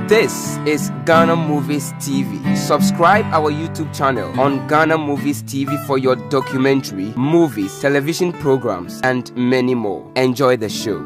This is Ghana Movies TV. Subscribe our YouTube channel on Ghana Movies TV for your documentary, movies, television programs, and many more. Enjoy the show.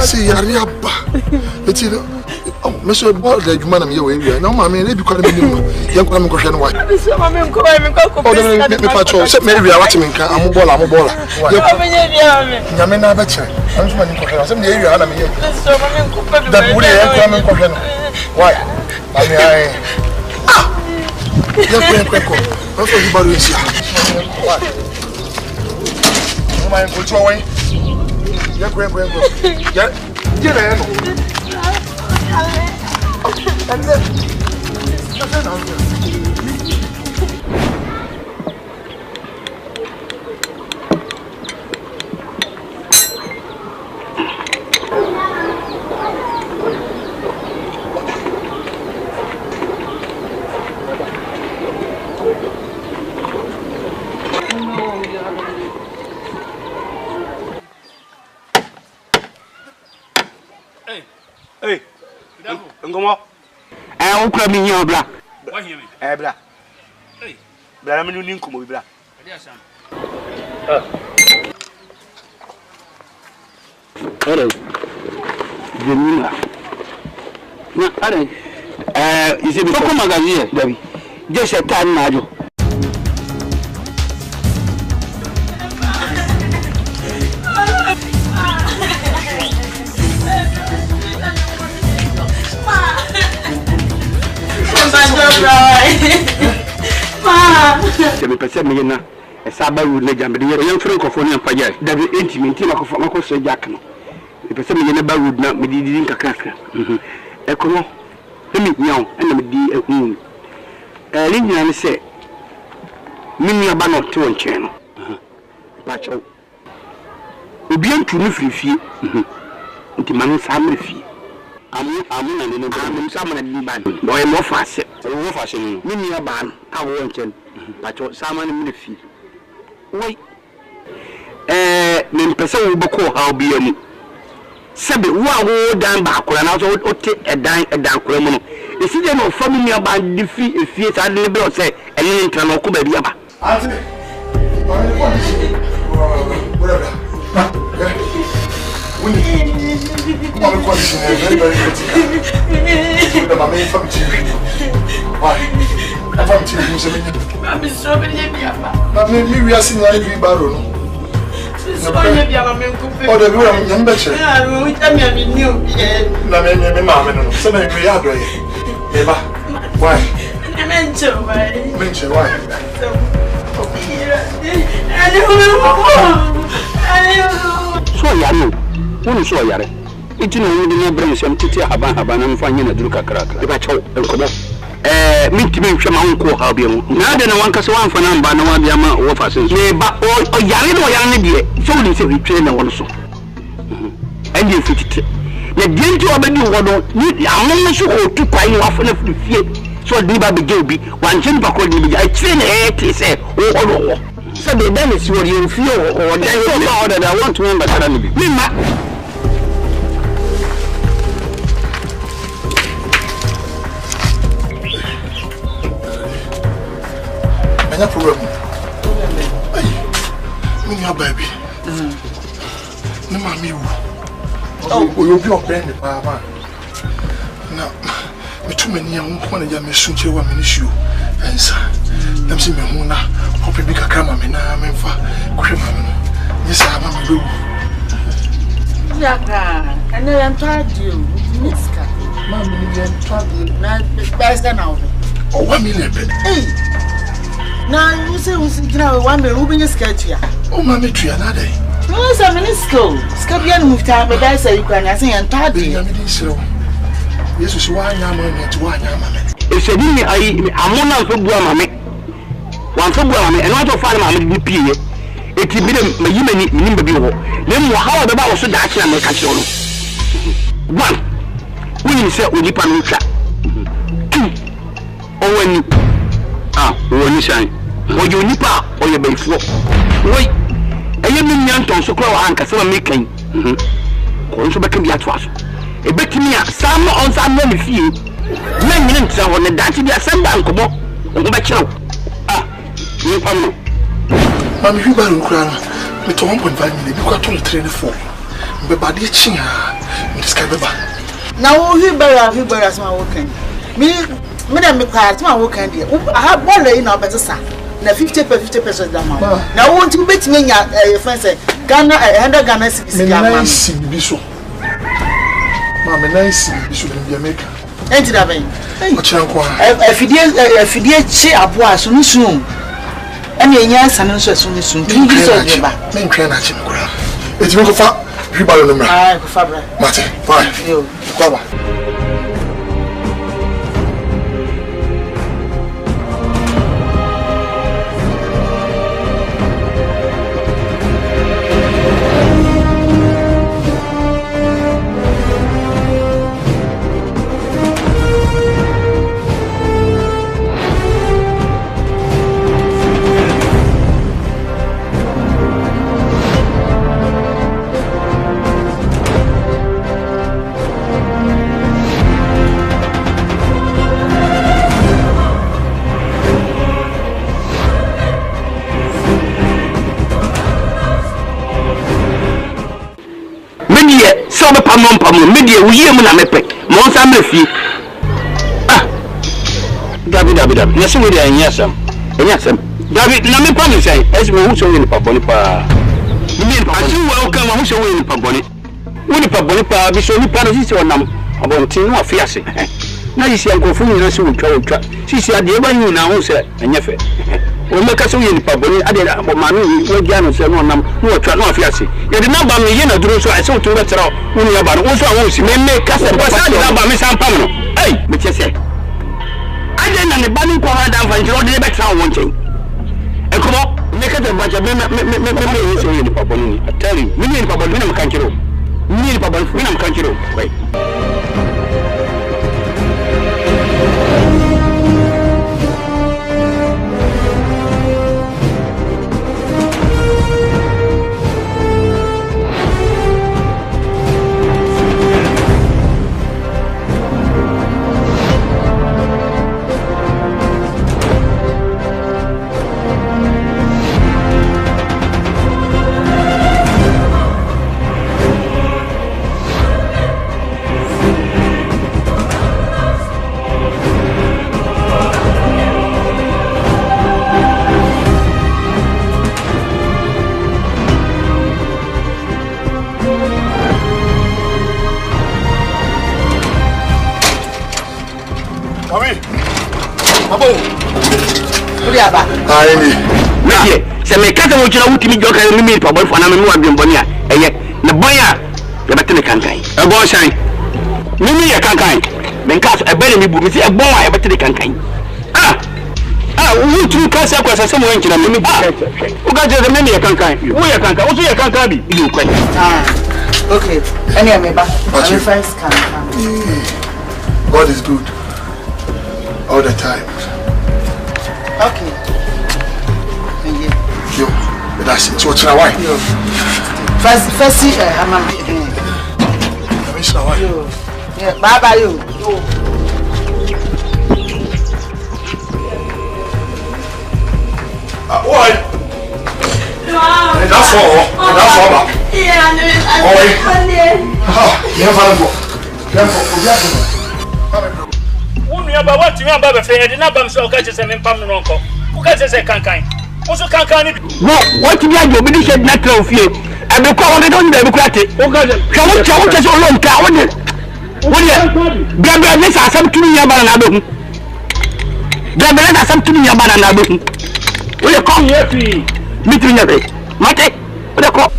See, Ariaba. It's it. Oh, Monsieur Ball, the human of your area. No, mammy, they become young woman question why. Oh, me patrol, set me, we are watching. I'm a baller, I'm a baller. Yamina Betcher. I'm just running for some area. I'm here. That would have come question. Why? I mean, you're quick. What's the body is here? What? My control way. Yeah, go. Yeah, get in. And then, Hey, Ngomo. I will me your black. Why hear me? Bra. Hey, Bra, I'm in Kumu Bra. Hello. Jamila. No, you see, come on, Debbie. Just a time, Majo. Ma. Se me pese me na Saba would let them be young friend of one empire. That be intimate of so Jack. If some never would not be didn't a cracker. Echo, let me young and be a moon. Lincoln said, Mini about 2 channel. Pacho. We be to MEFRI into man's family fee. I'm someone at the band. Boy, more fast. More fashion. Mini a ban. I won't. Pacho, someone MEFRI. Wait. Men person will call how be a Sabi, who down back and also take a dime a down criminal. Is it no family about defeat if he had liberal say, and then can look at the other? One question is very critical. My main family. Why? I found you. I'm struggling. But maybe we are seeing a barrel. Oh, the room, young betcher. We tell me I knew. Mamma, so many we are doing. Why? I mention why? So, Yanu, one saw Yare. It's no bring some titty Habana and finding a Druka crack. If I told meet me from my uncle Habium. Now then, one cast one for number no one Yama or fashions. But all Yarino Yanadi, so they say we train also. And you fit it. The danger of a new one, I'm not sure to cry off on the fear. So, Diba Begaby, one gym back on the I train a say, oh, so the damage what you feel or that I want to remember that. No problem. Hey, me your baby. No mommy. Oh, you'll be up in the papa. Now, me too many young one of them soon to one issue. And sir, them see me hona, hoping big a camera, me now, I'm for criminal. Yes, I'm a blue. Yaka, and I am tired you, Miska. Mammy, I'm tired. Now, best than out. Oh, 1 million. Hey. Now you say we sit down 1 minute. Who been sketch here? Oh, mommy, tree another day. No, 7 minutes go. Scabian move time, but I say you can. I say I'm tired. I mean, so yes, is why I'm on to one. If you didn't, I'm not for Mammy. One for Mammy, and not to find Mammy DP. It will be the human number below. Then, how the boss of that and make a show. 1. We say we dip on 2. Oh, when when you say, or you nip out or you be flow. Wait, I am young to so close and Cassava making. Also, back in the atwas. A bit me, some on some money few. Many minutes on the Dutch, they are some uncle. You come. Mammy, you better crown me to 1.5 million. You got to train for. But by the chin, Miss Cababa. Now, you better as my working. Me. Madam, me part my work and I have one lay in our better son. Now 50% down. Now, won't you bet me your friend say, Ghana, Ghana, nice, be so. Mamma, nice, you shouldn't be a maker. Ain't it, I mean? If you did cheer up was soon. And yes, and also soon. Men crying at him. It's no far. You buy number. I Fabra. Martin, 5. You, Baba. Media, we hear Mepe, Monsa MEFRI. David, yes, we are in Yasam. David, let me promise, as we also in Pabonipa. As you welcome, also in Paboni. When the Pabonipa, we saw the parasites on them about Tino Fiasse. Now you see, Uncle Funy, she will travel. She said, the ever you now, sir, and Yefe. o me ka so ye ni paboni ade na bo ma no wo dia no se no nam no twa no afiase ye de number me ye na duro so ase o to betera wo ni aba no wo so awon si me ka se bo sa de number me san pam no me che se ade na ne ba ni ko ha da fa njiro de betera wo nchen e ko me ka de ba ja me ye so ye ni paboni I tell you me ni paboni me na kan kiro ni paboni me na kan kiro wait Monsieur, c'est mes quatre mots qui ont été mis dans le milieu pour bonne fois. On a mis un bien bonnier. Et le boya, le bâton de cancaille. Un bon chien. Mimi est cancaille. Mais casse un bel ami, mais c'est un bon à bâton de cancaille. Où tu casses à quoi ça, c'est moi qui l'a mis. Où quand j'ai même est cancaille. Où est cancaille? Où est cancaille? Il est quoi? Okay. Any of me back. I'm first God is good. All the time. Okay. Yo, that's it. So what's your wife? First see, I'm a yeah, bye bye you. What? That's all. That's all. Yeah, what you about the did not bump so catch us and pam no uncle. Who catches a cancan? Also cancan. What you are doing is natural fear. And the call on the democratic. What is all on town? What is are some 2 years banana. Gabriel has some 2 years banana. Will you come here, free? Meeting your day. Mate, what a call.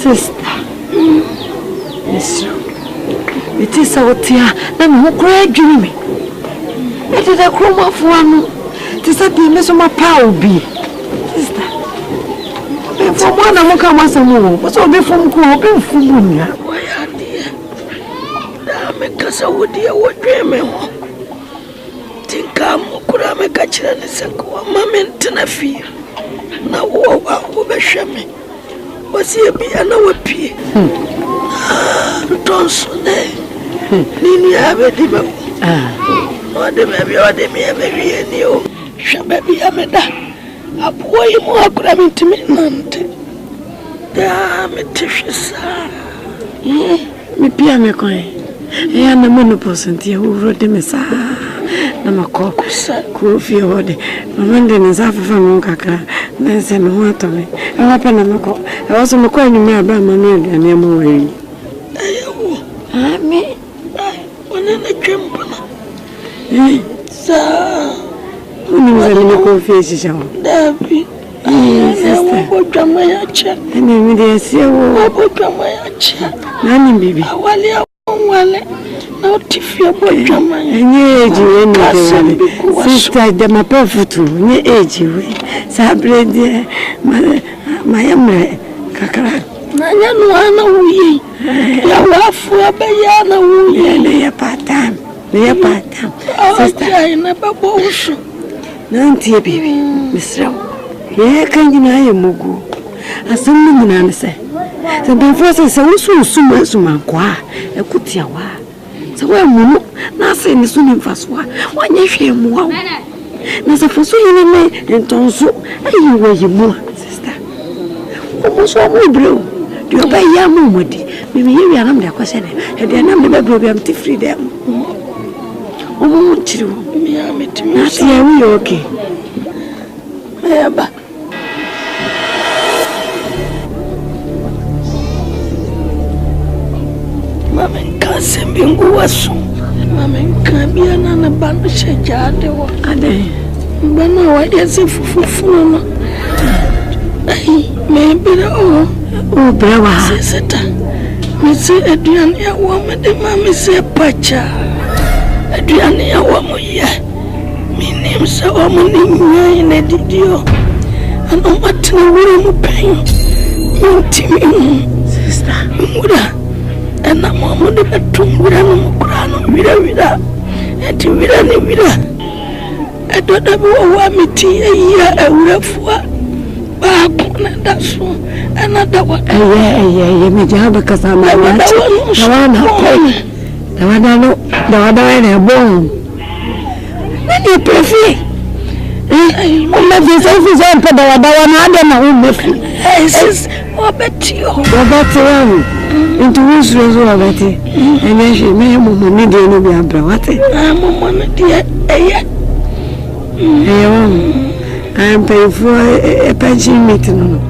Sister, yes, it is our tear, and who cried me? I did a chroma for one. Tis a demon of my power be. Sister, for one, I won't come as a move. What's all before Corbin for Munia? Why, dear? Damn it, because I would dear what dreaming. Think I'm could I make a chance and go a moment in a fear. Now, over Shammy. Was he be an hour pee? Don't so there. Nini have a dimmer. What the baby or the mere baby and you. Shababy Ameda. A boy more grabbing to me, Nante. Damn it, tissues. Me piano coin. And the monopost who wrote the messa. Namako, Kofi, my London is half of a monkaka. There's a water me. I happen to Mako. I was on the coin in my band, my name, and I'm away. I mean, one in the jump. Sir, when was a little face, Davy. Sister, Jamaica, and then we see a woman, Jamaica. Nanny, baby. Now, if you are age, sister, them are perfect. Age, Sabre, my emre, Kakara. Nayana, we are for a bayana, we are part time. Me pata. Sister, I never boss. Nanti baby, Miss Row. Ye kan yina ye mugu. Asam ni na say. Se ben force se wo suma kwa. Ekutia wa. Se wo mu na se ni sunu mfasoa. Wanye hwe mu wa. Na se foso yina me entonso ayi wo yi mu sister. Omo so mo bro. Dio ba ya mu modi. Me ye anam de akwase ne. E de anam de be bro bi am ti free dem. Omo chiri wo. Me ya metimi. Na se we okay. Eba. Mama nkase mbingu wasu. Mama nkabia na banu shejade wa. Ade. Bana wa yesi fufufu no. Ai, me bira o. O brawa. Seseta. Me se aduane ya wo me de mama se pacha. Aduane ya wo mo ye. Minim se o mo ni nyan na didio. Ano matna wura mo pen. Intimi. Sister. Wura. Ana mama de betum wura no mukura no wira. Eti wira ni wira. Edoda bi wo wa meti ya awurafua. Ba ko na daso. Ana da wa. Eye me jaba kasa ma wati. Tawana ko. Tawana na bon. Nani prefi? Uma vez eu fiz um pedaço da nada na MEFRI. Sis, obetio. Into which was obeti. And then she made money de no be abra. What? Mama dear. I'm paying for a pension meeting.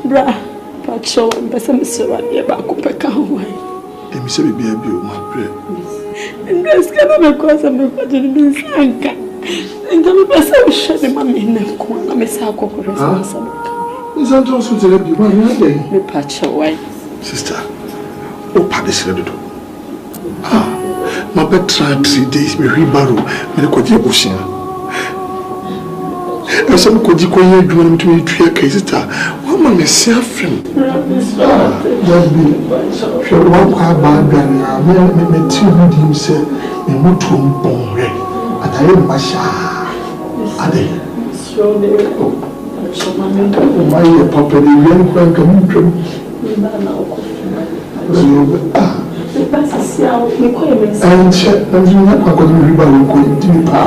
Bra, Pacho, Bessa Missora, Bakupeka Hawaii. And Miss Baby, my prayer. And this cannot cause a message in this anchor. And the best shut him in the corner, Miss Hako. Is that also to let you one day? Me patch away. Sister, oh, Paddy's ready to. My bed tried 3 days, me rebarrow, me the Kodia Ocean. And some Kodiko, you want to be a sister. What my self-film? Just be sure one car bag and I made 2 him say, in Mutum Bone. At I am Masha. Ade. Oh, my papa, the young man coming from. And check, and you not going to be going to be pa.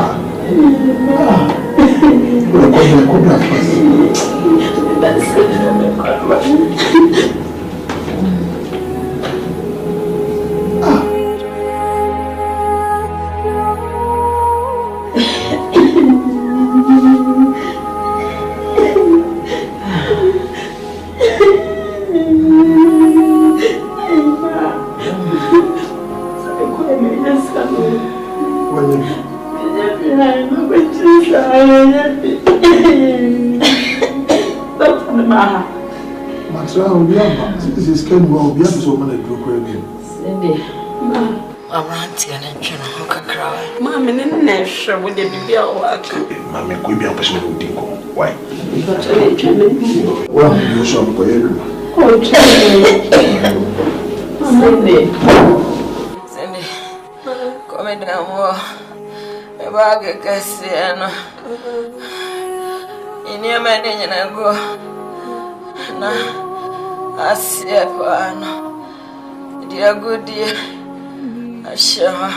This is kind of be so many Cindy. Auntie and China, cry. Mamma, and Nash, would they be all work? Mamma, could be a person who didn't go. Why? Well, you shall go. Oh, Cindy, come down more. A bag of Cassiano. In your man, and I go. Now. I see a pan, dear good dear. I shall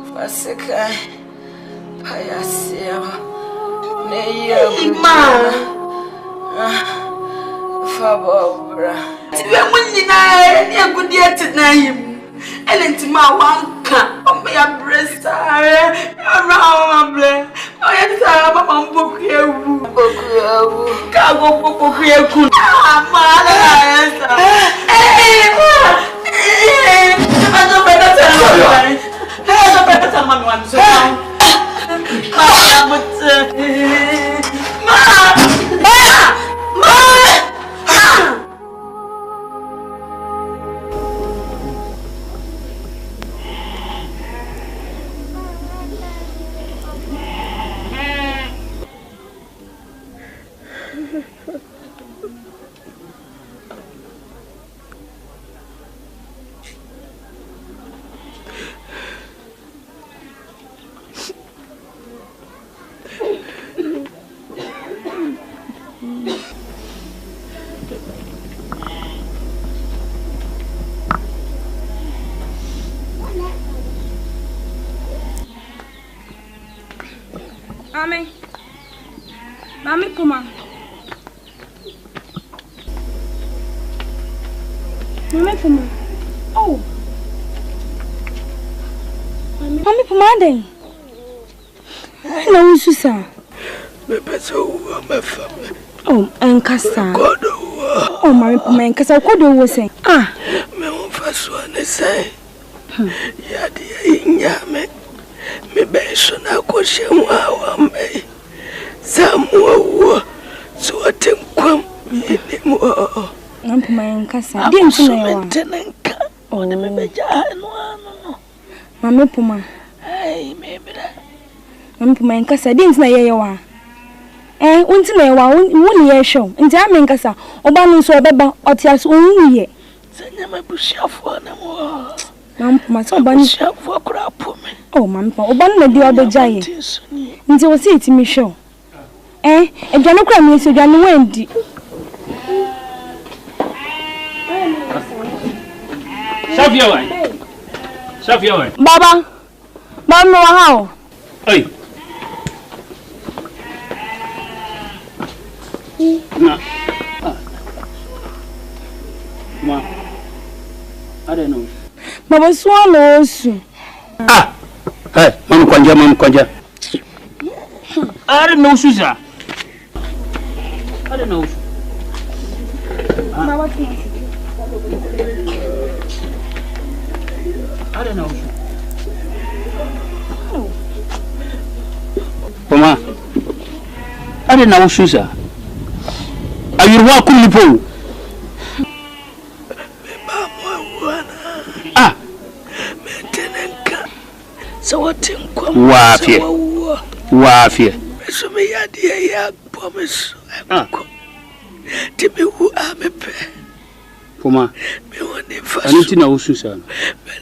Fasika Payasia. Nay, Fabobra. When I good dear tonight, and into my one cup of my breast, around my I am a book here. Book here. Mami Puma. Mami Puma. Oh. Mami Puma then. No, Susa. Oh, and Cassa. Oh, Mami Puma and Cassa. What do you say? Ah, me won't first one say. Yadi, me bench on a question. Wow, me. Samuel, so I think come anymore. Mami Puma and Cassa. Didn't you know? Oh, the Meja, no. Mami Puma. Ay, maybe that. Mami Puma and Cassa didn't know you are. Unti na yawa woni ye show nti amenka sa oba no so obeba otias onwuye sanya mabushafo na mo Mami so oba ni shafo kura po me oh Mami oba no di obeja ye nti wo se itimi show edwane kura mi so dwane wendi Safia wai baba no how oi na ma I don't know baba swallow su hey mama kwanja I don't know Susa I don't know baba I don't know mama I don't know Susa are you welcome Lipo so what in wafie so me ya dia ya promise tibi hu amepe Puma me woni fa anti na Susa me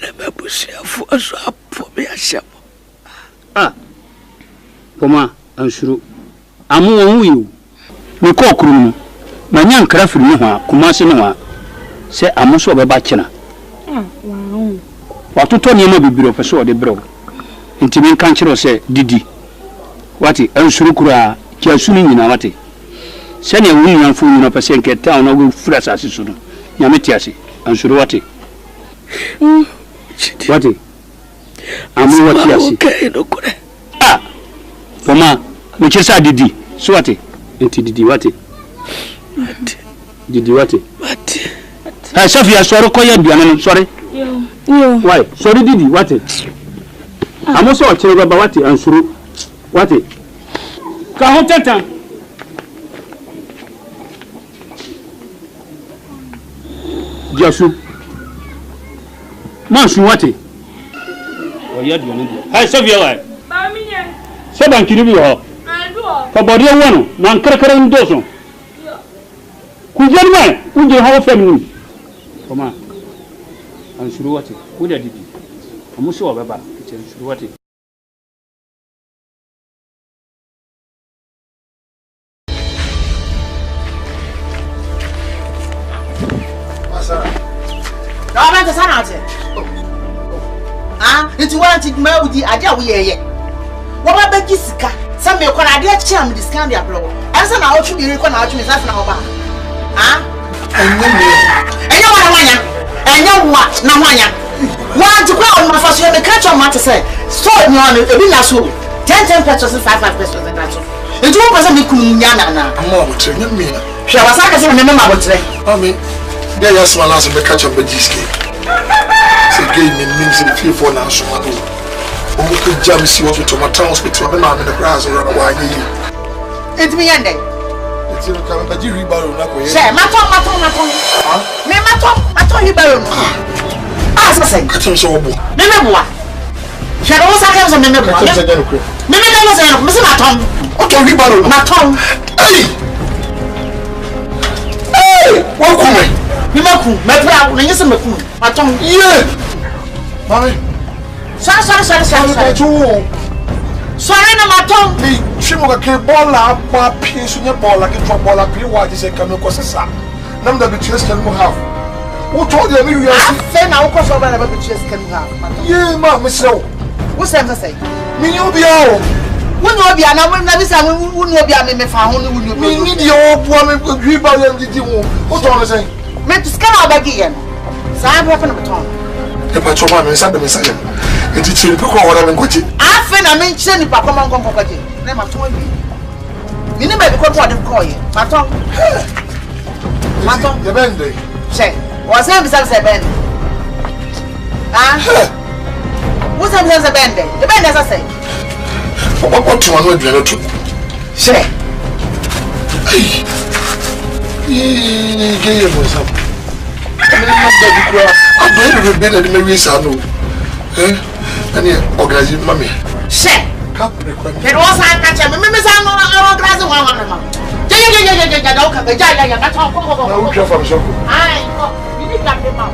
na babusia fo so apo me ahyamo Puma ansuru amu won yu me ko okuru no na nya nkra firi no ho kumase no ho se amuso obeba kina wow watoto niema bibiro pese ode bro ntimi kan kiro se didi wati ansuru kura ki asuni nyina wati se ne wuni nan fu nyina pese nke town na go fura sase so no nyame tiase ansuru wati wati amu wati ase okay no kure Puma me chesa didi so wati enti didi wati didi wati ha Safia soro koya duane no sorry yo why sorry didi wati amoso o chere baba wati ansuru wati ka ho tatan Josu mansu wati o ya duane ha Safia why ba mi nye seban kiri bi ho ka bodi wono na nkrekere ndoso kujerma unje hawo femini koma ansuru wati kuda didi amuso wa baba ansuru wati Masa na ba ta sana ate nti wanti maudi ade a wo yeye wo ba bagi sika sa me ko na ade a chiam discount dia bro ansa na wo twiri ko na wo twiri sa na wo ba enya wanya na wanya wanti kwa on mafaso me catch on mat say so no no ebi na so 10 pesos 5 pesos and that so nti wo pesa me kunu nya na amma wo tre nya me hwa wasa ka se me me ma bo tre ami dia ya so na so me catch on bagiski se gay me means in few for na so ma do o ko jam si wo to mata hospital be ma me the grass run away ni nti me yande nti no ka ba ji ribaro na ko ye se mato me mato ribaro asa say katim so obo me meboa hwa do wasa ka so me meboa katim se gano ko me say no me se mato o to ribaro mato wo ku me me maku me pra na nyese maku mato ye mami sorry na mato ni chimo ka ke bola pa pie so nye bola ke tro bola pie wa je se kame ko sesa nam da bitres kan mo have wo to de mi wi asi fe na wo ko so ba na ba bitres kan mo have ye ma me se wo wo se am say mi nyu bia o When you be an hour, never say, when you be a me found, we need your woman to agree about them. Did you? What's all the same? Meant to scale back again. So I'm having a baton. The patrolman is at the Messiah. It is in Poko or I'm going. I think I mentioned Papa Mongo. Never told me. You never because what they call you. Maton. Maton, the band. Say, what's him besides a band? Ah? What's him besides a band? The band, as I say. What you want to do? Say. Hey, I'm going to be better than maybe Sano. Eh? And you organize mommy. Say. It was I catch him. Remember, I'm not glass of one. You need that him out.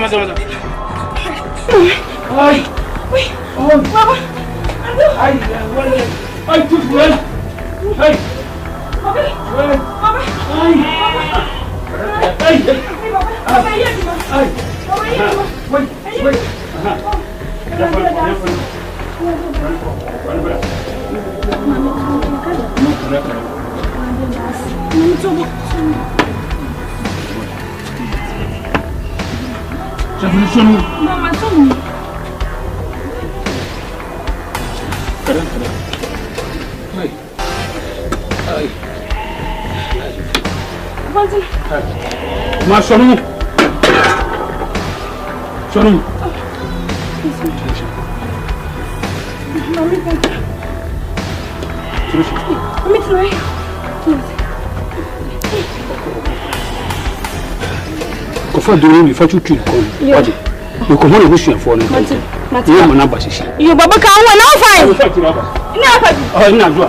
Masa. Ai. Wait. Oh, Baba. Ai, ai, tu foi. Ai. Baba. Baba. Ai. Ai. Baba, ia aqui, Baba. Ai. Baba, ia aqui. Wait. Já foi. Já foi no Não, mas só um. Ai. Quanto? Mas só no. Não me conta. Não me trai. Kofa duro ni fa chuchu ko. Waje. Yo ko hono busu enfo no. Mati. Yo mana ba shishi. Yo baba ka wa na fa. Ina fa. Oh ina do.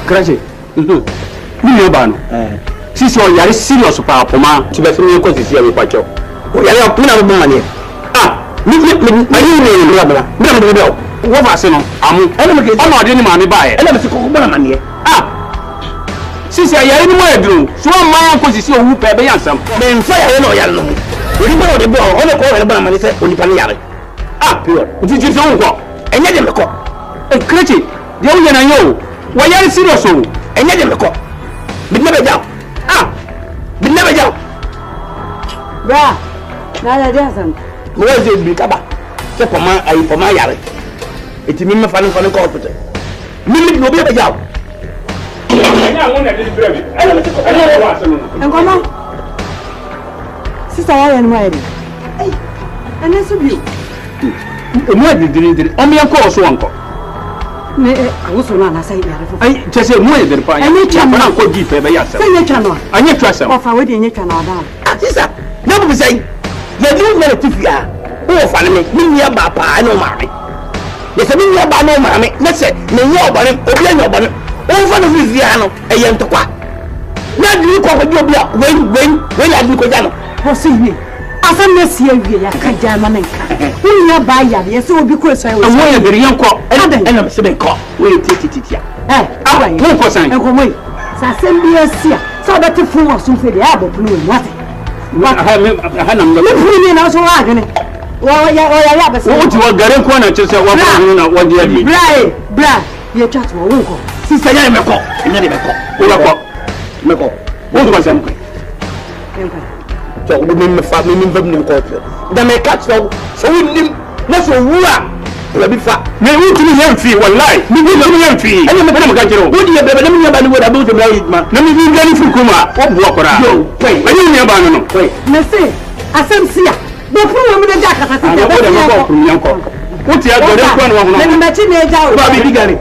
Grazie. Ni ba no. Sisi o yare serious pa poma. Ti be fini ko sisi e pa cho. O yare o pina bo mane. Mi bra. Wo fa se no. Amu. Ene me ke. Ona ode ni ma me ba e. Ene me se ko bana mane. Sisi yare ni mo edru. So man ko sisi o wu pe be yansam. Me nfa yare no yare no. Ori ba o de bo. Ona ko yare bana mane se oni pa ni yare. Period. Ti ti so nko. Enye de me ko. Krechi. De o yana yo. Wa yare serious o. Enye de me ko. Bi never down. Bi never down. Bra. Na ya san. Mo ze bi kaba. Se poma yare. Eti mi me fa ko hospital. Mi no bi be jaw. Anya won na dey brave. Anya wa se no. Enkomo. Sister ya no yare. And that's a view. What did you only a course one call? I was on a side. I just say more than fine. I need to go deep for yourself. I need to say, of a wedding you cannot down. Never say, you do relative. Oh, follow me, near Papa, I know, Mammy. Yes, I mean, your banner, Mammy. Let's say, no, your banner, your banner. Over the Viviano, a young Toqua. Now you call your block when I do go. What's in me? As I'm not seeing you, I can't jam on it. When you buy yes, it will be because I was a very young cop, and I'm saying, cop. Wait, all right, for sign. And come away. Sassembia, so that the fool was soon for the apple blue and nothing. What I had no also agony. Well, yeah, but what you are getting corner to say, what you did. Bra, your chat will go. Sister, I am a cop, and then a cop. What was I? So we mean family from culture. The make catch so we let's go. May we to be empty one life. We will be empty. I am a gadget. Would you ever let me about the married man? Let me be ready for Kuma. Walk around. Wait, I didn't know. Wait, Messi, I said, see, the fool with the jacket. I said, from your uncle. What's your one? Let me match it out. Bobby Gary.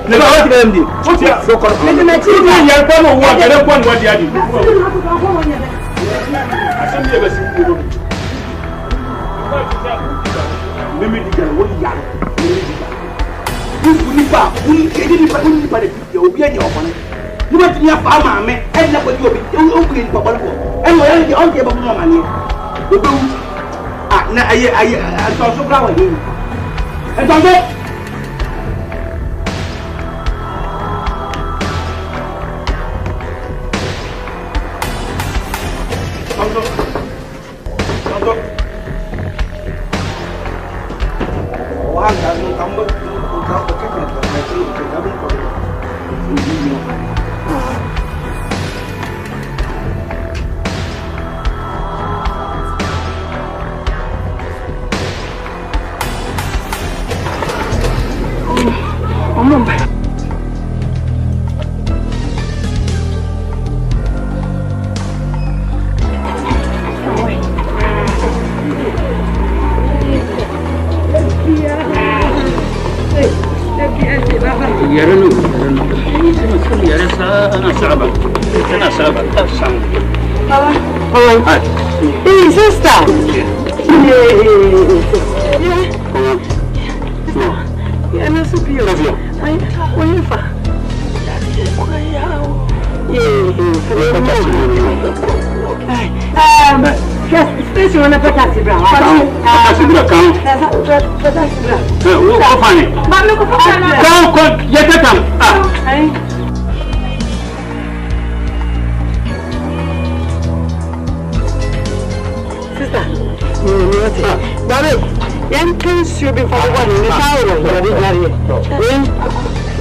Let me let them do. What's your so called? Let me match it. You're going to walk. I don't want what you are. I don't ever see you. Mimi diga wo ya. We didn't put the obi any open. You want to be a farmer, man, and not what you be for Babo. And we're on the other money. I saw so proud of him. And don't go. Hey, sister. Yeah, no, so beautiful. Where you from? Just special on a potassium brown. Potassium brown. What funny? But look at come, get it come. Daddy, young kids should be for the one in the tower.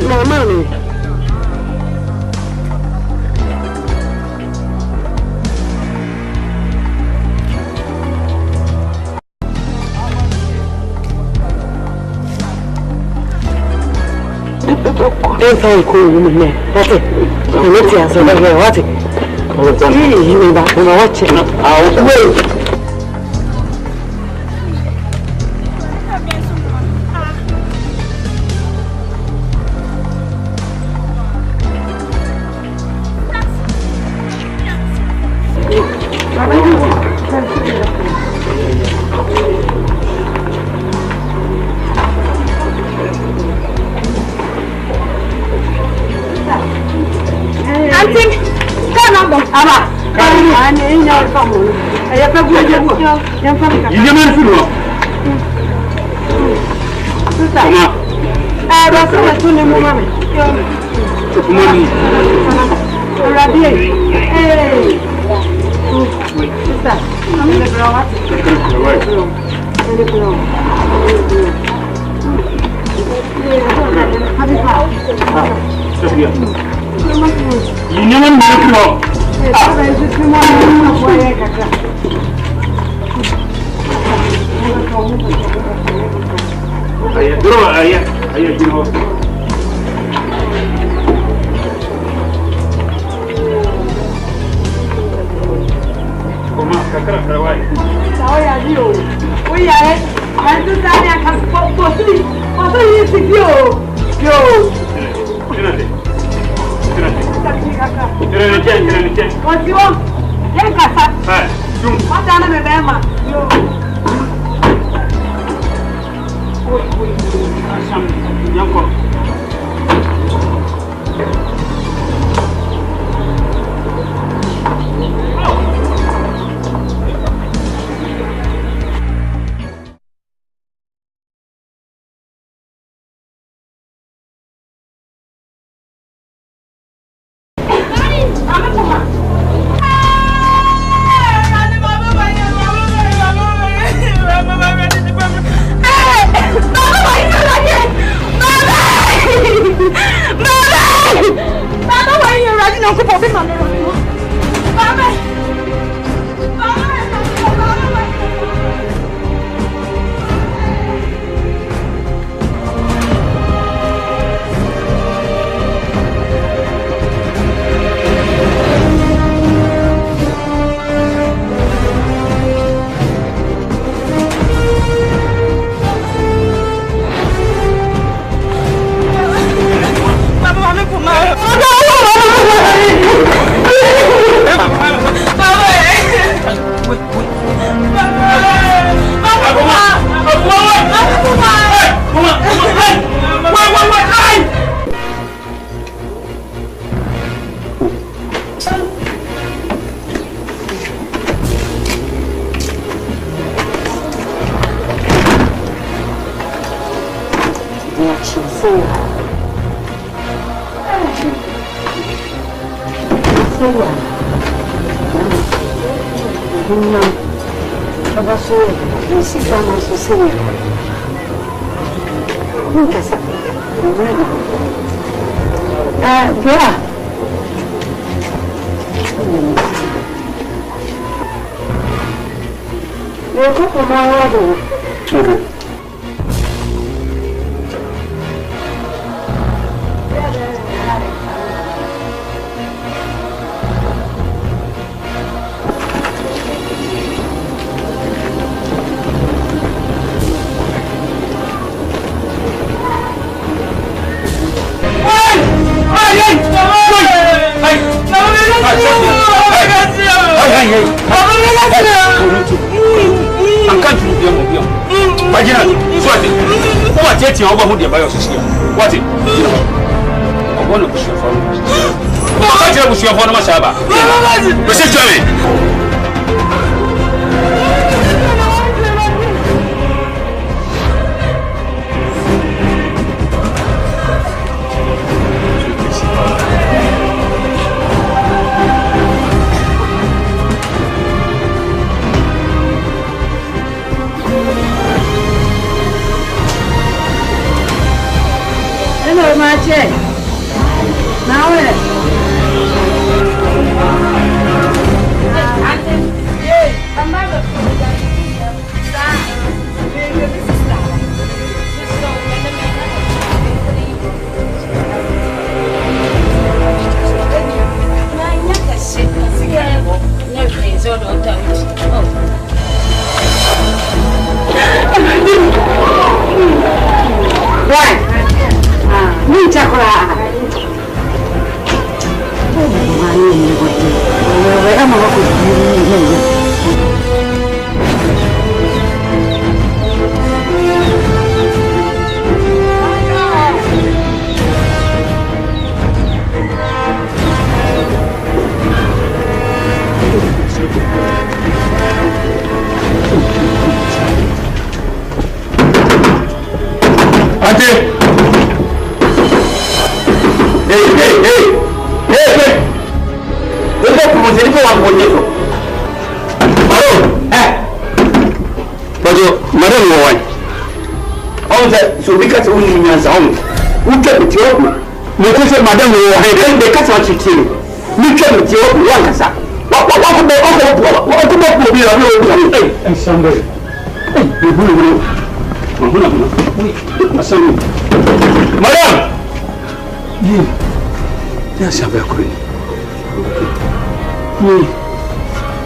No money. Don't tell cool woman there. That's it. Let's answer that. What it? You mean back when I watch it? I'll wait. Kakrawai. How are you? We are. I'm just saying I can pop for you. What are you to do? Yo. What you want? Yes, sir. What are the Bama? Yo.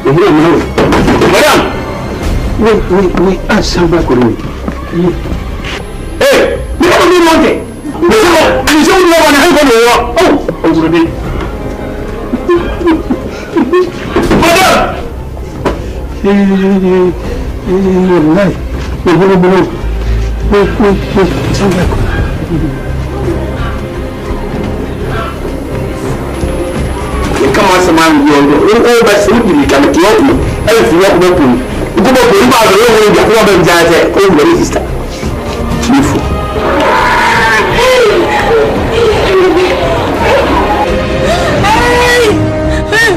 Madam, we are somewhere going. Hey, you don't need one thing. You don't know what I'm going to do. Oh, over the Madam! Come on, man, you're over simply can kill you. If you walk up, you go to the bar, you go to the sister.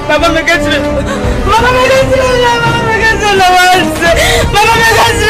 Mama me gets it. Mama me gets it. Mama me gets it. Mama me gets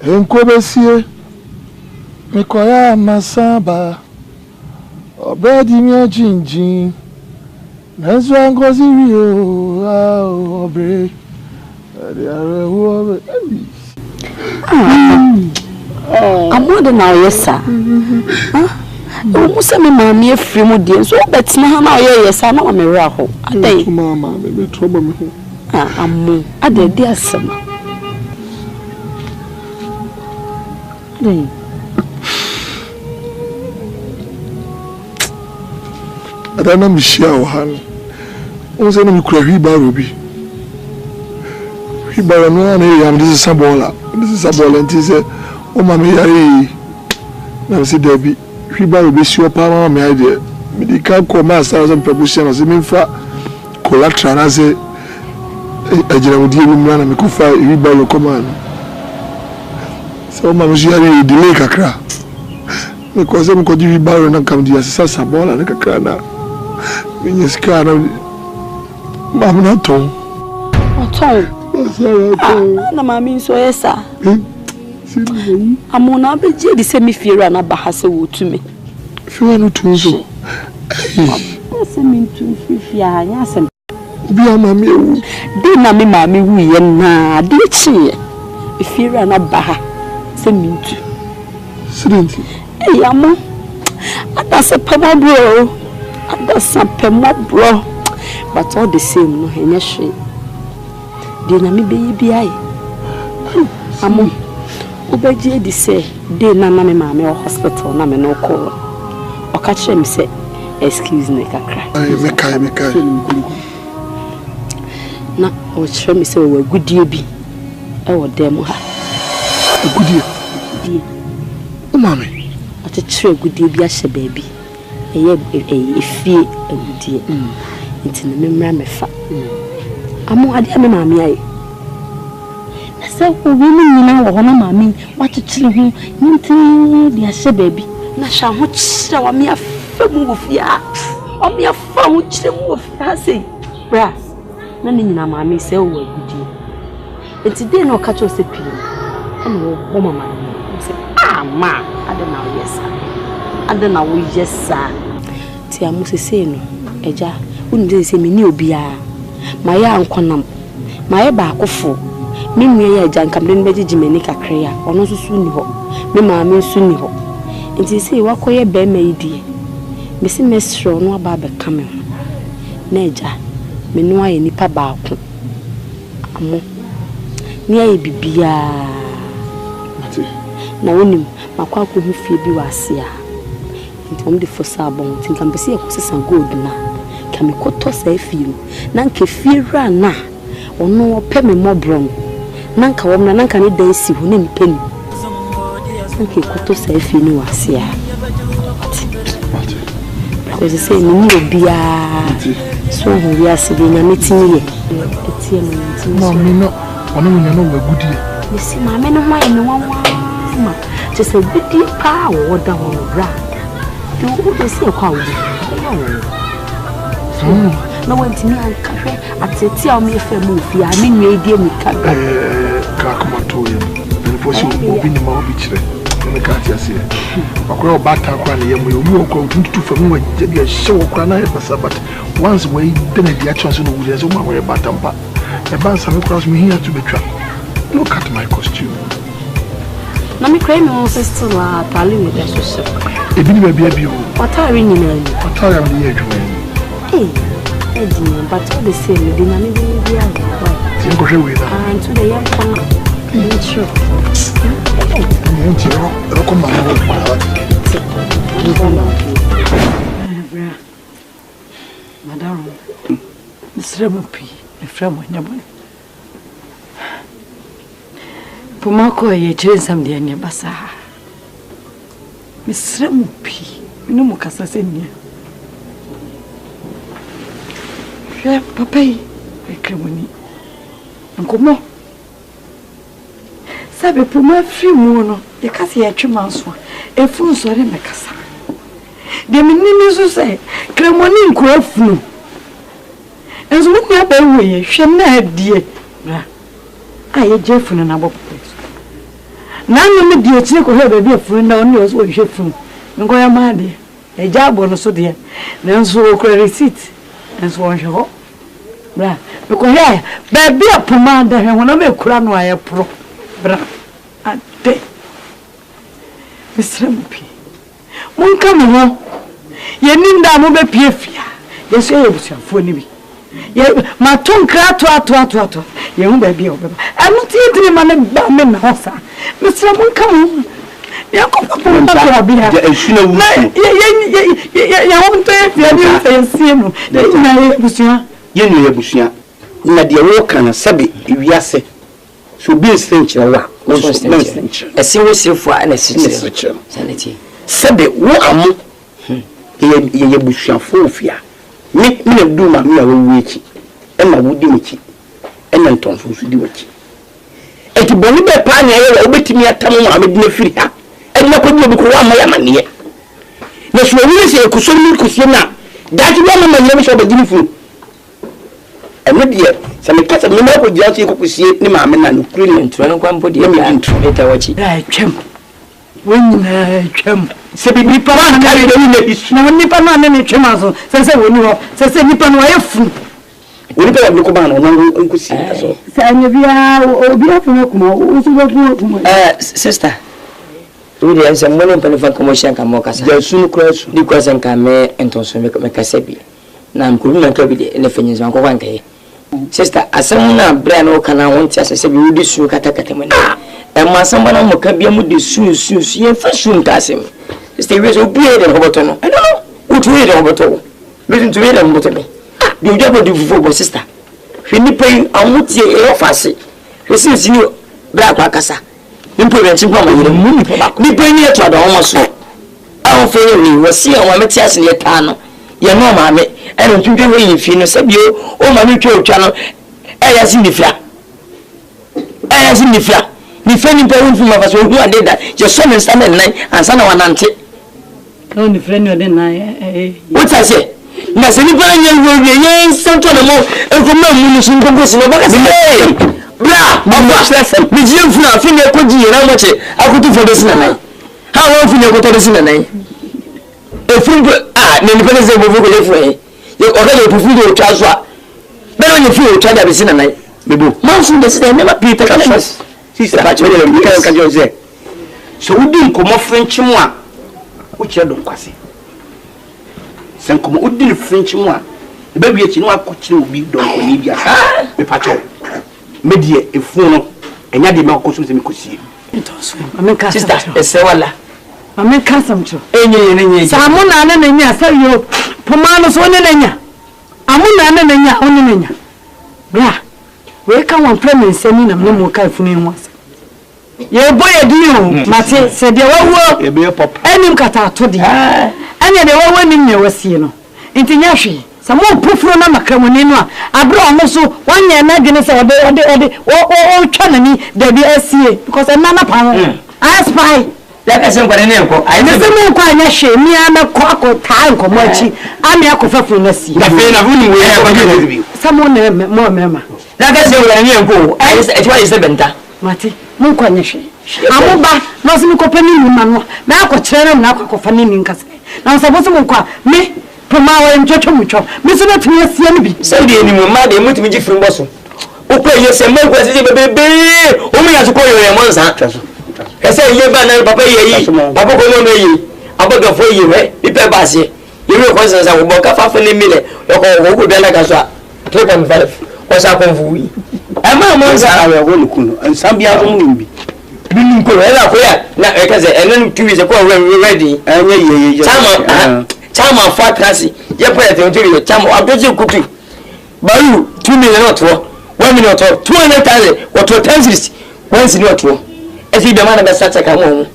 Enkobesie Mikoya masamba Obedi mi jinjin Nazwa ngozi rio obre Amode na oyesa. Musa me mami afiri mu die so betina ha na oyesa na o mewra ho. Adai. Mama me trouble me ho. Amu ade di asem. Adai. Adana mishia o han. Onse na mikura hwiba robi. Hwiba no na yam this is sabola. This is sabola and say o mama yare na se debi. Hwiba robi si opa mama me ide. Me di ka ko ma sa some proposition o se me fa collateral na se ejira wodi e mu na me ku fa hwiba lo command. So mama yare delay kakra. Me ko se me ko di hwiba na kam di asisa sabola na kakra na. Minha na mama na tom. Na mami so esa. Amuna beje di se mi fiera na bahase wotumi. Fiera no tunzo. Se mi tu fifia anya sem. Bi amami ewu. Di na mi mami wu ye na di chi. Fiera na baha se mi tu. Sidenti. Amo. Ata se pema bro. That's some pemo bro, but all the same, no, and yes, she did not be I. Amo, Obeji, they say, they nana me mammy or hospital, na me no call. Or catch him say, excuse me, cry. I make na, or show me say, we're good dear be. Oh, demo her. A good dear. Oh, mammy, what a true good dear be a baby. A fee and dear. It's in the memory me fa. Amo ade me mami ai. Na se wo women nyina wo hono mami wate kire ho nti dia hye baby. Na hwa ho kire wa me afa mu wo fia. O me afa ho kire mu wo fia sei. Bra. Na ni nyina mami se wo agudie. Enti dey na o ka cho se pii. Na wo mama ni. Se ma ade na wo yesa. Ade na wo yesa. Ti amu se no eja wonu se me ni obia ma ya ankonam ma ye ba akofo me nua ya eja nkamre no begigi mani kakra ya ono susu ni ho me maame nsu ni ho nti se wakoye be ma yidie me se mesro no aba be kame na eja me nua ye nipa ba ako amu ni aye bibia na wonim makwa ko hu fie bi wase a nti om de fosa abon nti nkampese ekosesa gold na kame koto sa efie na nke fiera na ono ope me mobron na nka wom na nka ne dan si ho na nipani nke koto sa efie ni wase a because say ni obia so ho wi ase bi na metinye etie no nti mama no ono nya no wagudie ni si mama no mai me wanwa ma just a bit pa wo da wo bra do we see kwa wo no want me and cafe ateti o me fe mu fi a me nwe die mi ka ka kuma to ye me fo si obi ni ma obi kire me ka ti ase akwa obata kwa na ye mu obi o kwa tuntu fa mu je dia hye wo kwa na e pasa but once we dey na dia chance no we so ma we bata mpa e ban sa me cross me here to betwa look at my costume na me cry me sister la tali me da so e bi ni ba bia o otari ni na ni otari am ni adwuma but all the same the na me be a tin ko hwe na and to the young one true ni ntiro ro ko ma no kwa madam Sremupi eframo nyabon Pumako ye chensam de ne basa Sremupi no mukasa senya Papa, I can't Nkomo. Sabe por uma filmono, de casa é chumanso. efun so re mekasa de menini so say kremoni nko afunu enso mu ya ba we hwe na adie bra aye jefunu na bopo na no me die tie ko he ba bi afunu na oni so hwe funu nko ya ma de e jabo no so de na enso ko receipt enso won hwe ho bra ko he ba bi apoma da he wona me kura no aye pro bra ate Mr. Mon kamo ye ninda mo be pie fia ye so ye busuafo ni bi ye ma ton kra to ye hu ba bi o be anu ti tini ma ne ba me na hosa Mr. Mon kamo ya ko papa ba bi ha ye shina wu ye won to ye fia ni fe sie no na ye busua na de wo kana sabe wiase so bi senche wa esi sifo ana siche sanity sabe wo amu ye busuafo ofia me na du ma me awu echi e ma wudi mechi e na ntonfo so di wachi e ti boni be pa na ye obetimi atamu ma me di na firi ha e na ko bi ko wa ma ya mane na so wi se ko so mi ko so na da ti wa ma ye me so be di fu e me die se me kasa me ma ko dia so ko sie ni ma me na no kuri ni ntro no kwampo die me ntro eta wachi twem wonna twem se bi nipa na kare do ni na nipa na ne twem aso se woni ho se nipa no ayefu woni pe wa ko ba na no nko si aso se anya bia obi afu na kuma o so bo kuma sister we dey say money pen fa commercial ka mo kasa ja sunu kura su di kwasa nka me entonso me kasa bi na nkuru na ka bi de na fenyi zan ko kwanka ye sister asem na bra na o kana wonti asese bi wudi su kata mo na e ma asem bana mo ka bia mo de su ye fa su nka asem sister we so bi e de hoboto no I don't know utu e de hoboto listen to me de hoboto me di oja bo di fufu bo sister hwe ni pen amutie e ofase hwe sinsi ni bra kwa kasa nimpo be nchi kwa ma yire mu ni pen ni eto da o so a o fe ni wasi a wa meti ase ne ta no ye no ma me e no twudwe we yin fi no sabio o ma me twa otwa no e ya si nifia ni fe ni pe fu ma fa so hu ade da je so me stand nine ansa na wanante no ni fe ni ode na what I say na se ni pa nya wo ye santo na mo e ko ma mu ni sun ko si no ba ka se bra ma stress mi ji fu na fi ne ko ji na mo che akutu fo de si na nine ha wo fu ne ko to de si na nine efun ne ni pele se bo ko le fu e ye o ga le fu de o twa so a be no ni fu o twa da be si na nine mebo man fu de si na ma peter ka sister ba chele le ka jo ze so udi nkomo frenchi mu a o kire do kwase sen komo udi frenchi mu a be bi echi no akokire obi do ko ni bia me pa cho me die efu no enya de me akoso se me kosie sister ese wala Ame kasam cho. Enye. Samuna na nya sayo. Pomano so ne nya. Amuna na nya oni nya. Bra. We ka won premen semi na me mo ka funu enwasa. Ye boye di o. Mate se de wawo. E be pop. Enim kata to di. Anya de wawo nim ne wasie no. Nti nya hwe. Samo pufuro na makramoni no a. Abra omo so wanya na dwene se ode o twa nani da bi asie because na na pa. I spy. Like I kware ne ko ai ne se ko anya hwe mi ana ko akota nkomo achi ami akofafu na si na fe na huni we ya bi samo na mo mema like I kware ne ko ai e twa ise benta mate mo ko anya hwe amoba no se mi ko pani ni ma no na akokire na akofa ni nkase na so bo se mo ko me poma wa nchocho mucho me so na tumi asie ne bi se de ni mo ma de mutumi ji firi boso o ko ye se mo ko se bebe o mi ya so ko yo mo nsa ese ye ba na papa ye papa ko no ye aboga fo ye we ipe ba se ye we ko sansa wo ka fa ne mile e ko wo ko bela ka so 3.5 ko sa ko fu wi e ma mo nsa awe wo lukun nsa bia so mu bi bi ko e la ko ya na e ka se enen tu wi se ko ready enye ye chama fa klasi ye po ya te ntiri chama adoje kutu bayu 2 million not 1 million to 200,000 or 10 once not to efi be mana be sacha ka mo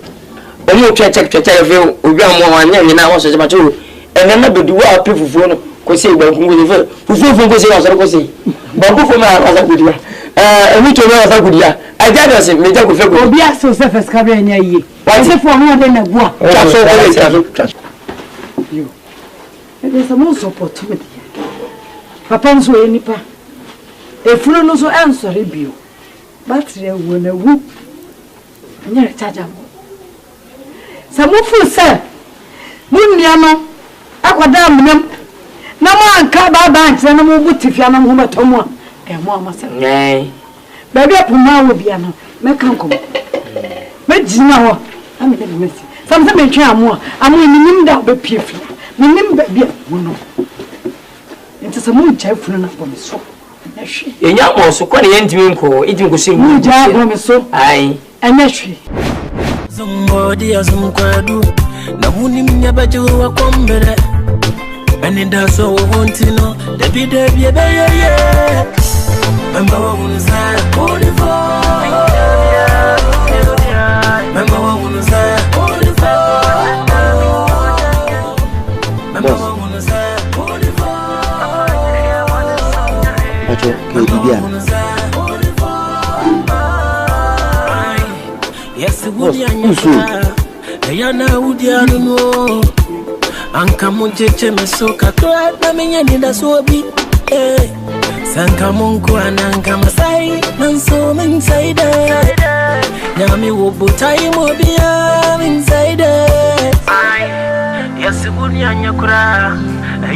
omo check efi obi amwo anya nyina wo so je macho ene na bedu wa pifufu no ko se gba kungu je fufu ko se wa so ko se ba ko fo ma wa sa ko diwa emi to no fa gudia aja do me ja ko fe ko obi aso se first cabinet nya yi wa se fo ho de na bua chaso yo e se mo support me papa nso e nipa e furo no so ansore bio battery wo na wu nya charger mo se mo fu se mo nua no akoda amnem na mo anka baba anche na mo butifia na mo metomo e mo amasa baby apuma wo bia no me kan kom me jina ho ame de mesi samsa me twa amo nim da be piefi me nim baby wo no enti se mo ncha funu na bom so na hwe enya mo so ko ne yentimi nko idimi ko se mo ja bom so ai enya hwe zongodi azumkwadu na hunim nyabaje wa kombere anenda so wontino debi ebeyeye Member who say Oliver. Member who say Oliver. Member who say Oliver. Acho KDBia. Yes, Woodiana. Ayana Woodiana no. Anka muncheche mesoka kwa na menya ninda sobi. Sanka mungu ananka masai nanso minsaida Nyami wobutai mobia minsaida Yasi bunyanya kura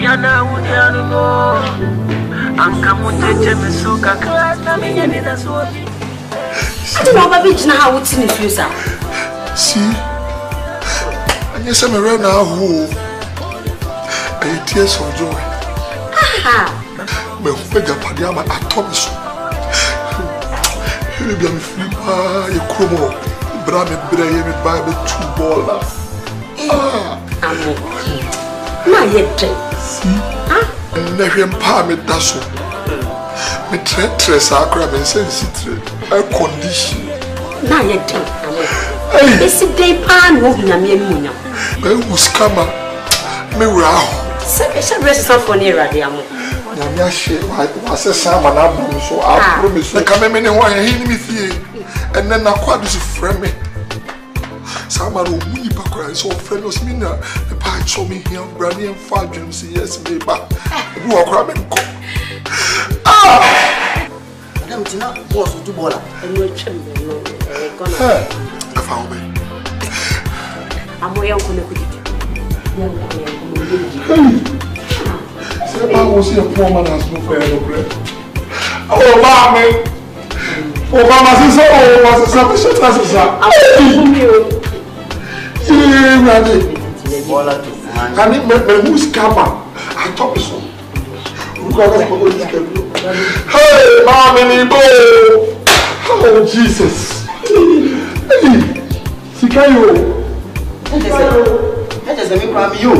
Yana wudianu no Anka munjeje mesuka Kana minya nida suobi Ati na oba bitch na ha wuti ni fusa Si Anya se me re na ho Ay tears of joy Aha me hope japadi ama atomiso ele bia me flipa e kromo bra me ye me ba be two ball amo na yete si na hwem pa me daso me tre sa akra me sensitive a condition na yete amo esi dey pa no hu na me amunya me uskama me wura se rest for near radiamo Nyamia she was a sama na bum so I promise the come me ho he ni fie and then na kwadu si frame me sama ro muni pa kra so friend us me na the pa show me here brand and fa dwem si yes me ba bu okra me ko madam tina boss do bola and no chembe no gonna afa obe amoya ko ne kudi I was a poor man as no fair no bread. Oh, mamma! Oh, mamma, sister, oh, was a sufficient as a son. Can it make me who's camera? I talk so. Hey, mamma, oh, Jesus. Hey, Sikayo. That is a me from you.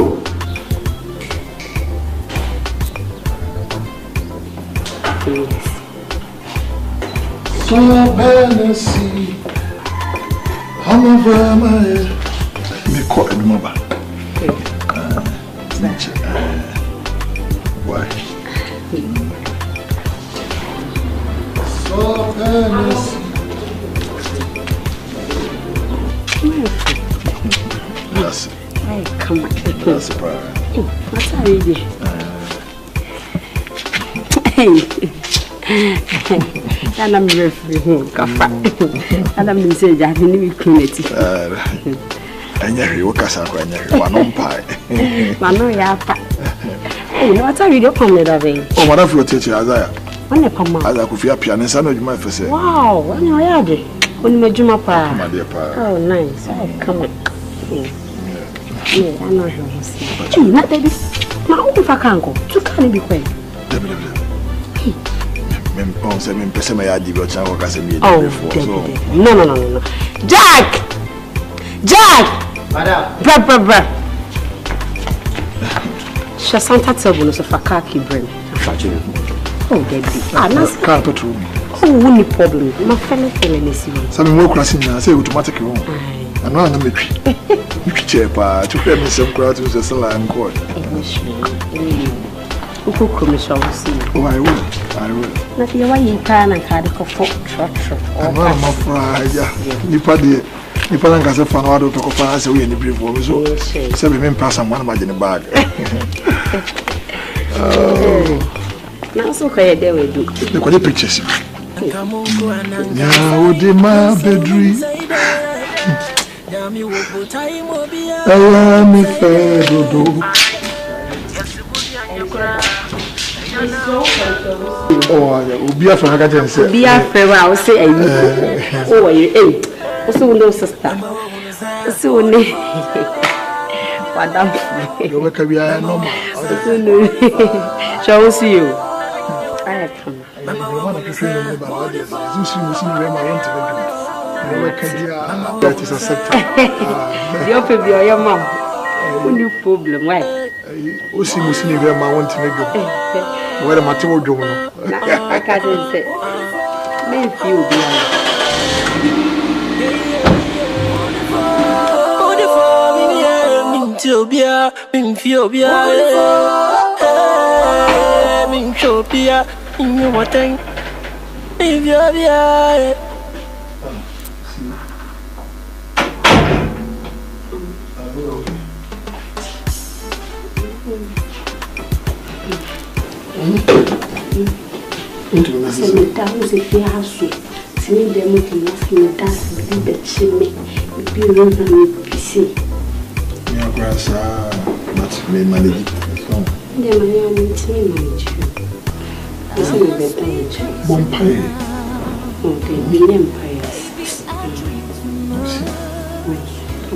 So Hennessy, I'm over my me call it mama. Why? So Hennessy. That's it. Hey, come on. That's a problem. What's that really? Hey. And I'm referee. And I'm saying, I didn't community. And you work as a one on pie. Mano, yapa. Oh, no, what's a video coming of it? Oh, one of your teachers, as I when you come out, as I could feel pianist, I know you might say, wow, when you are there, when you jump up, my dear pa. oh, nice. Oh, come on. Yeah, I know you see. Not that now, if I can't go, you can't be quick. Oh, say me pese me yadi bi o chan waka se me before. No. Jack! Madam. Bra. Shasanta table no so fakaki brain. Oh, baby. Nas car petrol. Oh, any problem. My fellow is you. Some more crossing na say automatic room. I know na me twi. Me twi chair pa, to frame me some crowd to the sala and court. Who commission see? Oh, I will. Not the way you can and carry for trot. I'm not afraid. You put on a fan out of the class away in the brief woman. So, 7 men pass and 1 imagine a bag. Now, so there we do. Look at the pictures. Yeah, what did my bedroom? I am a fair do. Oh, be a friend. I can say, be a friend. I'll say, oh, you so no sister. So no. Madam, you will carry a normal. Shall we see you? I come. I want to train you about this. You see, we see where my interview. That is accepted. Your baby or your mom? No problem, why? You see, we see where my want to make you. Where the material do. I can't say. Maybe you be.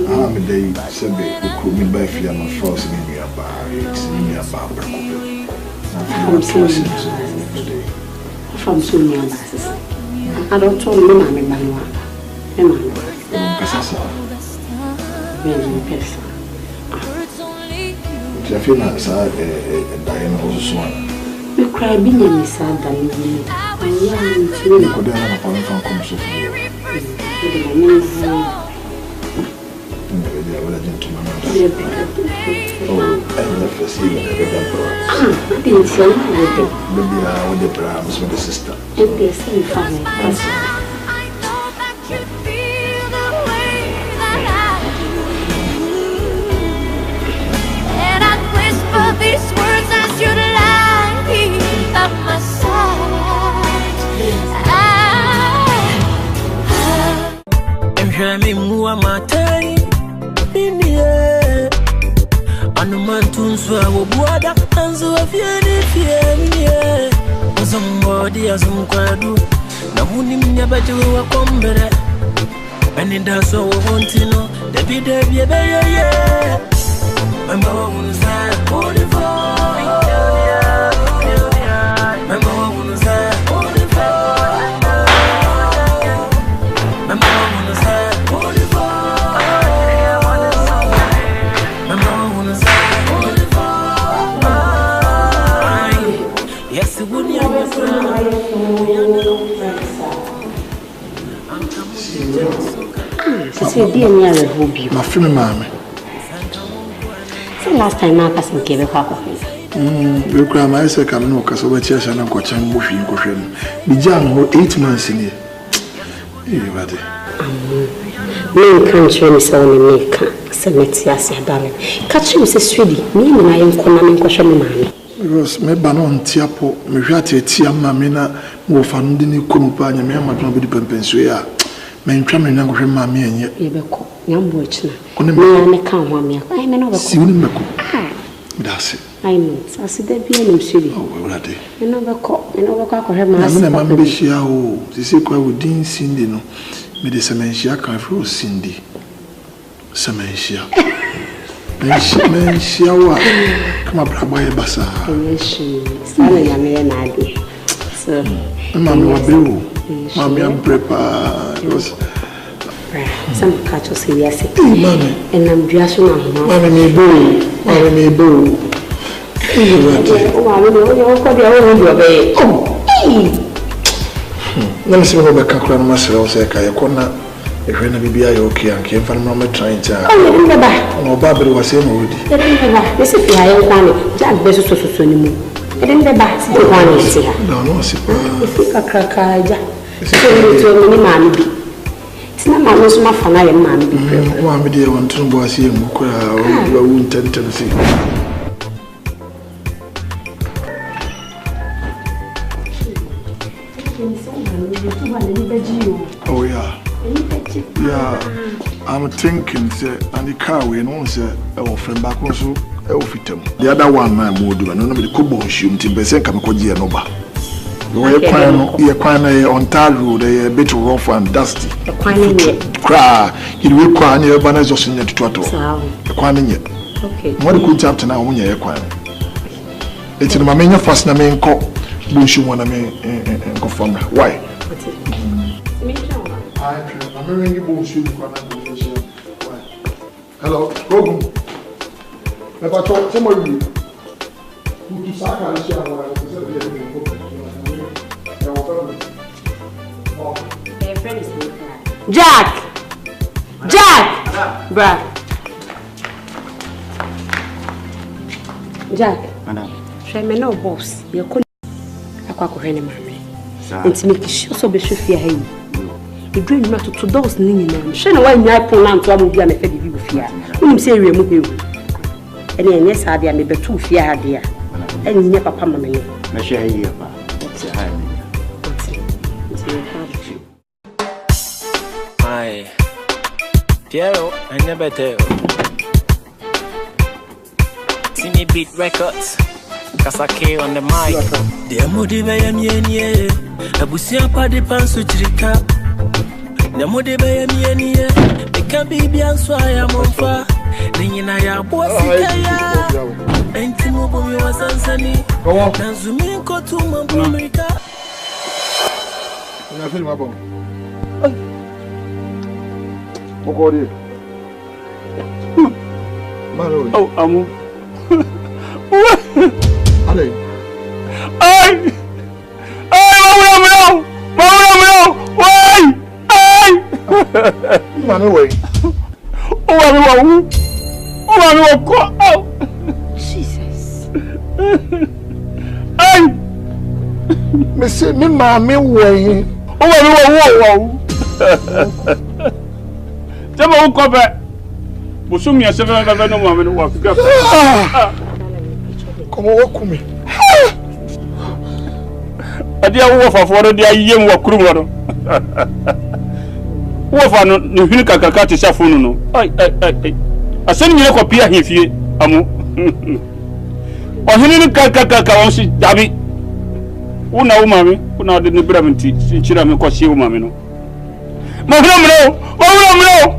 I'm a day, said they could me by fear my force in me about it, in me about from so many masses. I don't tell you, Mamma, Mamma. I feel like Diana also one. You cry, being a sad than you. I am to could have a point from Comso. Oh, I never see you ever. Maybe I with the problems with the sister. If they say family, and I whisper these words as you lie at my side. I'm dreaming more my time in the air. And the man to swallow water and so if you somebody as some quadu. Now, who name you better will come better. And it does so want to know the bit of your baby. My mom was there, all the my mom was there, all the my mom was there, all the my mom was there, all the yes, it would be my friend, mammy. Last time I was in Quebec. You cry my second no, because over church and Uncle Chan Bush in Cushion. The young 8 months in here. Anybody? Men can't show me so many cemetery as a darling. Catch him, says Swede. Me and I am coming question, mammy. Because me banon tiapo, me jate tia mamina, mo fandini compagna, me amato di pempensuya. Men tram in Uncle Mammy and yet. Yebeko, young boys. Me can't want me. I may not see you. That's it. I know. I said there be an city. Oh, well, I did. You know, I have my mammy. She oh, they say, quite with Dean Cindy. No, me the Sementia can throw Cindy. Sementia. Sementia, come up, boy, Bassa. Yes, Sally, I may not be. So, Mammy, Mammy, I'm prepared. Some catches here, yes, Mammy, and I'm just one. Mammy, me boo. Mammy, boo. Oh, I know you're going to let me see what I can cry myself. Say, I corner. If you're not be okay, and came from my trying to. Oh, no, Barbara was saying, this is the iron planet. Jack Bezos was so anymore. didn't the bath the one is here. No, super. A cracker. So many mammy be. It's not my most my fun. I am mammy be. Mammy, dear, want to go see him. I won't tend to see. Oh, yeah. Yeah, I'm thinking, sir, and the car we know, sir, our friend back also, the other one, my mood, and nobody could be assumed to be sent come to Genova. You're quite on tar road, a bit rough and dusty. Cry, it will cry near banners or senior to Twato. Okay. What good job to now when you're quiet? It's in my main first name called Bush, you want to make go from why? I'm ringing bullshit. Hello, Rogan. If I talk to somebody who is Jack! Brad. Jack. Madam. Show me no boss. You couldn't. I can't go any mommy. It's make sure so be sure fear him. The dream not to those name. Show no why you pull on to a movie and a fed you fear. Whom say we move you. And yes, I am maybe too fear, dear. And never papa mammy. I share here. Aye. Piero, I never tell. See me beat records. Kasake on the mic. The Modiba Yamie, ABUSUA de Pansuchika. The Modiba Yamie, the Cabibian Swaya Monfa. Nina Bosia, and Timobo was Ansani. Nazuminko to America. Nothing about Oh, I'm. Jesus. Monsieur, me mammy way. Jama ko ba busum ya 7 no mama no wa fika komo wakumi adia wo faforo dia yem wa kurum no wo fa no ne hwini kakaka te shafunu no ai asani nyere ko pia hifie amu o hini ni kakaka won si dabi una wo mami una de ne braminti si chira me ko si wo mami no Mawulo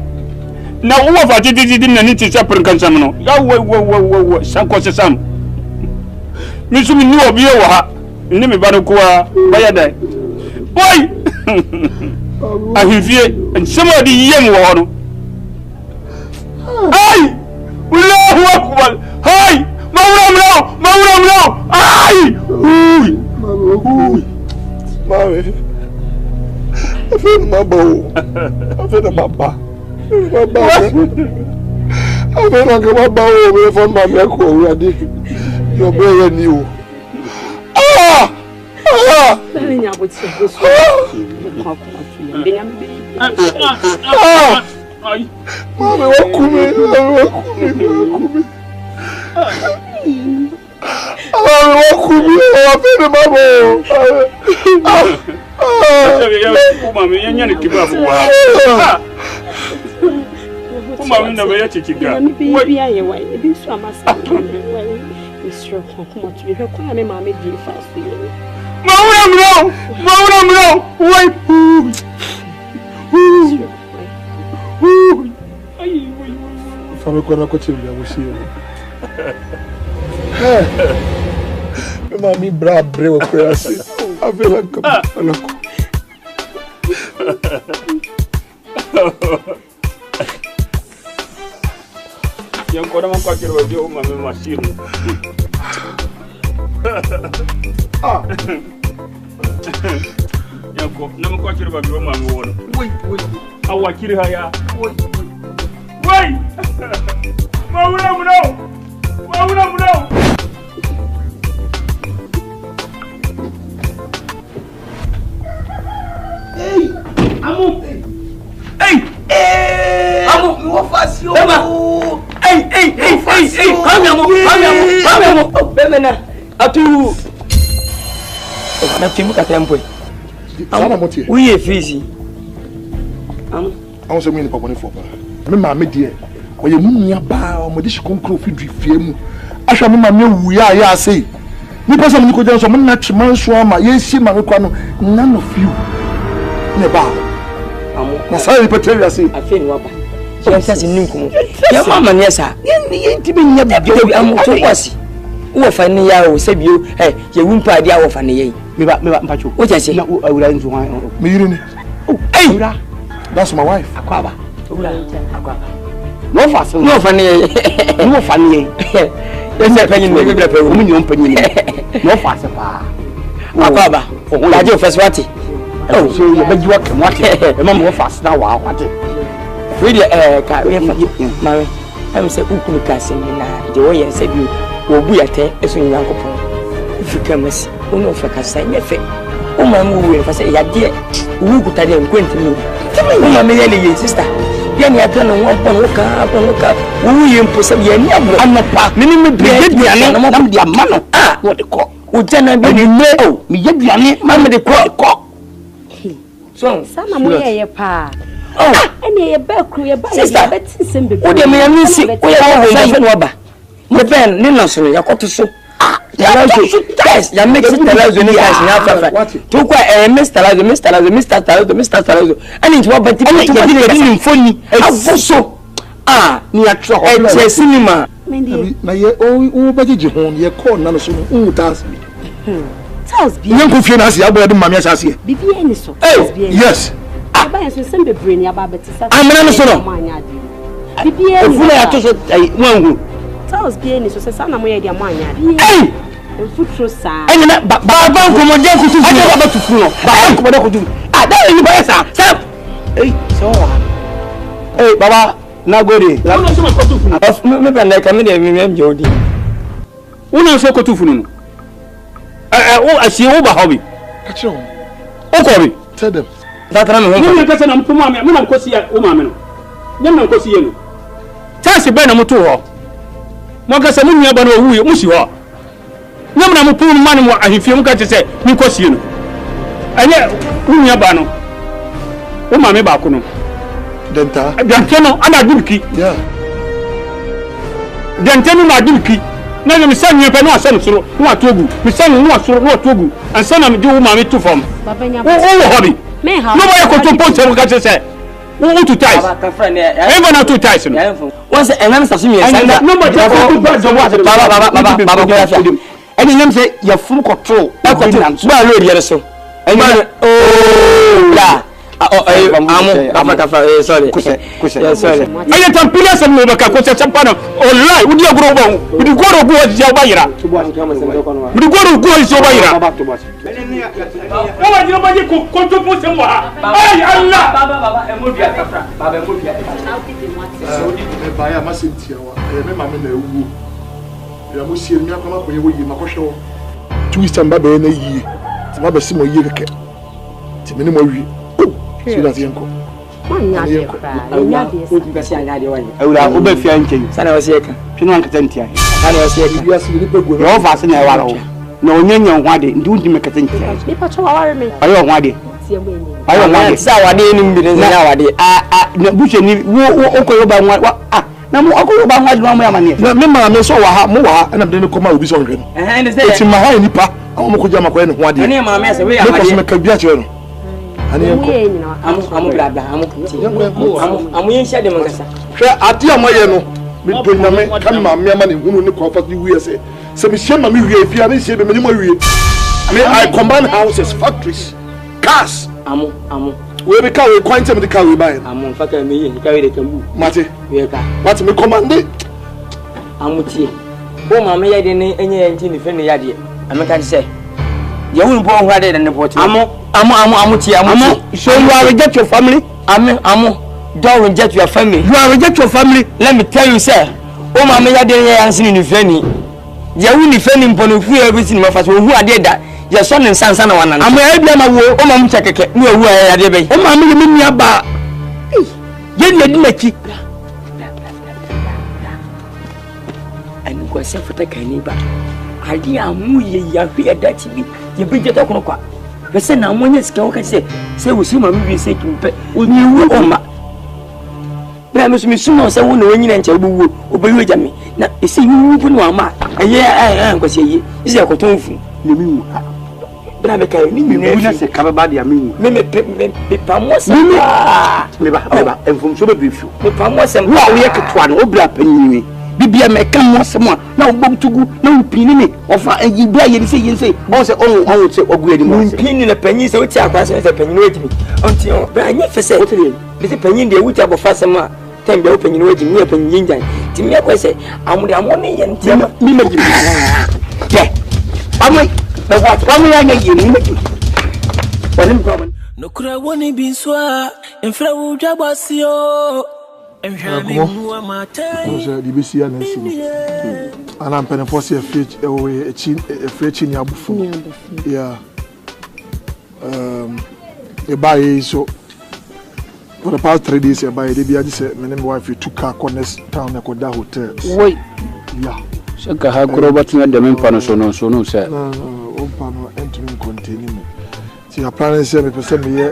na uwa fa titi na niti chaprin kansam no ya wo sanko sesam misumi ni obi e wo ha ni me bano kwa baya dai boy ahifie nsema di yem wo no ai Allahu akbar hai mawulo ai mawe afin mabo afin maba afin maba o me fon ma me ko urade yo be ni o Bẹ́ẹ̀ni ni àbò tí ó sọ. Mami wọ́n kú mi. Wọ́n kú mi, wọ́n fẹ́ ni máa bọ̀. Mami yẹn yẹn ni kí bá fún wa. Mami náà bẹ yẹ kìkì ga. Bí ayẹwo ẹ̀ ebi sọ àmàsà wẹ̀ ìṣòro kankan mọ̀ tó yẹ kó yà mí màmí di ìfà sí i. Mawulo wait Fame kwa na kochi ya mushiro mami bra brewo kwa asi avela kama alako yanko na mko akiro bio mami mashiro yanko na mko akiro bio mami wono wait awakiri haya wait Mawulo Emena, atu. Na timu katempo. Ana motie. We e freeze. I want to mean papa for. Me ma me die. O ye munya ba o mo de shikonkro fi dwefie mu. Ahwa me ma me wu ya say. Ni person ni ko je so mo na tman so ama ye si ma me kwa no none of you. Ne ba. Na say repeat ya say. Afi ni waba. So say nim kumu. Ya mama ne sa. Ye nti be nya bi amu to kwasi. Wo fa ne ya o sebio ye wumpa ade a wo fa ne ye. Me ba mpacho. What you say? Na awura nzu han. Me yiri ni. Hey, that's my wife. Akwaba. Awura akwaba. No fa so. No fa ne. No fa ne. Yes, penny me be pe. Omu nyom penny me. No fa se pa. Akwaba. La je first what? Oh, so you be jiwa kem what? E ma mo fa na wa what? Really ka we fa. Mare. Am say ukunu ka se ni na je wo ye se bi wo bu yate eso nyankopon. Ifika masi. Ono fa ka sa nyefe. O ma mu we fa se ya de wu kuta de nkwenti mi. O ma me ye le sister. Bien ya plan no won ka wu ye mpo se ye ni abro amapa me ni me be duane na me de amano wo de ko wo jana bi ni me o me ye duane ma me de ko so sama mo ye pa oh ene ye ba kru ye ba ye be tin sem be wo de me ya mi si wo ye ho fa no ba me ben ni no so ya koto so guys, ya make it Talazo ni guys ni afa. To kwa Mr. Talazo. Ani nti wa bati ya ni mfoni. Avuso. Ni atro ho. E cinema. Na ye o bajeje ho ye call na no so tas bi. Tas bi. Nyen ko fie na se aboya de mame asase. Bibi eni so. Yes. Aba yen so sembe brain ya ba beti sa. Amena no so no. Bibi eni. Ofuna ya to so wangu. Tas bi eni so se sana mo ye dia mo anya. Futuro sa. Eni na baba nkomode kutu fu. Ade baba tufu no. Baba nkomode kutu. Da yi ba sa. Stop. So wa. Baba na gode. Una so kutu fu. Me be na ka me de me jodi. Una so kutu fu no. O asie wo ba hobi. Ka che wo. O ko bi. Tell them. Da tra me ho. Ni ka se na mpo ma me na nkosi ya o ma me no. Nyam na nkosi ye no. Tase be na moto ho. Mo ka se mu nua ba na owu ye mu si ho. Nyam na mpo ma no ahifie mu ka che se ni nkosi ye no. Anya nua ba no. O ma me ba ko no. Denta. Denta no ana dubki. Yeah. Denta no na dubki. Na me san nyepa no asem soro no atogu. Me san no asoro no atogu. Ansa na me de wo ma me to fam. Baba nya. O hobi. Me ha. No boy ko to ponche mu ka che se. Wo to ties. Baba ka friend e. Even na to ties no. Once enam sa so mi sanda. No boy to ba zo wa. Baba ko afia. Eni nyam se ya fum control. Ba road yere so. Eni oh la. Sorry. Yeah, sorry. Aya tampila se mo baka ko cha pana. Wallahi udi agro ba. Udi goro go ja ba yira. Udi goro go ja ba yira. O wa jiro ba je ko to po se mo ha. Ay Allah. Baba emo bia kafra. Baba emo bia. E ba ya ma se ntia wa. Me ma me na ewu. Ya mo sie mi akoma ko ye wo yi ma ko hwe wo. Twist amba be na yi. Ti ma be si mo yi keke. Ti me ni mo wi. Si la tienko. Manya de kra. Nya de o ti anya de wa. Awura o ba fia nchen. Sana o se ka. Twino an katantia. Sana o se ka. Bia si ni pegu. Yo fa se na wa ro. Na onyanya ho ade, ndi udi me katantia. Ni pa cho wa me. Ayo ho ade. Tie mo ni. Ayo ho ade. Sa wa de ni mbire na wa de. Na buche ni wo ko yo ba nwa. Na mo akoro ba nwa de no ya mane. Na me ma me so wa ha, mo wa ha, na de ni koma obi so nhwe no. Ni se. Eti ma ha ni pa. Awo mo ko jama ko ne ho ade. Ani ma me se we ya ma de. Ko me ka bia che no. Amu blabla amu kuti amu yen shade mangasa hwe ade amoye no me donyame kan ma me ma ne hunu ne ko fa di wi ese se me shema me wi afia me shebe me ni mo wi me I combine houses factories cars amu we be ka we kwante me de ka we buy amu faka me yi ka we de kambu mate we ka mate me commande amu tie o ma me yade ne enye enti ni fe ne yade ameka se ye won bo ho ade ne bo tie amu tie amu so you are reject your family amu don't reject your family you are reject your family let me tell you sir o ma me yade ne yansini ni fe ni ye wu ni fe ni mpono fu e bi ma fa so hu ade da ye so ne nsansa na wanan amu e bia ma wo o ma mu chekeke ni owu ade be o ma me ni aba ye ne di machi ani ko se fota kan ni ba ade amu ye ya hwe dati bi ye beje to kono kwa pese na amu nya sika wo ka se wo si ma mi se kimpe onyi wu oma na me so no se wo na wonyina nche obuwu obeyu jami na ese wu bu no ama aye nkwase yi ise akoton fu na mi wu bra be kai ni mi wu na se ka ba dia mi wu me pamos me ba enfum so be bifu me pamos em wo ye ketwa no obra panyi bibia me ka mo se mo na obom tugu na upini ni ofa yi bra ye se yin se o se on se ogu edi mo upini na panyi se wuti akwa se panyi no ejimi onti o bra nya fese bi se panyi de wuti abofa se ma tembe o panyi no ejimi ni panyi njan ti me ko se amude amone ye ntia mi ma jimi ye amoi be what amu ya nya ye ni ma jimi wani problem no kura woni binswa enfra wu dwabasio Oje di bisi ya nsi ni. Ana mpene force e fetch ni abufu. Yeah. E buy so for the past 3 days e buy dey be say me and my wife took car connect town e koda hotel. Woi. Yeah. Shaka ha kuro batin da men pano so no say. No, o pano entering contain me. See your plan say me person me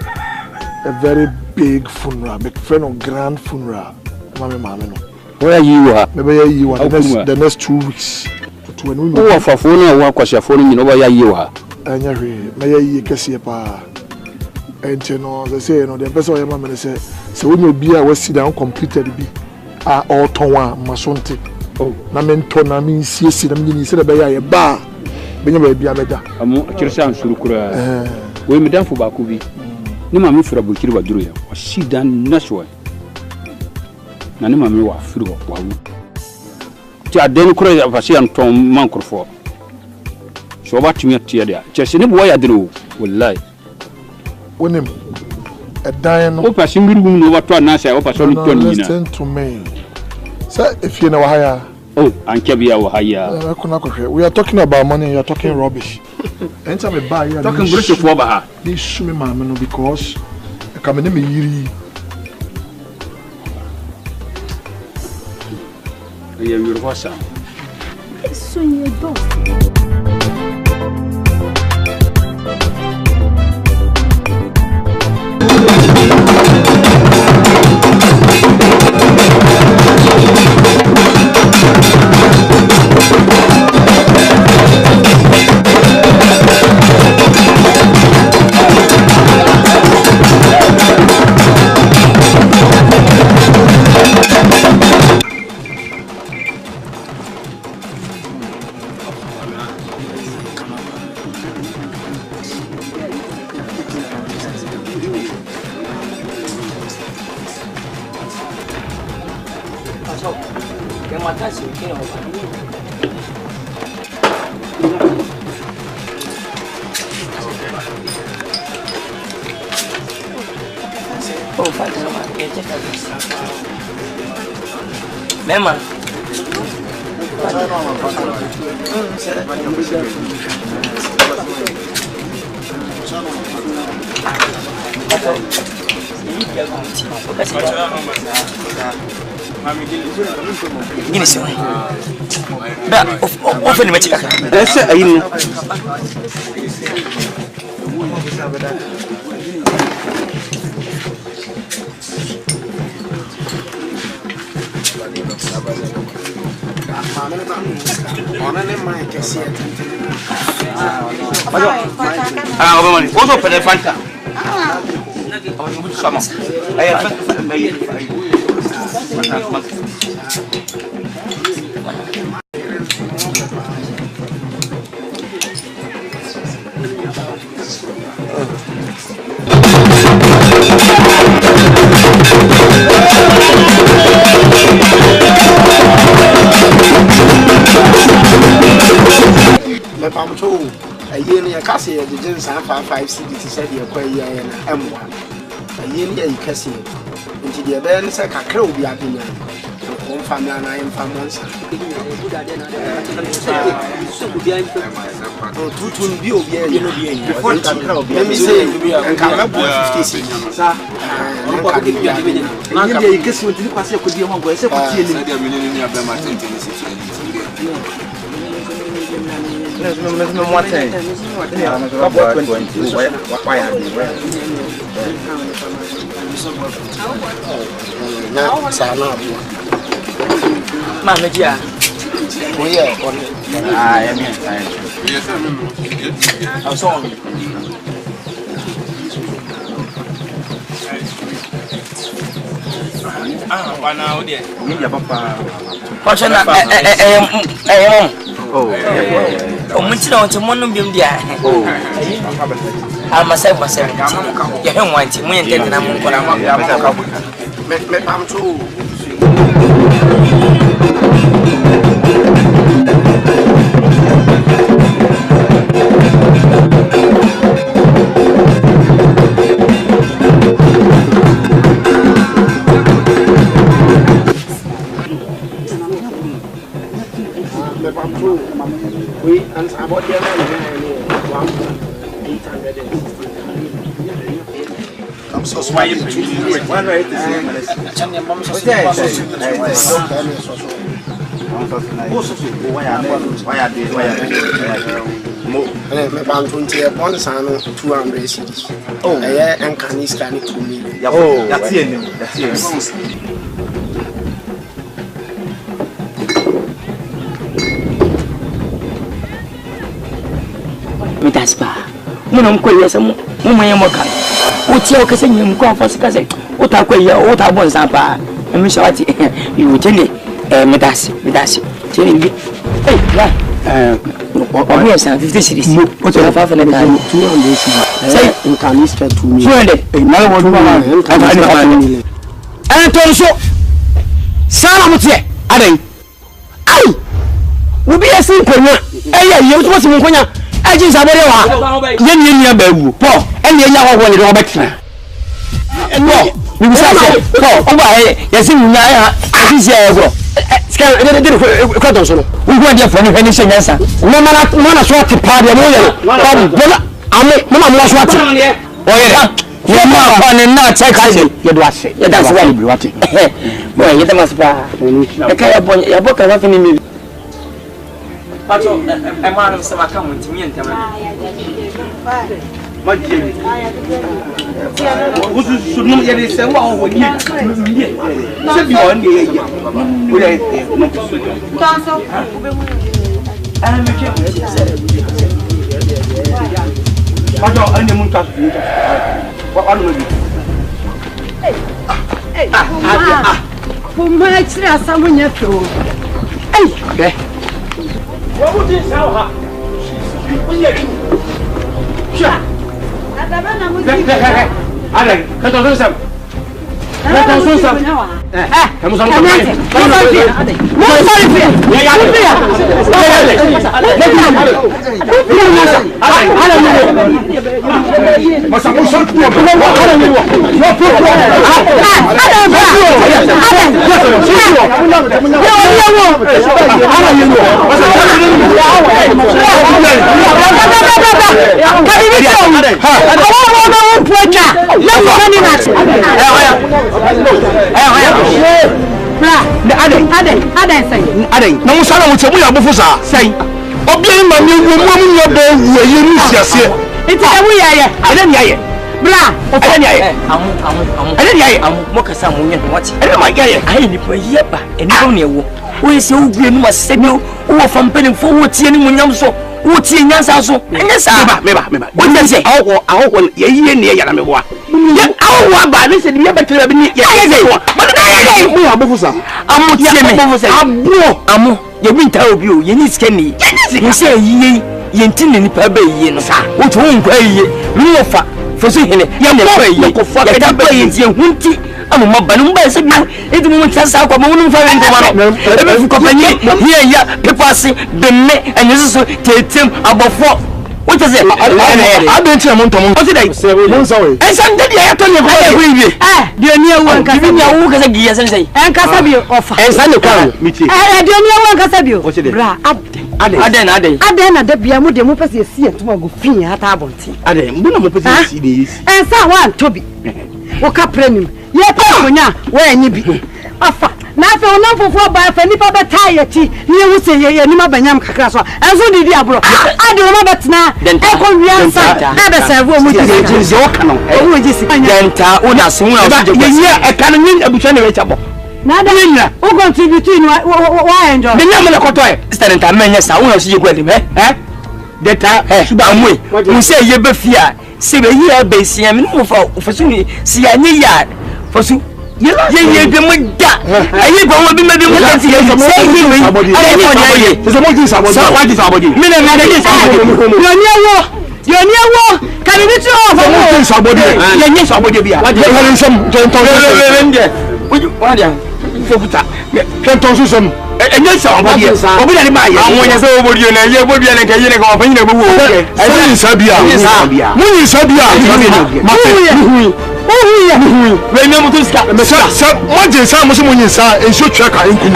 a very big funeral, big friend of grand funeral. Mama no. Where you are? Maybe you are the next 2 weeks. To when we go for phone or kwasha phone you know where you are. Anya hwe, may ye kese pa. Ente no, they say no, the person your mama say when you be a we sit down completed bi. All tonwa masonte. Oh, na mento na mi siesi na mi se be ya ba. Benya ba bia meda. Amu akirisa ansuru kura. We me danfo ba ko bi. Ni ma mi fira bo kiri waduro ya. O sit down nashwa. Na ne mame wa firi wa wu ti aden kuro ya fasi anton mankrofo so ba tumi atia dia chese ne bo ya dero wallahi wonim edan no o pasi ngirugum no wato na sai o pasi no ton nyina listen to me say if you know haya oh anke bia wa haya we are talking about money, you are talking rubbish. Enter me buy you talking British for ba ha this show me mama no because come me yiri. Yeah, you're what's up? It's on your door. Mema. Gini sih. Dah, oven macam apa? Esa ini. Apa mani? Oso pada Fanta. Apa yang butuh sama? Ayah Fanta. Yen ya kasi ya jin san 55 cd ti said ya kwai ya na M1 yen ya kasi nti de be ne se kakra obi abenya ko family na yen famons tutun bi obi ya before kakra obi me say nka mabo 50 cd sa ko bi bi abenya na ka ya kasi nti kwase ko bi mo go se ko tie ni I'm so sorry. Uti o kase nyem ko afo kase utakwa uta bon sampa emi shawati you tell medasi tell me obi esa 50 series o to fa fa na ka 200 say you can list to me 200 na wo do to so sala mutie adai ai ubi esa nkonya ye to so nkonya aji sabore wa ye ba wu po eni enya ho le do betra no we be say po o ba ye si nya ya asi se ego ska de ko don so no we go dey for ni heni se nyansa no mana so ati pa de mo ye no bola ame mo so ati o ye ye ma pa ni na check ase ye do ase ye da so wa bi wate boy ye da maspa e ka ya bo ka fa fini mi Pacho, emang sama kamu cimian teman. Macam. Usus sunum jadi sewa orang ni. Sebion dia. Boleh. Tahu. Macam. Pacho, anda muntas. Apa lagi? Puma cerita samunya tu. Okay. What is how? Sure. Ada, kata tu sam. Kata tu sam. Kamu sama kamu. Adai, na musala mu temu ya bufusa. Sai. Obi ma mi wo mu nya bo wo ye ni siase. Iti ya wuya ye. Ele ni aye. Bra, ele ni aye. Amu. Ele ni aye. Amu mo kasa mu nya nwati. Ele ma gaye. Aye ni pa ye ba. Eni ko ne wo. Wo ye se ugwe nu masebe wo fam peni fo wo tie ni mu nyam so. Wo tie nyansa so. Enye sa. Meba. Wo tie se. Awo ye ye ne ya na me bo. Ye awo ba ni se ni ye betre bi ni ye. Ba na ye. Mu abufusa. Amu tie me. Amu. Ye bi nta obi o. Ye ni skeni. Ye se yiye. Ye ntine ni pa ba yiye no. Wo to nkwa yiye. Mi wo fa. Fosu hene. Ye ne fa yiye. Ye ta ba yiye ye hunti. Amu mabanu mba se bi. Edi mu ntasa kwa mu nfa ren ko no. Ebe fu kopanye. Ye ya pepasi bemme enyesusu tetem abofo. What is it? I don't tell you, what did I say? And something I told you about it. The near one can you as a gear and say, and Casabi offer. And Sunday come, meeting. I don't know one Casabio. What's it? Aden, the Biamu de Mupasi see it tomorrow, free at Abonti. Aden, Munopasi, and someone Toby. Woke up premium. Yet, where any be. Offer. na fe ona fofo ba fa nipa beta yeti ne wu se ye ni mabanyam kakra so enso didi abro ade o mabetna e ko wiansa na be serve o mu ti je o kanon o mu ji si denta o na se hu na so je ye e kan ni abusua ne we chabo na da o contribute ni wa enjoy me nyam na koto e sister denta menye sa wo na so je gwadim denta suba amwe mu se ye be fia se be ye be sia me no fa so ni si ya ni ya fa so ye de mu da ayi ko wo bi me bi mu da si ye se ye we ayi ko nya ye se mo ji sabodi so what is sabodi me na na de sabodi yo ni ewo kan ni ti o fa mo ji sabodi ye ni sabodi bia wa de ho nsem to to wa de fokuta kenton so som enye sabodi obi na ni ma ye awon ye se obodi na ye bodi na kan ye ne kan fa ni na bu wo e sabia mu ni sabia ma we me mutu ska sa mo je sa mo se mo nyin sa enso twa ka enku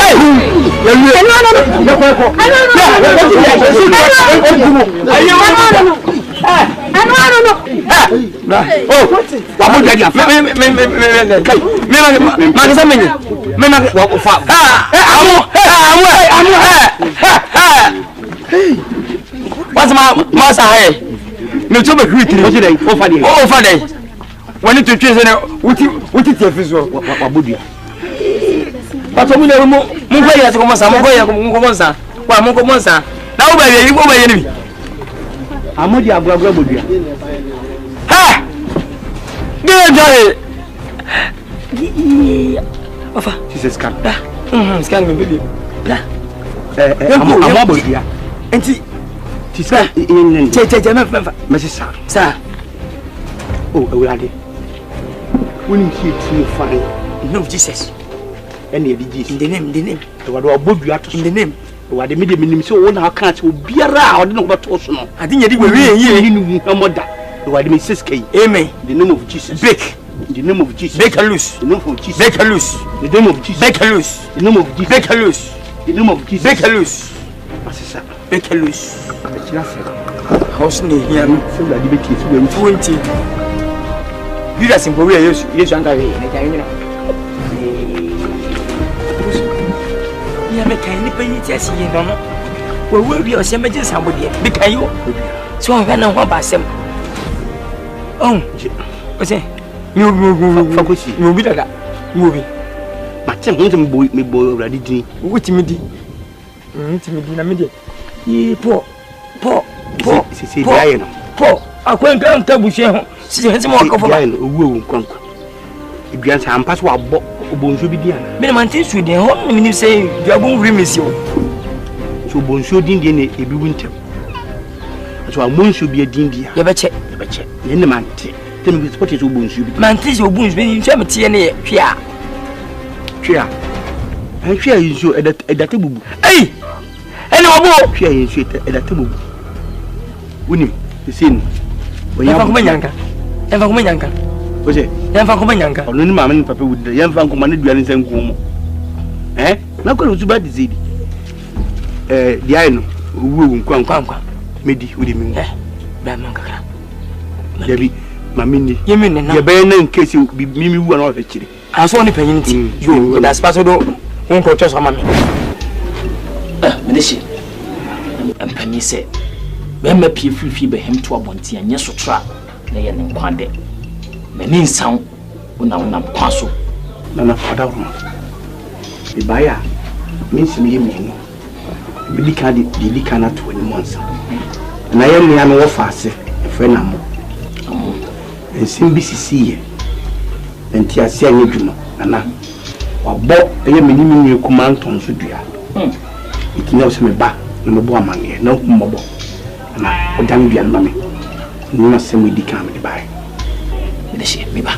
when to choose wuti tefiso wabodia pato mu na mu ko ya ko monsa mu ko ya ko monsa wa mu ko monsa na wo ba ye ni amodi agwagwa bodia ha de joy ofa jesus kan scan me baby la amo bodia enti tisa che me sa oh ewurade woni see to fine in the name of Jesus and the Jesus in the name ewurade obodua to in the name ewurade me de minim se wo na aka ati obiara a ode no beto so no ade nyedi we ye ni amoda ewurade me siskei amen in the name of Jesus break in the name of Jesus break loose in the name of Jesus break loose in the name of Jesus break loose in the name of Jesus break loose in the name of Jesus break loose asisa break loose house ni here so that the beti so 20 Judas in Korea, yes, and I mean, you have a tiny penny test, you don't know. Well, will be a cemetery somebody, because you so I don't know what about them. Oh, what's it? You be that movie. But some boy, me boy already. What me did? Ye poor. I couldn't come to Bush. Si je mo ko fa owu kwanko ibian sa ampa so abo obonso bi dia na me man tin su den ho me ni say duabun remisi o so bonso din dia ne ebi wuntem so amonso bi din dia ye beche ye ne man ti tem bi sport so bonso bi man tin so bonso bi ni me tie ne hwea yi so edate bubu ei ene obo hwea yi so edate bubu woni sin oya ko manyanka Enfa ko manyanka. Oje. Enfa ko manyanka. Ono ni mama ni papa wudi. Enfa ko mane duane nsanku mo. Na ko lu ba dizidi. Dia ino owu nkwa. Medi wudi mi. Ba man kakra. Yabi mami ni. Yemi ni na. Ye be na nkesi mimi wu na o fe kire. Aso ni panyin ti. Yo, that's paso do won ko choso mama. Medishi. Ampani se. Be ma pie fifi be hem to abonti anya so tra. Na ye nkwade me ni nsan una kwaso na fada ho e baya mi nsimi ye mi no bi di kana to ni monsa na ye mi anu wo faase e fe na mo ensim bi sisi ye enti ase anya dwuma na wabo eye me ni mi kuma nton so dua ikina o se me ba na me bo amane na ko mbo na o dan dua na me Numa semu di kama di bai. Medishi, mi ba.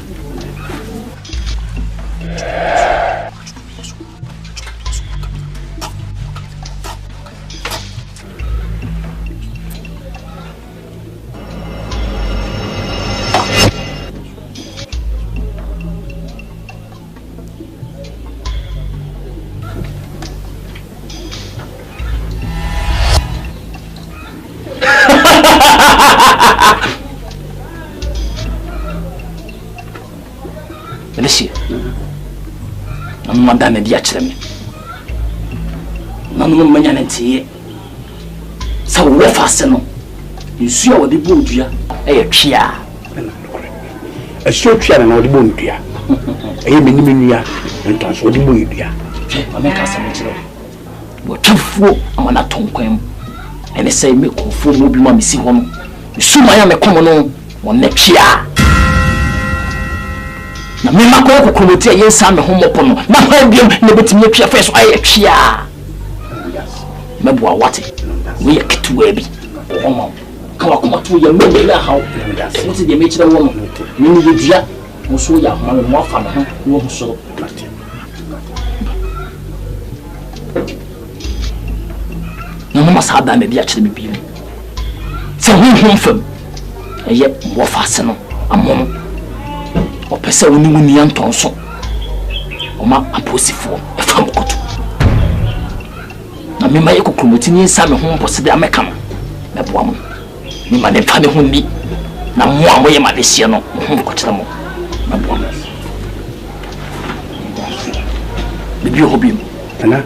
I'm Madame Diachem. None of my nanty. So, what fasten? You see what the Buddha, a chia. A short chair and all the Buddha. A minimum and transfer the Buddha. I make us a little. What you fool, I'm an atom. And they say, make a full mobile mammy see one. You soon I am a common one next year. Na me makọ ko komote yensa me homo pono na ha biam na betimi atwa face aye twia meboa wate we yeketu abi homo ka wa komoto ye me na hawo wote de me kire wo no me ni dua mo so ya homo mo afa me ho wo so na mo masada me bia kire me bi se ho fam eye mo fa se no amon o pese woni woni antonso o ma aposifo e fam koto na me ma ye kokromoti ni nsa me ho mbose de ameka no me boa mo me ma ne fa me ho ni na mo a mo ye ma de hie no ho kokyere mo me boa mo bibi hobim ana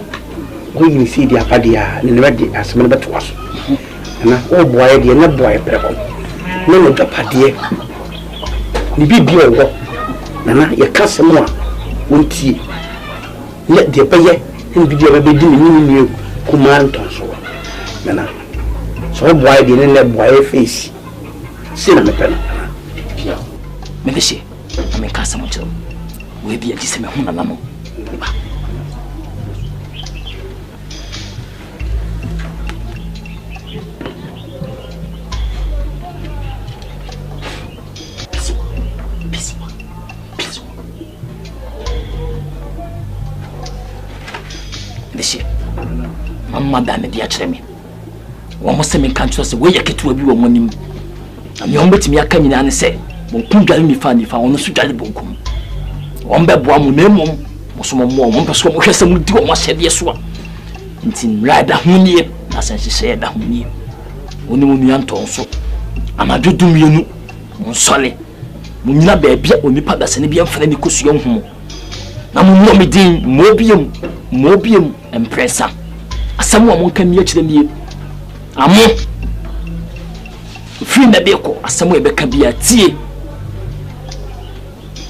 o yin si di apadia ne ne bade asem ne beto aso ana o boaye de ne boaye preko ne no dapade ni bibi o nana ya kasa mo a wontie ye de beye en bibi ba bedi ni kuma ntonso nana so boy de ne boy face si na mepena pia me dese na me kasa mo chiro we bi ati se me huna nano ba Madame Diachem. One must make country where you get to a view of money. And you bet me a coming and say, Won't get me funny for on the Sujali Bokum. One bed one name, some more, one person who has some do must have yes one. It's in rather honey, as I said, that honey. Only when you so. And I do you know, sorry. Muna baby, only padas and be a friendly cushion home. Now, me deem mobium, and pressure. Someone won't come here to the me. Amo free na beko asamu ebeka bia tie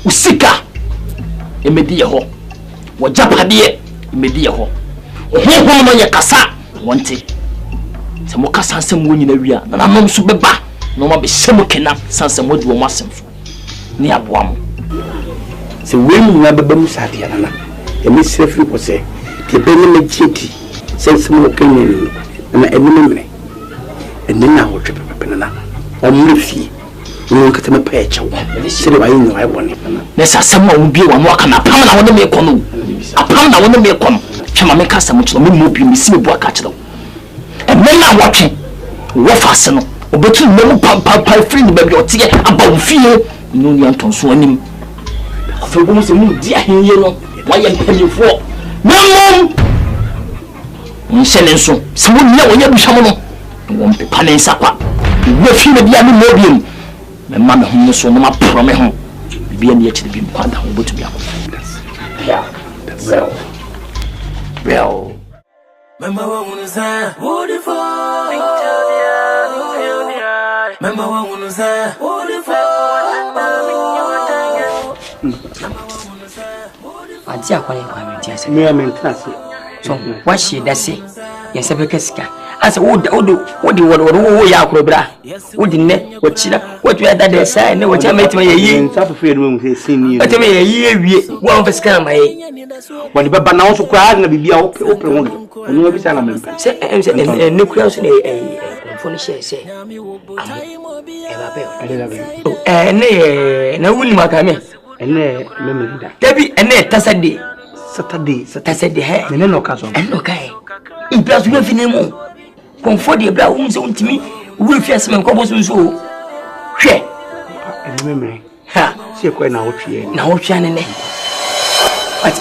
usika emedi ye ho wo japade emedi ye ho ho ma ye kasa wonte se mo kasa nsem wo nyina wia na namam so beba no ma be hyem kena sanse modi wo masem so ni aboa mo se wemu na beba mu sade na e me sefri ko se te be ne mechiti sense mo kenni na enimene enina ho twe pepe na omrefi no nkata me pa eche wo se de bayi no ai woni na sa sam ma wo bi wo no aka na pam na wo me kono apam na wo me kono twema me kasa mo kiro me mo bi me si me bo aka kiro enina wo twe wo fa se no obetu me pa free ni ba bi otie aba wo fie no ni antonso anim afa bo se mu di ahenye no wa ye mpanyefo memo nsenenso se wo nya wo nya bi hwamo no wo mpepa ne nsakwa wo fi me bia me mobiem me ma me ho so no ma pro me ho bibia ne akire bi kwada wo botu bia yeah well mama wa unuza wonderful mama wa unuza wonderful adia kwa kwa me dia se me maintenance so what she that say yes abeka sika asa wo ya akrobra wo dinne wo chira wo tu ya dada sai ne wo cha meti me yi nsafu fe no mu se ni ate me yi ewie wo am fasika na mai wo ni baba na wo so kwa na bibia wo pre wo no bi sa na me se ne kura so ne phone share se e ba pe ne na wuni makame ene memenda debi ene tasade Saturday he ne no ka so eno kai implasu we finemo comfort de bra unse untimi we fiase men ko boso nso hwe ene memre ha se ko na wo twa ne ati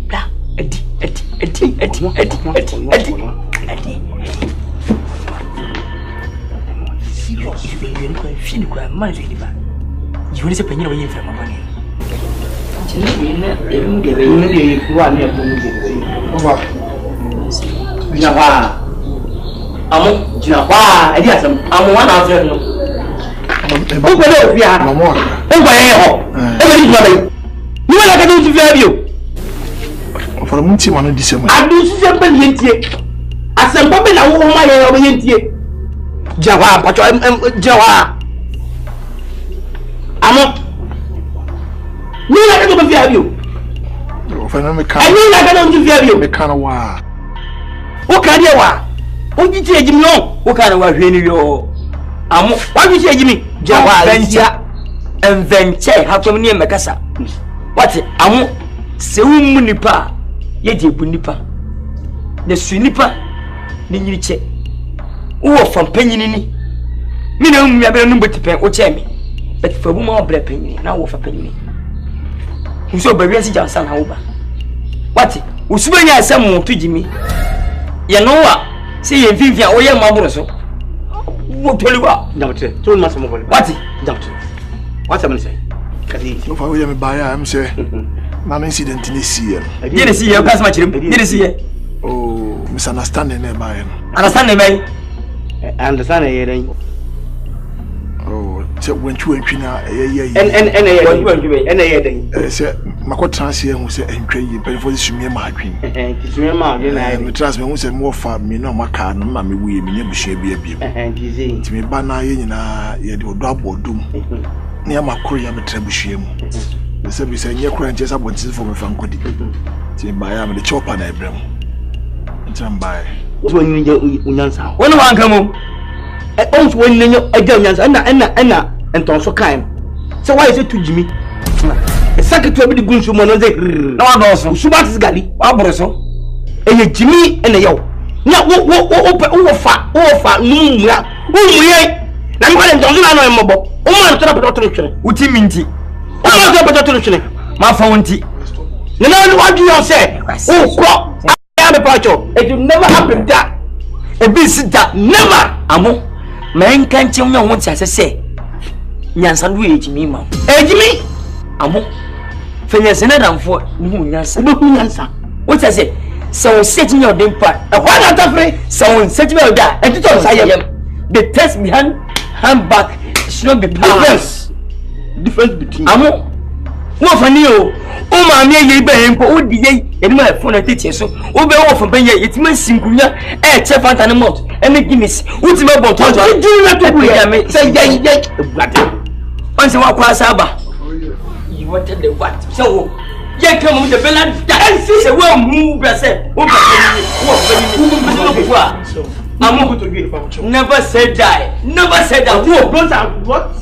bra edi serious you ko fini ko ma je di ba you will say penye we yin fra mama ne For a month, one of December. I do simple yentie. I simple na wo ma ye obo yentie. Jawa pacho Jawa. Amo. Ni na ka do via bio. For no me can. I ni na ka do via bio. Me can wa. O ka dia wa. O jiti ejimi no. O ka na wa hwe ni yo. Amo, wa jiti ejimi. Jawa venture. Enventure hakom ni mekasa. What? Amo se wu nipa. Ye je bu nipa ne su nipa ne nyiriche wo fam panyini ni mi na mu abere no betipen o che mi bet fa bu ma obere panyini na wo fa panyini nso ba wi asi jansa na wo ba wati usubenya asem mo tujimi ye no wa se ye mfimfia wo ye maburo so wo toliwa ndamte to ma samo wati ndamte wati am say kadi no fa wo ye me ba ya am say na incident ni see ye ne see ye ka sama chirim ye ne see ye oh misunderstanding na ba ye understand me understand ye den oh se wentwi na ye en ye den se makota se hu se entwe yi pe for sumie ma adwen sumie ma adwen na me trust me hu se mo fa me no maka no ma me wuye me nyabusua bia ti me ba na ye nyina ye de odo abodum ne ya makoro ya betrabusua mu se bi se nye kura nche sa bonti for me fa nkodi ti ba ya me de chopa na ebrem ntamba so nyi unyansa woni wanka mu on so woni nyi agya unyansa na entonso kan se why se tujimi secretary bi gunsu mo no ze na wa do so subat gali wa boro so eye jimi ene yew na wo fa numura umure na mi kwa entonso na no mbo o ma to na peto twere uti minti o ma to peto twere ma fa wonti na na what do you say o ko I am a pacho it will never happen that e bi sit that never amo men kan che won won ti asese nyansa do ejimi ma ejimi amo fenye na damfo ni hu nyansa do hu nyansa what I say so set in your dempa e kwa na tafre so set me da e tito sayem the test behind handbag should not be difference between amo wo fani o ma mi ye be hen ko o di ye e ma phone na tete so o be wo fon be ye itima sinkunya e che fanta ne mouth e me guinness uti me bon to do na to ku ya me say ye gbade on se wa kwa saba you wanted the what so ye come with the bella da say we move be say o ba ni never say die wo don't what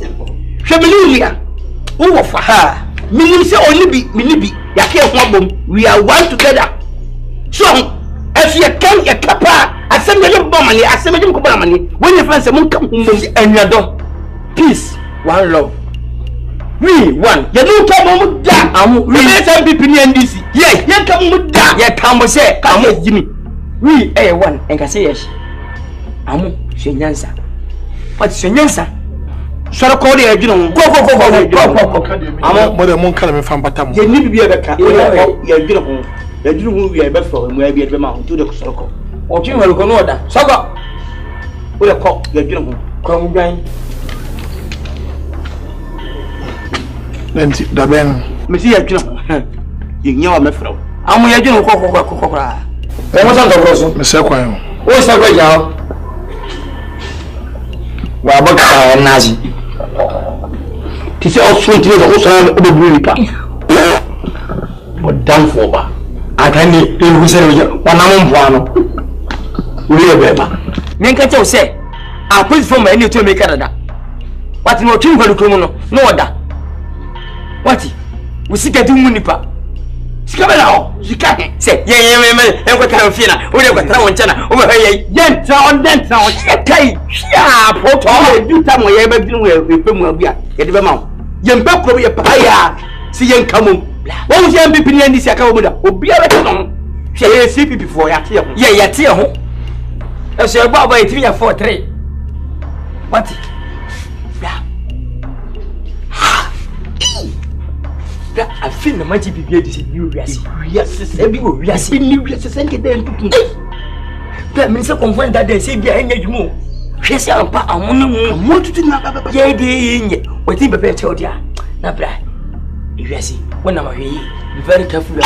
familiar wo fa ha minim se minibi yake ho bom we are one together so if you can you kapa asem de bom mani asem de ko bom mani when you friends mun kam enwado peace one love we one you don't come mu da amu we say people ni NDC ye kam mu da ye kam se amu jimi we one enka say yes amu hwenyansa what hwenyansa soro ko de adwuno ko amo mo de mon kala me fa mbata mo ye ni bibia beka ye adwuno ho we be for mu abi be ma to de soro ko o tun wal ko no da soko o le ko ye adwuno ho ko mu gban nti da ben me si ye adwuno ho ye nya wa mefra amu ye adwuno ko kra e mo san do so me se kwan o sa ko ja wa ba ka nazi ti se o so ti o so na o be buri pa bo dan fo ba akani e hu se wa na mo mpo ano uri e be ba men ka che o se a police form any to make Canada what no tun ko ko no oda what we sika di mu nipa sika be la o sika se ye me en ko kan fi na o de ko tra won chana o be ye tra on den tra o kai ya poto e du ta mo ye be bi mu e pe mu abi a ye de be ma ye mbe ko ye pa ya si ye nkamu wo wo ye mbi ni si aka wo mu da obi a be no se ye CPP for ya tie ho ye ya tie ho e so e gba ba e ti ya 43 what ya I feel the magic be this new yes. Yes, every yes, new yes, send it then to that means I confirm that they say, yeah, you more. Yes, I'm want to know about what in the better. Now, if you see, when I'm here, be very careful.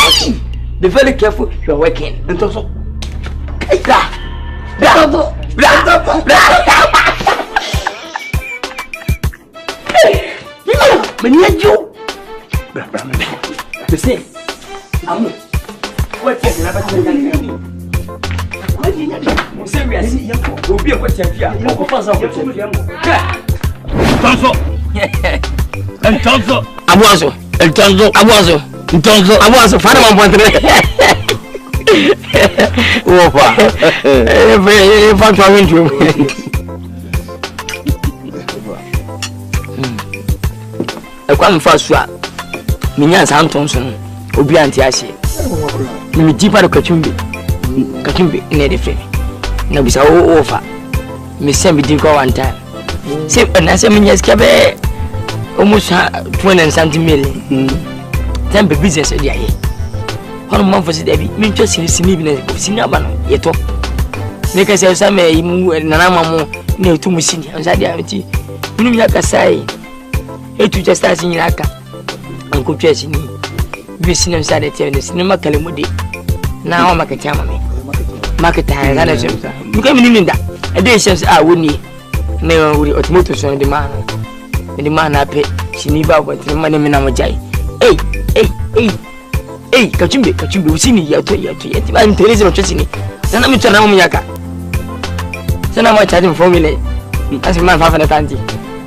Be very careful. You are working. And also, the same. What's it? Serious, will be a question here. No, we saw over. Miss Sammy didn't go one time. Say, and I said, yes, cabe almost 20 something million. Then the business of the year. 1 month was it, me just in the cinema, yet. Make us some Nanamo near to Mussini, and Zadiamity. You like a say, it to just as in Yaka. Uncle Chessy, we seen him side at the cinema Calamudi. Now I'm a camera. Market time, you came in that. A day says, I wouldn't never would automotive on the man. And the man I pay, she never went to money in our jay. Hey, Kachumbi, see me yet. I'm Teresa of Chessini. Then I'm to Naomiaka. So now I'm chatting for me. As a man, half an atlantic.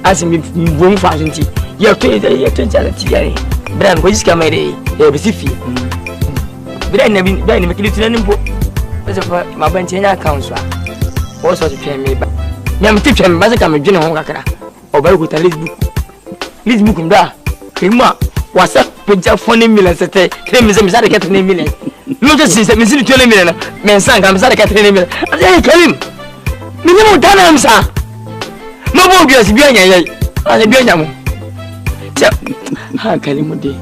As me, won't fashion tea. You're 20 tea. Brand, what is coming? You're busy. But I never been making it in book. My bench council. What sort of me? I'm teaching Bazaka General Hongakara or by with a list book. This book, Kima was up with just 40 million. 10 million, I get 20 million. Not just since I'm 20 million. Men sang, I'm sorry, I get 20 million. I tell him. Minimum time, sir. No more girls behind you. I behind you. Kalimudi.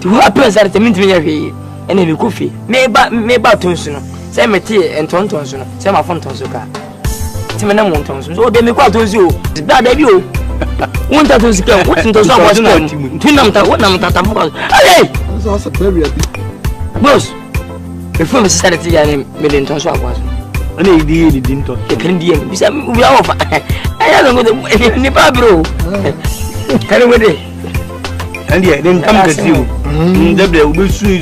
To what happens at the minute? And in the coffee, maybe Tunson, say me tea and Tonton, say my phone Tonsuka. Timena Montons, so they make what to you. That they do. One tattoo, what's into some was not. Tunamta, what Namta. Hey, that's a very boss. Before the society, I made Tonsa was. And he didn't talk. The Canadian, we are off. I don't know the Nepal, bro. Can you wait? And yeah, then come to you. There will be soon.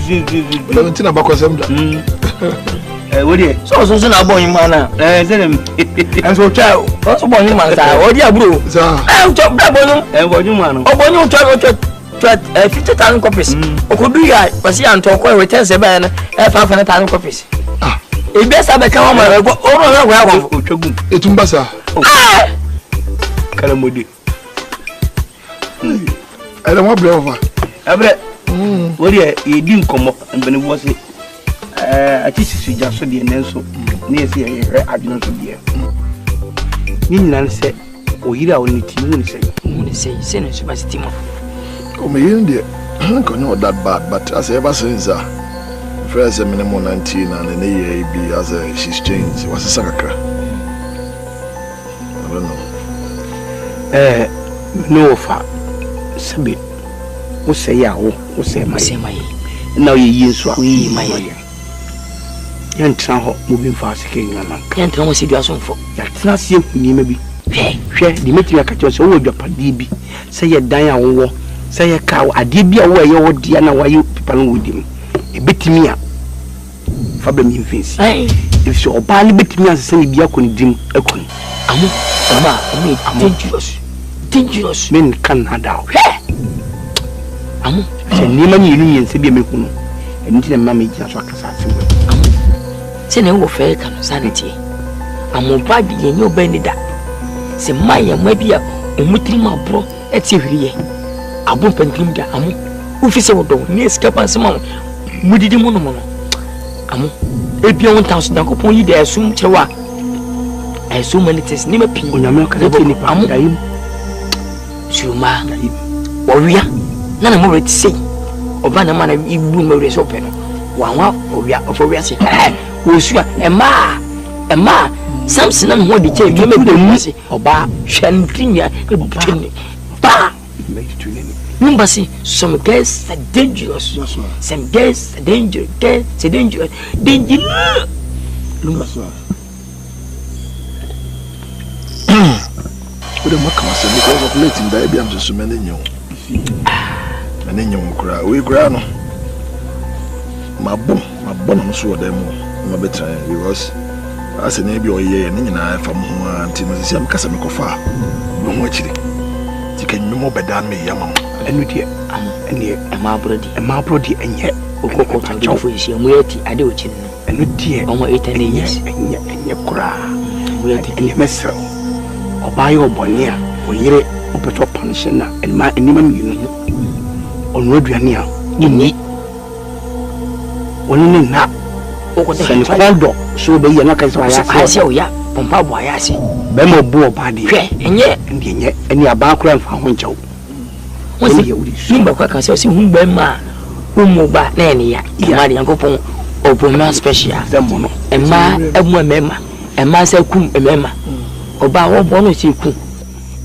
What is so now, boy, man? And so, child, what's about you, man? Oh, dear, bro. I'll chop that boy. And what you man? Oh, boy, you try 50,000 copies. Or could be I was young to acquire with 10 7 500,000 copies. Ah, it best have become my oh, it's Umbasa. Calamudi. I don't want to over. What you didn't come up and when it was it. I teach you just so the Nelson near the adjutant of the year. Nina said, or you only say, send us by Timo. Oh, me in there. I don't know that bad, but as ever since first minimum 19 and an AAB as she's changed, was a sacre. I don't know. No, fa. Sabi. What say ya? What say my? Now you use what we my. Yan traho moving fast king na. Yan traho si dia sonfo. Ya tena sie ni maybe. Hwe Dimitri akacho so wo dwapade bi. Say ya dan awo. Say ya ka ade bi awo ye wo dia na wayo pipa no wodim. E betimi a. Fa ba mi mfensi. If so oba ni betimi asese ni bia ko ni dim akon. Amu baba, dangerous. Men Canada. Amu se ni mani ni yense bi meku no. Enti na mama ji aso akasa asim. Amu se ne wo fe ka no sanity. Amu ba bi ye nyo ba ni da. Se maye ma bia omutiri ma bro eti hwiriye. Abu pantim da amu. Ufi se wo do ni escape asema mudidi mu no. Amu ebia 1000 da kopon yi da asum chewa. I so many things ni mapi onyame ka te ni amu. Shuma. Warrior. na na mo re say oba na mana ibu mo re so pe no wa obia ofowia se wosu a ema Samson am ho de che me be se oba hwantinya ebutini ba number see some guys are dangerous, some guys are dangerous, dangerous. Number we don't come as because of letting baby I'm just many new. And then you cry, we cry no. My bone I'm sure them my better because as a neighbor or year and I from who until I'm Casamiko far. No much. You can no more better than me, young. And with you, and my brody, and yet, Oko and Joffrey, and waiting, I do it. And with you, almost 8 years, and you cry. We are taking a messel. Or buy your bonnier, or ye, or put up punishing, and my animal you on road you need. Only now. Send cold dog, so be an I say, ya, Pompa Boyasi, Bemo Bo Badi, and yet, and your background for one joke. What's the Simba Quacker says, whom Bema, whom Moba, Nanny, Yamadi and Copon, or Poma Special, and Ma, and one member, and Master Kum, a member, or Bow bonus you cook,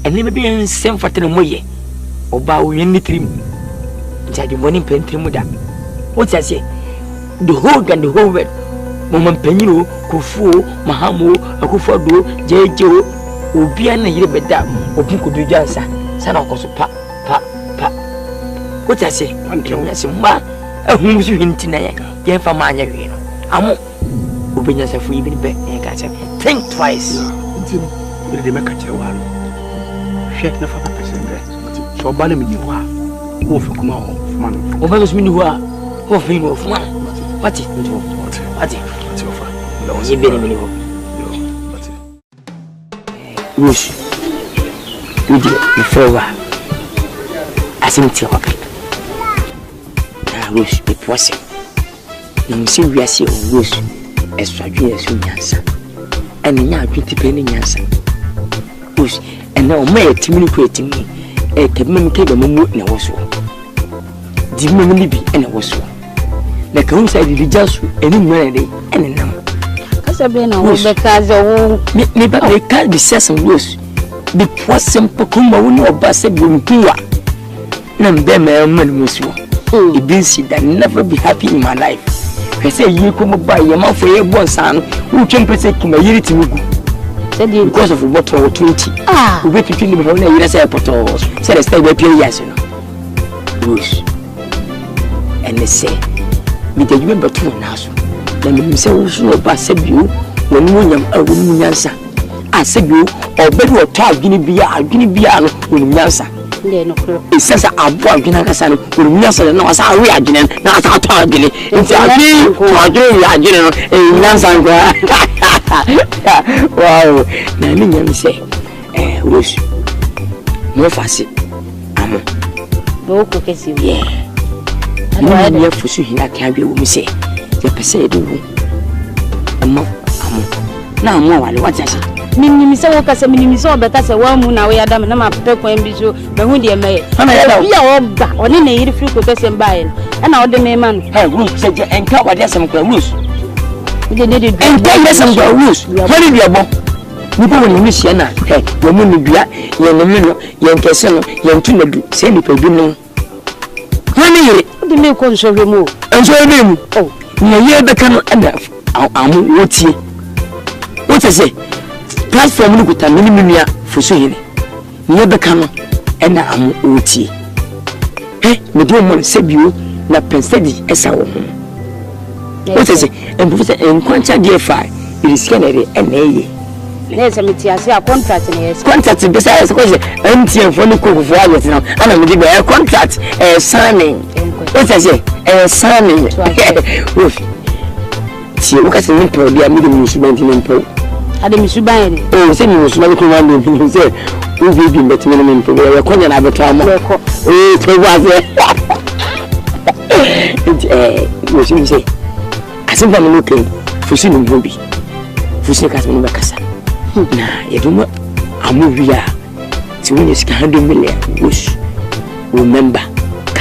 and never be sent for Tenemoye, or Bow in the trim. That the morning paint him with that. What's I say? The whole and the whole red. Woman Penyu, Kufu, Mahamu, Akufado, Jejo, Ubiana Yebeda, Opuku do Jansa, San Ocoso, what I say? Yes, ma, a whom you hinting, Yefamania, Amo, Ubinas of free bed, and catch him. Think twice. Will they make a chawan? Shake the 5%. So, Balim, you are. Who for come on, man. Over those men who are, who have been of one. What it? What it? You been a minute. Wish you did before I think to work. I wish it wasn't. You see, we are seeing wish as far as you answer. And now, 20 penny answer. Wish and now, may communicating me a communicate a moment in a was one. Did me be and a was one. The council did just any melody and a number. Because they can't be said some words. The poor simple Kumba will not pass a boom pua. None them a man was you. It means that never be happy in my life. I say you come by your mouth for your one son who can present to my unity because of what or 20. We wait between the whole years airport or said a stay by yes, you know. Bruce. And they say, we did remember 2 now. Then you say, "Who pass you when you are a woman answer?" I said, "You or better or talk Guinea Biano when you answer." It says, "I brought Guinea when you answer." No, as I react, now I talk Guinea. It's a big general in answer. Wow, now me say, Rose, no fussy. I'm no cookies. Yeah, I know for sure he can't be with say. Now, more what I say. Minimisa Wokasa, Minimisa, but that's a woman now. We are done. I'm a pepper and bisu, but who dear may. We are all back on any free quotas and buying. And now the man, hey, Ruth said, and cover there's some rules. We did it, and there's some rules. What did you want? We go in Missiana, hey, woman, young Cassano, young Tuna, send it for you. Honey, the milk console remove. And so him. Oh. You the cannot enough. I'm what I say. Platform look at a minimum for saying. You the cannot and I'm OT. Hey, we don't want to save you, not pensedi as our home. What I say, and Professor and Quanta DFI, it is Kennedy and A. There's a material contract in his contract besides the question, empty and funny cook for hours now, and I'm giving a contract signing. What I say, signing. See, look at the nipple, they are making instrument in Impo. I didn't miss you buying. Oh, send you smoke around and say, who will be better than him for your corner? I have a time. Oh, it was you say, I think I'm looking for seeing Ruby. For seeing Casimir Macassa. Nah, you don't know. I'm moving here. So when you can 100 million, wish, remember.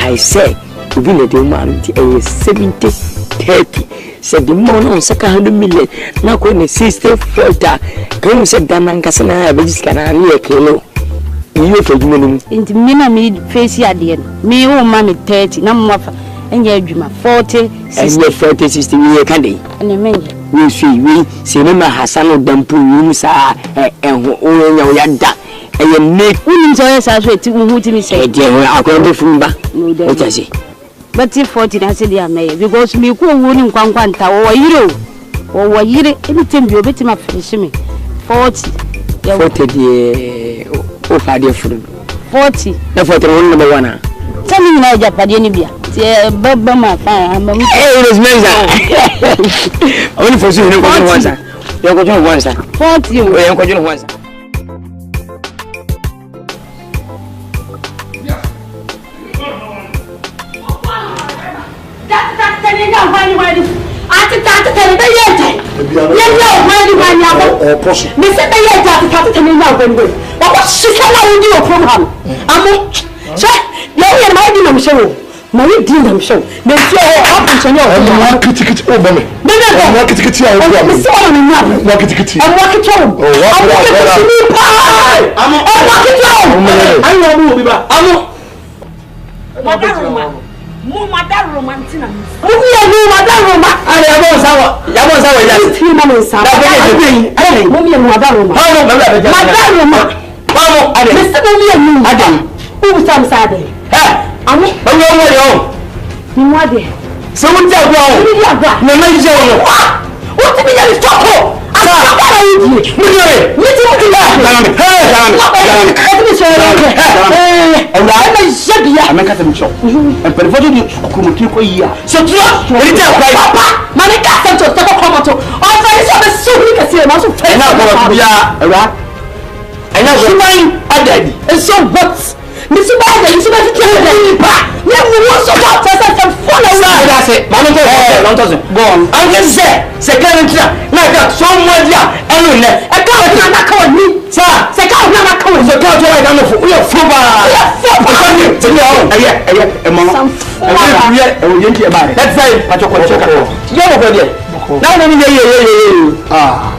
I say, we need the man 70-30. Said the money on 200 million. Now, when the sister felt come said Ganan Casana, Biscana, near Kilo. You for human. Into me, face ya dear. Me, oh, mammy 30, no more, and your dream 40, and your 40, 60 year candy. And a man, we see, we cinema Hassan of Dampu, rooms are and all your yada. And you make women's eyes as well to who to me say, I'll go to Fumba. No, what I say. But if 40, I said, I may, because me go winning Quanta or you or you anything you bet him up for me. 40, 40, oh, dear friend. 40, the 41 number 1. Tell me, now, Japanibia. Baba, my fire. Hey, it is Menza. Only for you, you're going to once. 40, you're going to once. Madam Romantina. Madam I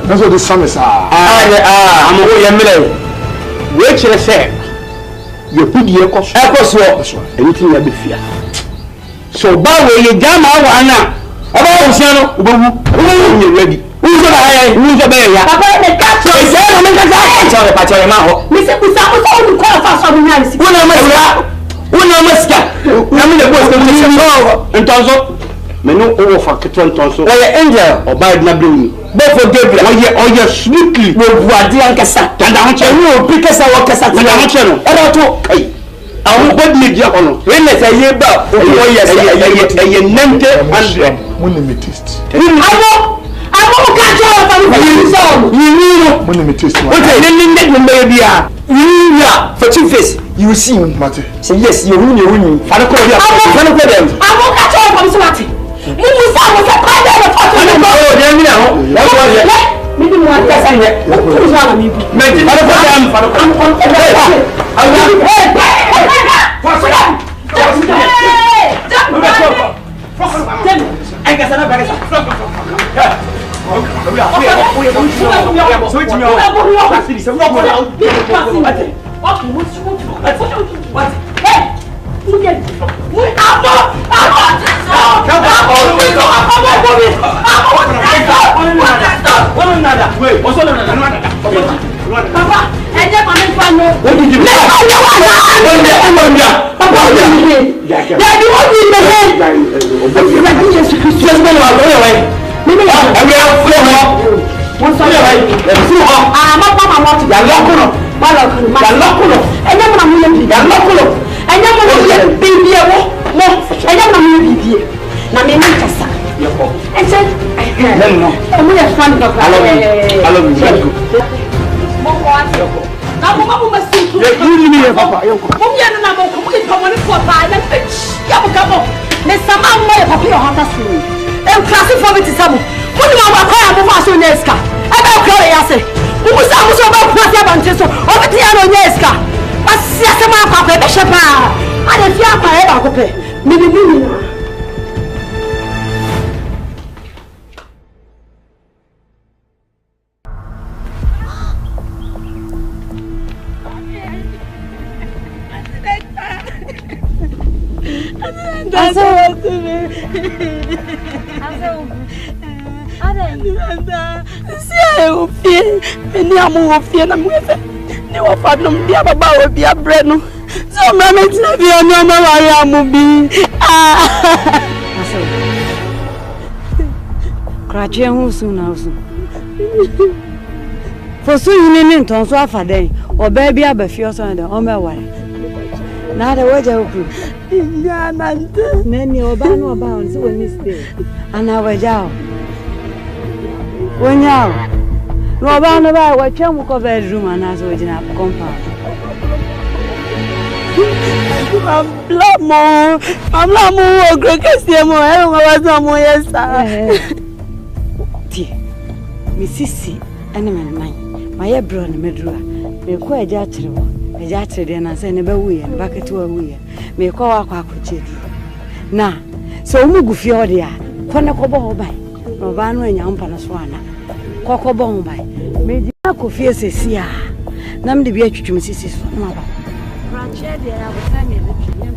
that's what the sun is. I'm wait till I say you put your cost. Anything you be fear. So, by way, you jam our Anna. About Sano, you're ready. Who's the high? Who's the bear? Papa, the cat is a patcher. Mr. Pusamo, call fast on the nice. Una Musca. I mean, the boss and Tonso. Menu over Tonso. Angel or bad Nabu. Both for Gabriel, or you're sneaky with Guardian Cassat. And I'm telling you, because I walk a Satan. I will put me on. When I say about, oh, yes, I named it and when the taste. I won't catch up. You when the taste. Okay, you for 2 face. You will see him, Matty. Say yes, you're winning. I won't catch up on Swati. You was a private maybe more than that. Who's one of you? Ada fi akwa e ba ko pe. Me bi ni na. Ni amu ofie na mwefe ni wafadum dia baba obi abre no so mama tina bi ono na wari amu bi krache hu su na usu fosu yini ni nton so afaden oba bi abafio so na o me ware na da waje oku ya nante nani oba no oba on so woni stay ana wajao wonyao no ba no ba wa twam ko bedroom ana so wajina compound I'm not ogrekesi mo e wa so mo yesa ti misisi ene men nan ma ye bro ne medrua me ko eja kire de na se ne ba wuye ne ba ketu wa wuye me ko wa kwa akochedu na so umugu fie ode a ko ne ko bo obai no ba no enya mpa no so ana ko bo obai me di ko fie sesi a na me de bi atwutwum sisi so na ba ranche de ya botanye de twiem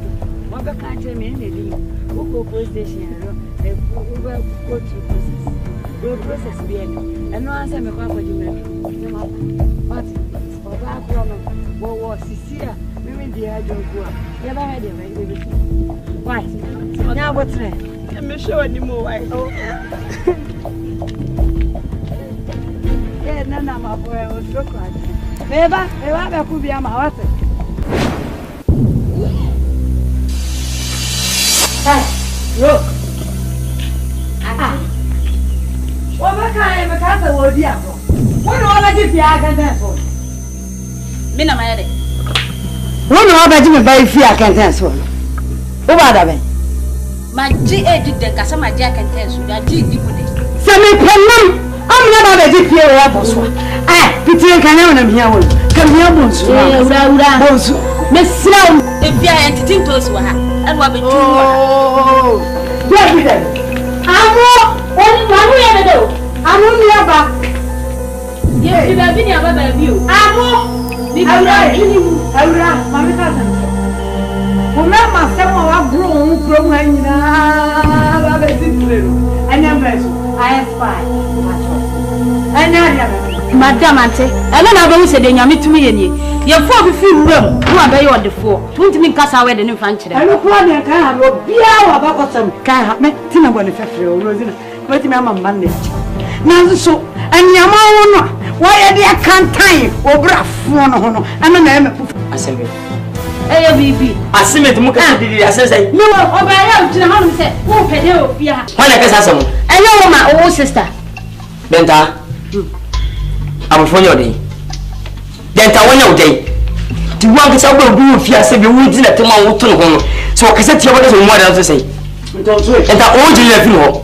wa be ka je me ne di ko police station ro e ko to process bi eno eno ansa me kwa kwaji me ne ma but oba ko no wo sisi a me di ajoku a ye ba he de we why nya botre me show ni mo why na na ma boy o soko me ba be ku bia ma wate hey look wo ba kai me ka sa wo dia bro wo no ba ji fi aka den so me na ma ya de wo no ba ji me ba fi aka den so wo ba da ben ma ji e di de ka sa ma ji aka den so da ji di bu de se me penam amna ba be ji fi e wa boso pitin kan na mi ya wo kan mi ya bonsu ura bonsu me sira e bia entity to so ha e wa be tu oh yeah bi de amo oni manu ya de do amo mi aba ye bi ba bi ni aba ba bi o amo bi aura mami ka san o me ma se mo wa bro un pro mu anyina ba be ti trero anya mbeso I-spy anya ya madam ante ele na ba wuse de nyame tumi ye nie ye fo bi fi wuram no abe ye odefo tuntimi nkasa we de ne fa nkyere ele ko ne kan ha no bia wa ba kotam kan ha me tina bo ne fefre o rozina wati me ama mande na so anyama wo no wa ye de akantan obrafo no ho no ana na me asembe eye bibi asembe mu ka didi asensai no oba ya utina hanu se wo pede o bia wana ka sasamo eye wo ma o sister benta abufonyo de denta wonya udai ti wanka sa gbo bu fi ase bi wudi na tema wo to no ho so kase tie bodo so mo ada so sei denta o ji le fi ho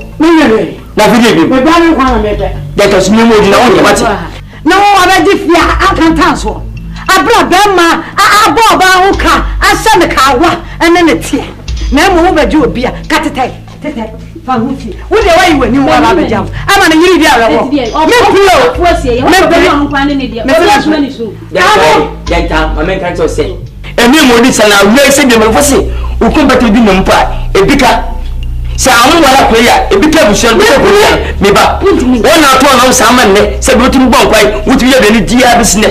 na video bi me ba ni kwa na me pe denta so mi mo di na wo ye mate na wo abaji fi akantan so abra bema abo ba ho ka asa ne ka wa ene ne tie na mo wo baji obi a katetai fahuti wo de wa yiwe ni mo ba be jam ama na yiri dia rewo me plo fuasie ye wo be no nkwan ne dia o so mani so denta mamen kan to say emi mo di sana we se de me fosi o kompete bi no mpa ebika sa amu wala ko ya ebika bu so me ba wona to no sa man ne se bi otum bon kwai wuti ye be ni dia bisne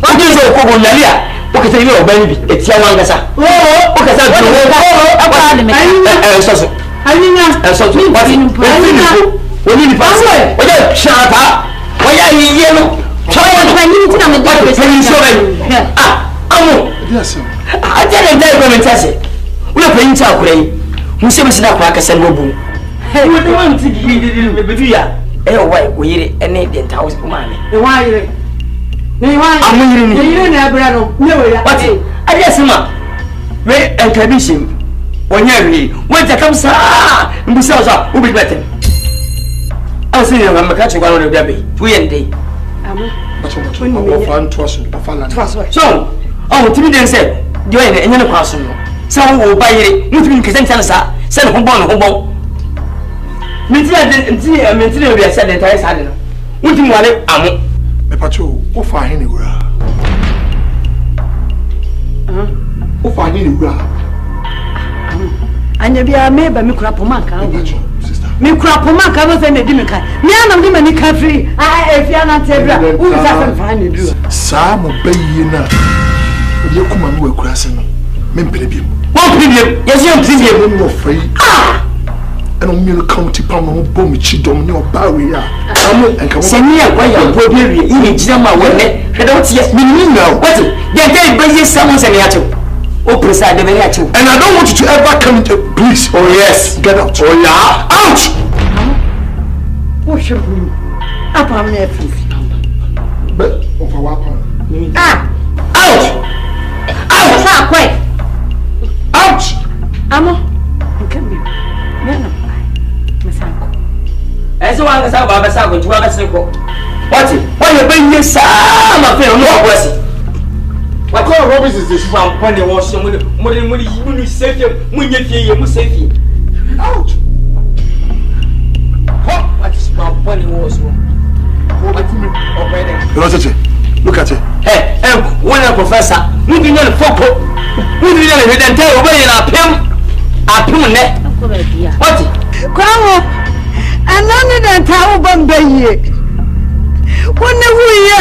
o di so ko go nyali a o kete ni o ba ni bi etia wanga sa o kasa do o akwa ne me so Ayinya so woni ni pass o je chata o ya yiye no chawo kwa nini tina me do be so amu yes a tell them go mentase we pe nta akure mu se mesina kwa akasa no bu we de want to be do ya why we yire ene de nta house ma me wa yire ni wa amu yire ni yire na abra no ne we ya what I just ma we enkabishim onya wi wenta kam sa mbusa so ubi betem awse ni ngam ka chingwa no bia be tu yende amu o fan twaso afala twaso so oh timi den say dio ene enye ne kwaso no Some will buy it. Nothing can tell us. Send home home. Mentally, we are said the entire side. What do you want? Me pacho, who find anywhere? Who find anywhere? And you be a member, me crap on my car. Me crap on my car, was in the dinner car. Me and I'm doing a free. If you're not able, who doesn't find it? Some obey you now. You come and work crossing. Men premium. What premium? Yes, you're premium. You're free. And I'm going to come to Palm Bomb, Chidom, no barrier. Send me a way of problem in Jama when I don't see me know what they're busy someone's any at all. Oh, preside the Maniacho. And I don't want you to ever come to please. Oh, yes, get out. Oh, yeah, out. What should we up on MEFRI? But of our weapon. Out. Out, quick. Out. Amo, come here. No. As long as I have a sack to have a circle. What? Why you bring this some of them? No, was it? What kind of rubbish is this one? When you wash them with you save you, when you save you. Out! What is my funny was? Look at it. Hey, when a professor, moving on the focal, moving on the entire way in our pim. What? Come and none of that bomb bay. When the way,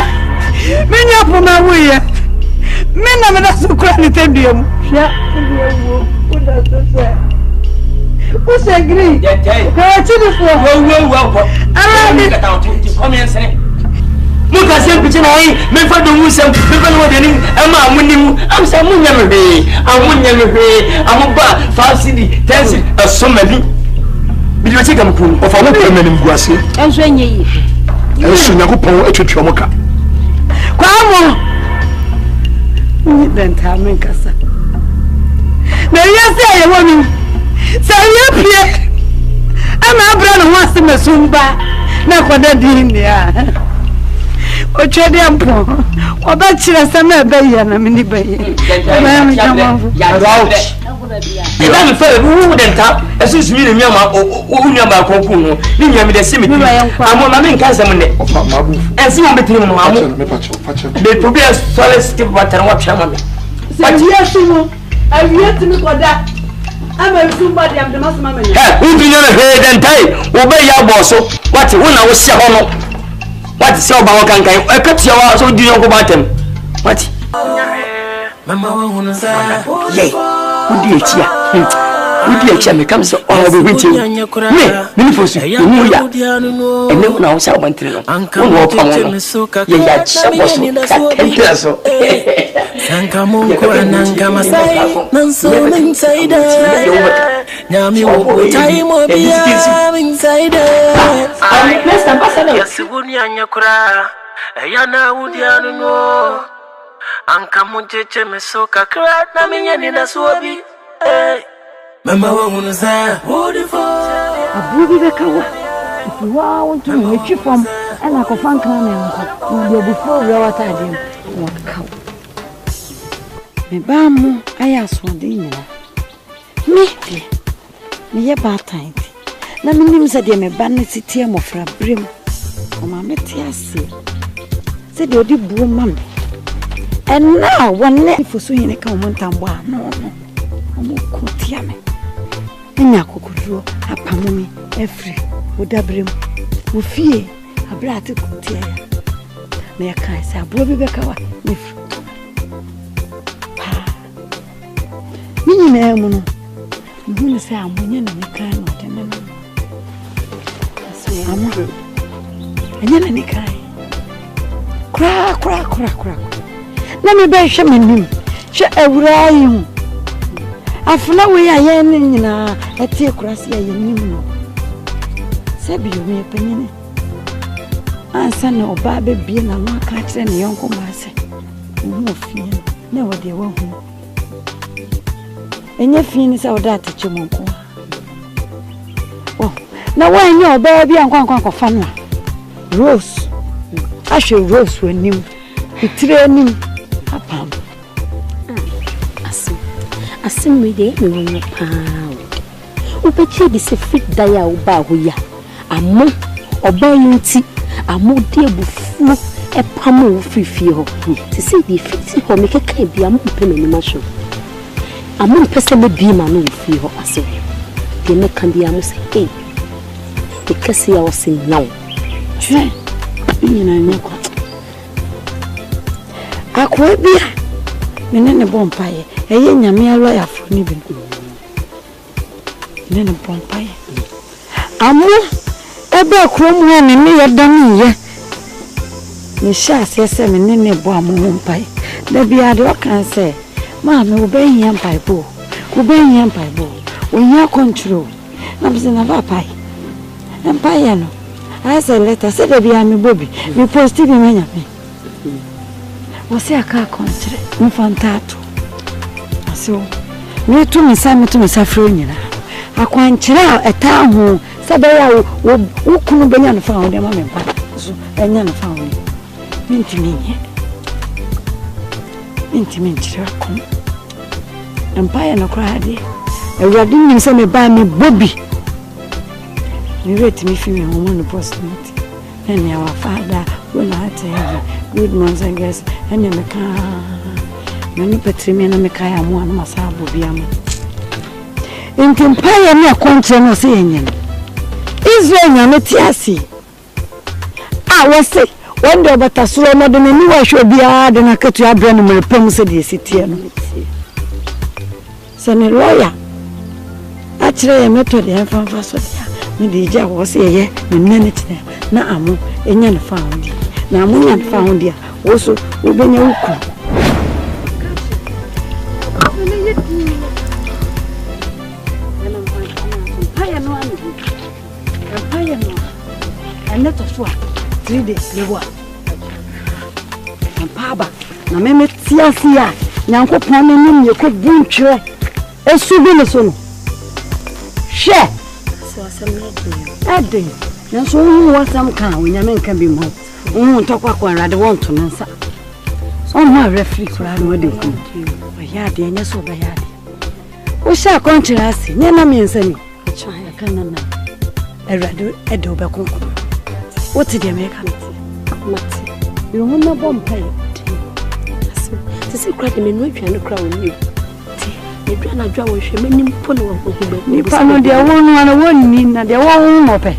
many up on my way. Men are not so credit. Who's agree? Look at him, but men for the Muslim, people wedding, and my winning. I'm some never be. I won't never be. I'm about 5 city, 10 or so many. Did you take a pool of a woman in Guasi? And when ye, and soon I go power at Chomoka. Come on, then time in Casa. Now, yes, I want you. So you're here. I'm a brother wants to Masumba. Now, what I did in there. O chede ampo o ba chira sama ba ya na mini ba ye ya out e ba me fa wu den ta esu sumi ne miama o nyama konku no ni nyama de simi amo ma me nka sam ne mabu ensi mo betiri no amo me pacho de to be a solid step water wa pia ma me but yes no I yet me koda ama somebody am de masama me eh untu nyana he den tai wo be ya boso what wo na wo sia ho no what is your bawa kan I cut your so do you go batem what mama wanna say yeah who dia me come so all the winter me for you ya and then now say want to no wo pa mo ya cha so sanka mungu ananga masai nanso inside nyami wo time obia inside next ambassador yasibuni anyakura yana udianu no anka munjeche mesoka kra na menyani na suobi mama wangu za abubi bekawa wa want to make you from and I can kana nko before we wata dem what cow me ba mu aya so de nyina me ye ba time na me nim se de me ba na titie mofra brem o ma me tie ase se de odi buo mam and now one for so hine ka o montambo no o mo ko tia me nya kokoduro apamu mi efri odabrem ofie abrate ko tia ya na ya kan se abro bi bekawa mefri Mini na mu no. Mu se amunye na me kan no de na. So amu. Anya na ni kai. Kra. Na me be hwe menim. Hwe awura yi hu. Afuna we ya ye ni nyina etie kurase ya ye nim no. Se bi yo me panyine. Ansa na oba be bie na no aka kire ne yonko ma se. Mu ofie na wo de wo hu. Enye fini sa oda teche monko. Oh, na wanyi oba bia nkwankwa fa no. Rose. Ahwe Rose wanim. Itire nim. Apam. Aso. Asim de me pound. Upeche de se fit daya uba huya. Amo, oba yunti, amo de bufu, e pamo fifi ho. To see the fiti ho make a kind be a payment masho. Amo pesa me be ma no fi ho aso. De me can be amo say, hey, because I was in now. You know, Aquabia, Menene Bompire, a young lawyer from even. Nene Bompire. Amo, Eba Chrome one and me a dummy, ye. Nisha says, Menene Bompire. There be a dog can say, Mamma, obey him by boo, obey him by boo. When you're control, I'm saying a pie. And Piano. I said, let us say, there be a me bobby, we posted him in me. Você a cá contra um fantato. So, me tu me sa fronina. A quantira é tão sabe o como bem no fauna de mamãe pa. So, é no fauna. Mentira com. Empire no crade. Eu já disse se me ba me bobi. Me rete me filme no post note. And our father will have to have good months, I guess. And you can Petrimina Mekaya one Masabu Biam. In Empire, no country, no saying. Israel, no Tiasi. I was say, one day, but a slow modern and I should be hard and I cut your brand and will promise the city. Son, a lawyer. Actually, I met with the infant first. Medija was a year, the minute na amu, and found it. Now, Moon found it. Also, we've been your and let us work 3 days. You work. And Papa, now, Mamma, Tia, now, put money, you could boom chair. A souvenir. Share. Adding, and so you want some kind when your men can be more. Won't talk about what I want to answer. So my referee cried what they come to you. But Yadi and yes, over Yadi. We shall contrast, never means any. I can't. I rather a dober conqueror. What did you make? You want no bomb pay. The secret in which you and crown you. You cannot draw with him any polo of the Nipano, their one mean that they won't open.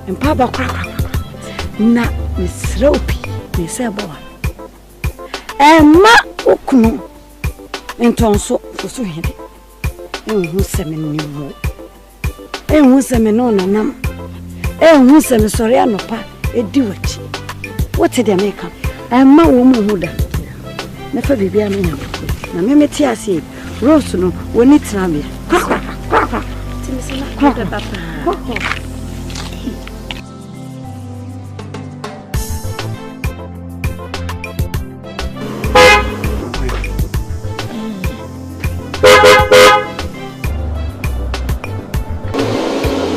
And Papa crack. Na Miss Ropey, Miss Eboa. And Ma Okunu. And Tonso for so heavy. And who send me more. And who send me no nam. And who send me Soriano pa, a do it. What did they make up? And Ma woman who done. Never be a man. Na me tia si Rose no woni tena me kwakwa timisi na kwa papa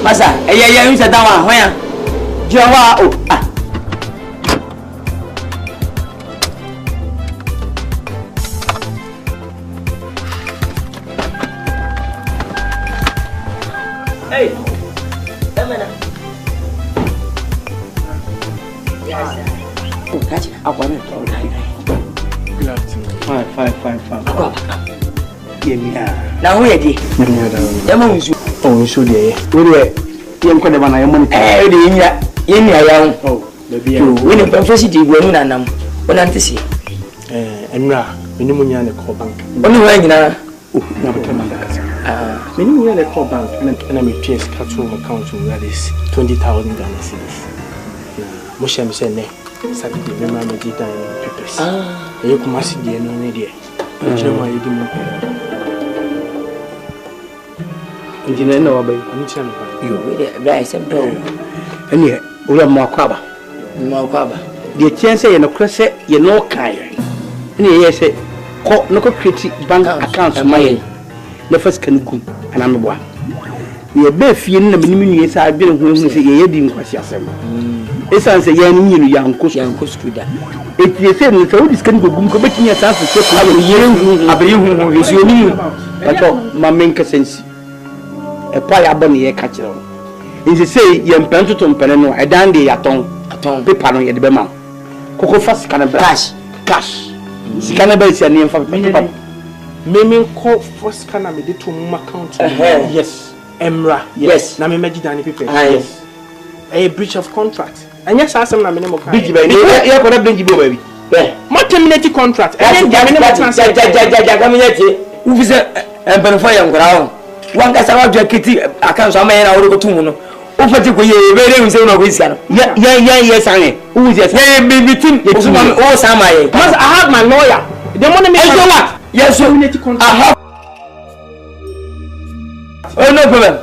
Masa eya yun sa dawa hoya jowa o Hey, Emena. Yes. Oh, catch it. I want it. Fine. Yeah. Now where di? Oh, you should be. Where? You can't have an money. Eh, yeah. Oh, baby. We need to face it. We know that now. What am I saying? Emra, we need money on the call bank. Only when you know. Oh, never tell me that. Many years the call bank and I'm a PS capital account to that is 20,000 Ghana cedis. Moshe said, Saturday, remember the papers. You come and see the no idea. You know why you didn't know about you. I said, bro. And yet, we have more cover. The chance you know, cross it, you know, Kai. And he said, no create bank accounts of mine. The first can go, and I'm one. We are both in the minimum years I've been who say, you didn't question. esan se yan ni yanko studa etie se no se wo diskan go gum ko betinya sa se ko abere hu esi oni pato mamenka sensi e pa ya bɔ ne ye ka kire no nse se ye mpanto to mpene no e dan de yaton paper no ye de be ma koko fast kana cash sikana ba isi ani mfa paper memen ko first kana me de to mu account yes emra yes na me magi dan paper yes a breach of contract anya sa asem na me mo kan big ba ni ya ko na big bo ba bi mo terminate contract anya ja me mo transfer ja me yete ufi se empanfo ya ngora wanga sawa dwa kiti akan so amanya na woro ko tumu no o fati ko ye bere hu se no ko isia no ya sane uzi ya baby team o sama ye because I have my lawyer they want to make sure what yes so I have oh no problem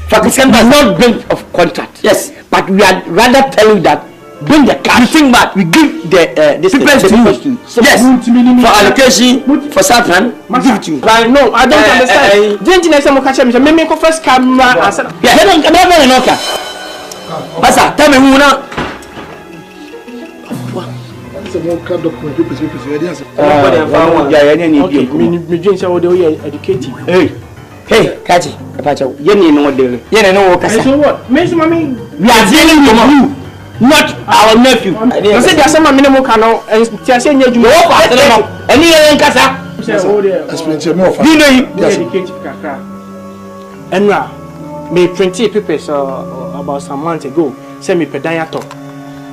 Pakistan does not bring of contract yes but we are rather telling you that bring the cash. You think that we give the papers to you? Yes. For allocation, for Satan, we give it to you. No, I don't understand. Didn't you say catch me? Maybe go first camera. Yeah, I don't know. Basa, tell me who now. That's a more kind of document. Hey, catch it. You need no deal. You know what? So what? Miss Mommy, we are dealing with you. Not our nephew. I said there's some minimum canal and saying you go any kasa. Explain to me. You know him. And now, me printed papers about some months ago. Send me pedayato.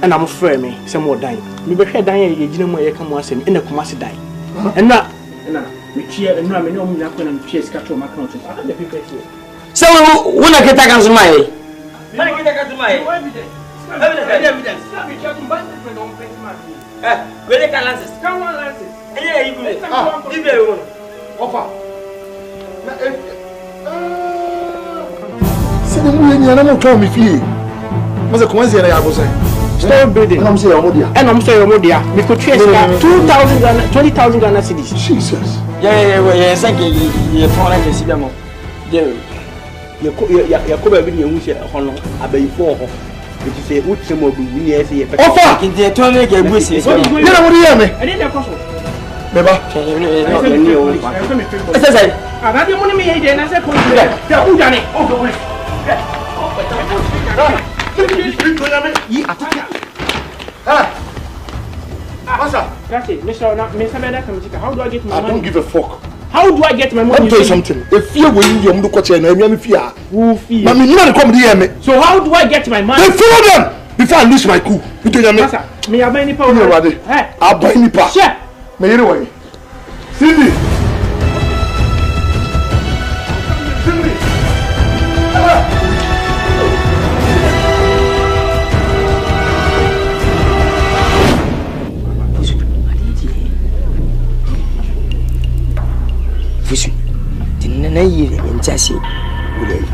And I'm afraid me some more dying. Me be head dying. You didn't want to come once in the Kumasi die. And now, we cheer and now me no me not going to cheer scatter my conscience. I the papers here. So when I get that answer my. When I get that answer my. Evidence. Where they can lances? Come on, lances. Yeah, you go. Offer. See the money, you don't tell me fee. What's the consequence? I was saying. Store building. I'm saying Omodia. And I'm saying Omodia. We could trace 2,000 Ghana, 20,000 Ghana cedis. Jesus. Yeah. Thank you. You're fine. I can see them. Yeah. You're coming with your wish. Honor. I be for. It is a good sum of money. Offer! In the toilet, get busy. You know what you hear me? I didn't know. Beba. I said, I got the money made and I said, who done it? Oh, go away. That's it. Mr. Beda, how do I get my money? I don't give a fuck. How do I get my money? Let me tell you something. If you were in your Mudukoche and I'm fear, who fear? Mammy, you don't come here, me. So how do I get my money? They follow them before I lose my cool. You tell me. Me, I buy any power. I'll buy any power. Sure. Me anyway. Cindy. Fusu. Tinana yiri ntasi.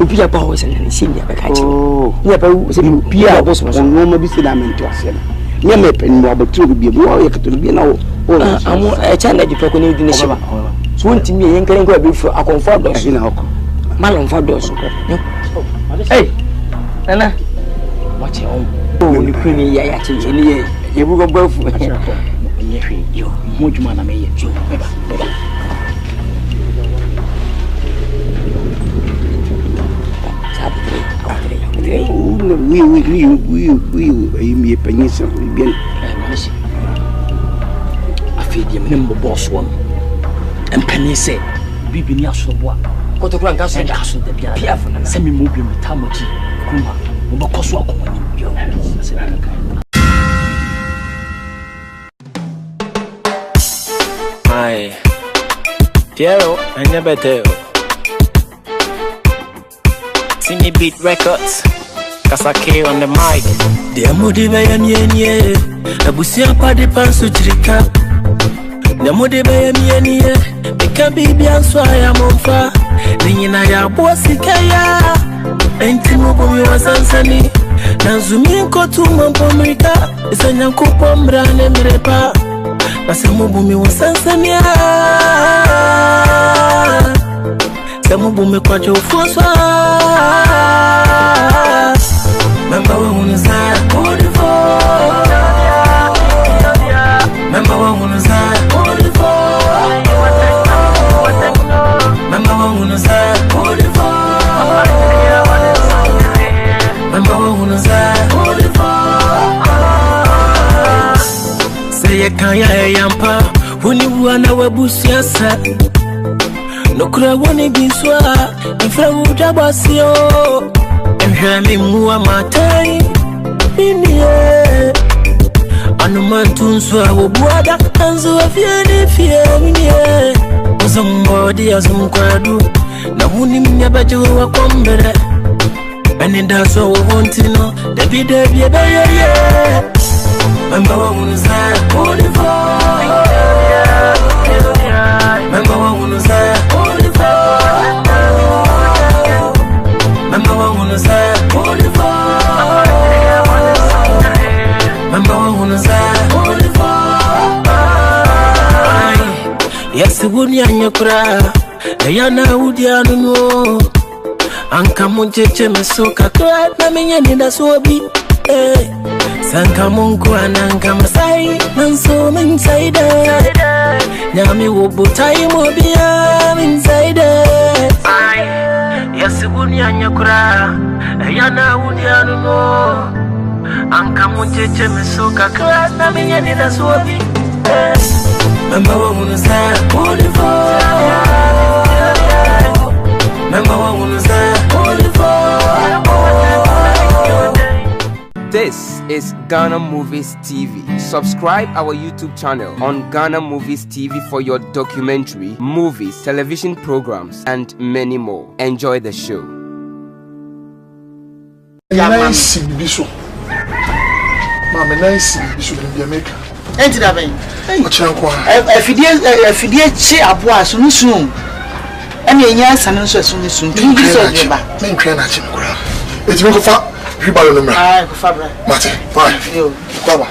Obi ya bawo se na se ndia beka chi. Ya bawo se bi ya boss mo. No ma bi se da mento ase na. Nya me pen mo abotru bi bi wo ya katolu bi na wo. Amu e cha na jipo ko ne di ne shi ba. So ntimi ye nkere nkwa bi fu akonfo do so. Na hoko. Malon fa do so. Hey. Nana. Watch on. Oh, ni kwini ya ya chi ni ye. Ye bu go bafu. Ye hwe yo. Mo juma na me ye. Yo. Beba. We me penisa bien. Afidi me mbo boss one. Empenise bibi ni asoboa. Kotokura nka so da so da bia. Piafo na se me mo bi metamoji kuma. Mo bokoso akomani bio. Ai. Piero, anya better. Simi Beat Records, Kasake on the mic. The Amudi Bayamianie, ABUSUA Padi Pansu Chirika. The Amudi Bayamianie, the Kabibi and Swaya Monfa. The Yinaya Bosikaya, and Timubu was Ansani. Nazuminko to Mampomrika, it's a Yankupom Brane Mirepa. Nasamubumi was Ansania. Samubu me kwacho foswa Remember when was I on the phone? Remember when was I on the phone? Remember when was I on the phone? Remember when was I on the phone? Say kaya yampa, when you wanna ABUSUA set. No kura woni biswa, ifra ujabasio. Emhami muwa matai, minie. Anumantunswa wobuada, anzu afieni minie. Uzombodi azumkwadu, na huni mnyabaji wa kombere. Anenda so wontino, debi ebeye. Remember when was I on the phone? Remember when was I on the phone? Remember when was I on the phone? Remember when was I on the phone? Yes, the wood yanyakura, the yana wood yanuno. Anka munche mesoka kwa na minyani da sobi. Sanka mungu ananka masai nanso minsaida Nyami wobutai mobia minsaida Yasibuni anyakura Yana udianu no Anka munjeche mesoka kwa na minyani da suwabi Mamba wa unuza Olifo Mamba wa unuza Olifo This is Ghana Movies TV. Subscribe our YouTube channel on Ghana Movies TV for your documentary, movies, television programs, and many more. Enjoy the show. Nice bisu. Mama nice bisu in Jamaica. Enti da ben. Ochankwa. Afidie che aboa so nsun. Ene enya sanen so so nsun. Tugi so deba. Men twa na chimkura. Eti me ko fa Ribalo number. Ah, Fabra. Mate, fine. Yo, Baba.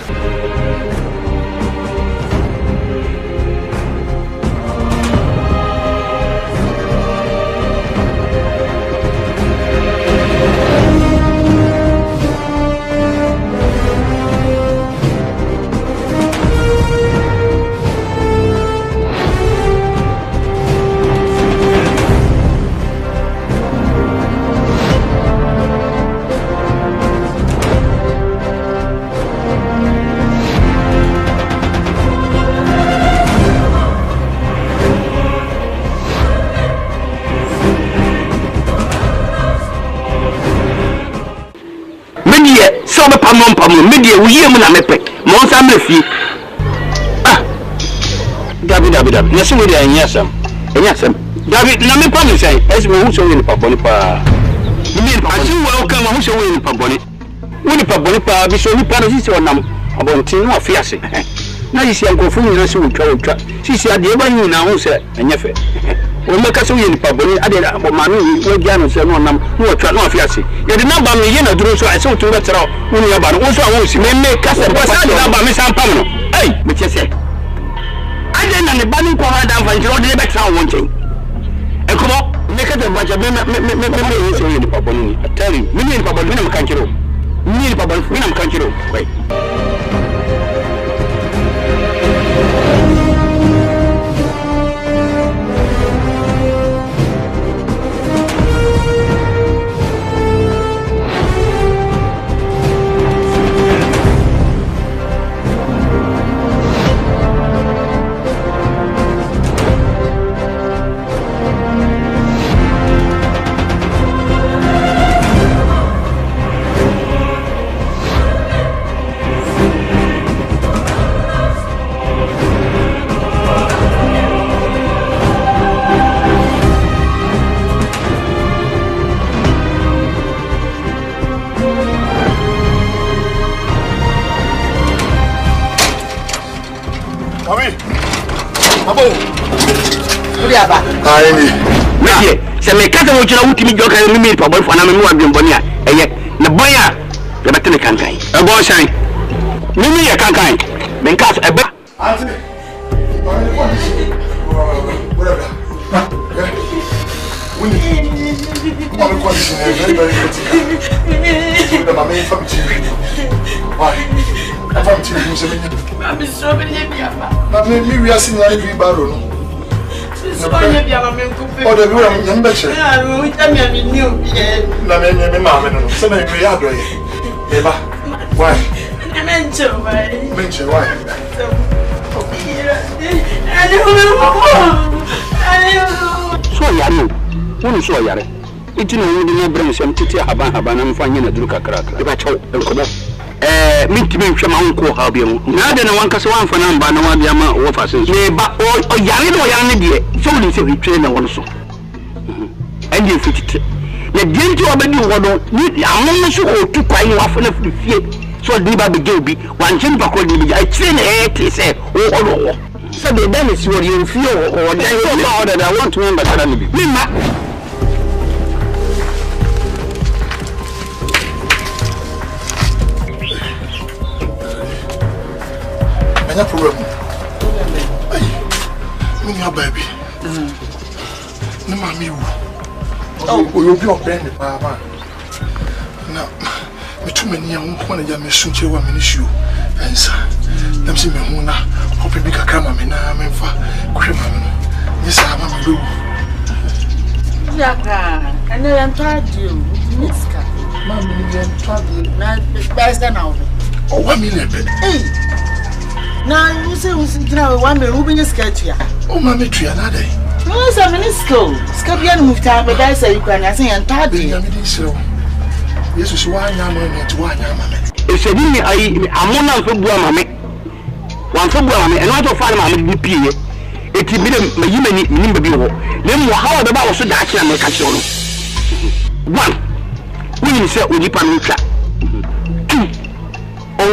Media we hear na mepe monsa mefi David nasi we dey anyasam David na me pam say esi me hu so we ni paboni pa me pa si we ka ma hu so we ni paboni pa bi so ni pa no si onam abontin no afiase na yisi ankofu ni na si wotwa sisi ade ba ni na hu se enyefe o me ka so we ni paboni ade na ma no we dia no se no onam no wotwa no afiase ye de number me ye na duro so ese wotwa betera woni ya ba no so awon si me ka se pa sa de number me san pam no me che se ade na ne ba ni ko ha da fa njiro de betera won chen e ko me ka de ba ja me so we ni paboni ni atari me ni paboni me na kan kiro ni paboni me na kan kiro wait Aba. Ai. Meje, se me kata wo chira wuti mi joka mi pa boy fana me wa bimboni a eye na boya ya betene kankan. E bo shan. Mi ya kankan. Men ka e ba. Auntie. Mommy condition is very, very critical. My main family. Why? My family is I'm so many years. Maybe we are seeing a big barrel. Oh, the real number. I new. Mamma, so many we are doing. Why? Mention why? So yaro, wonu so yare. Iti no wudi na brem sem titi haban na mfa nyina duru kakra. E ba chaw enkobo. Minti hwe ma wonko ha bia mu. Na de na wankasa wanfa na mba na wa bia ma wo fa sen. Me ba o yare no yare ne de. So wudi se hwe na wono so. Ende fititi. Na de nti obedi wo do ni amon so o tu kwan wa fa na fie. So di ba be bi wanchin ba ko di bi ai tire na ti se o wo. So the then is what you feel or that I want to remember that me. No problem. Me your baby. No mommy. Oh, you be up there, Papa. Now, me too many young one ya me sunche wa minishu. Answer. Them see me huna. Hope you can come me na me fa. Kwema me. Yes, I am do. Yaka, and I am tired you. Miska. Mommy, you am tired. Na best now. Oh, 1 million. Hey. Now you say we sit down 1 million. Who be your sketch here? Oh, mommy, tree another. No, it's a minisco. Scabian move time, but I say you can. I say I'm tired. Yes, so why am I to one? It's a thing I'm not for Buamame. One for Buamame, and not of Farmer with PA. It will be the Yemeni Nimba Bureau. Then, how the Bow so that I make a show. 1. We say we dip on 2. Oh,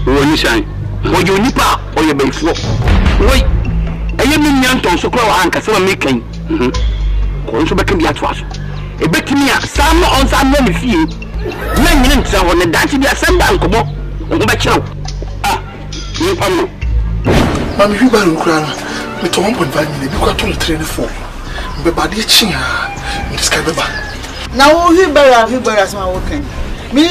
when you shine. Or you nip out or you bake floor. Wait, I am in Yanton so close and Cassava making. Also, back in the atwas. A bit to me, some on some money fee. Many minutes on the dance be a sundown come up. You come. Mammy, you better cry. Me to 1.5 million. You got to train for. But by the chin, this kind of now, you better as my working. Me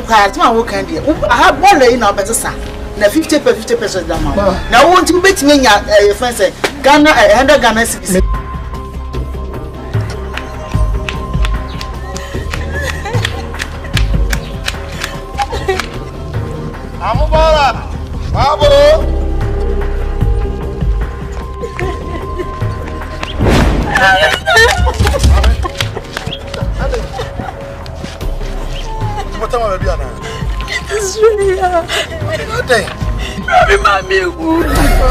quiet, my working. I have one lay in our better son. Now 50 per 50% down. Now, won't you bet me your friend say, Ghana, 100 Ghana cities. Amubara, Babo. What am I doing now? It is really hard.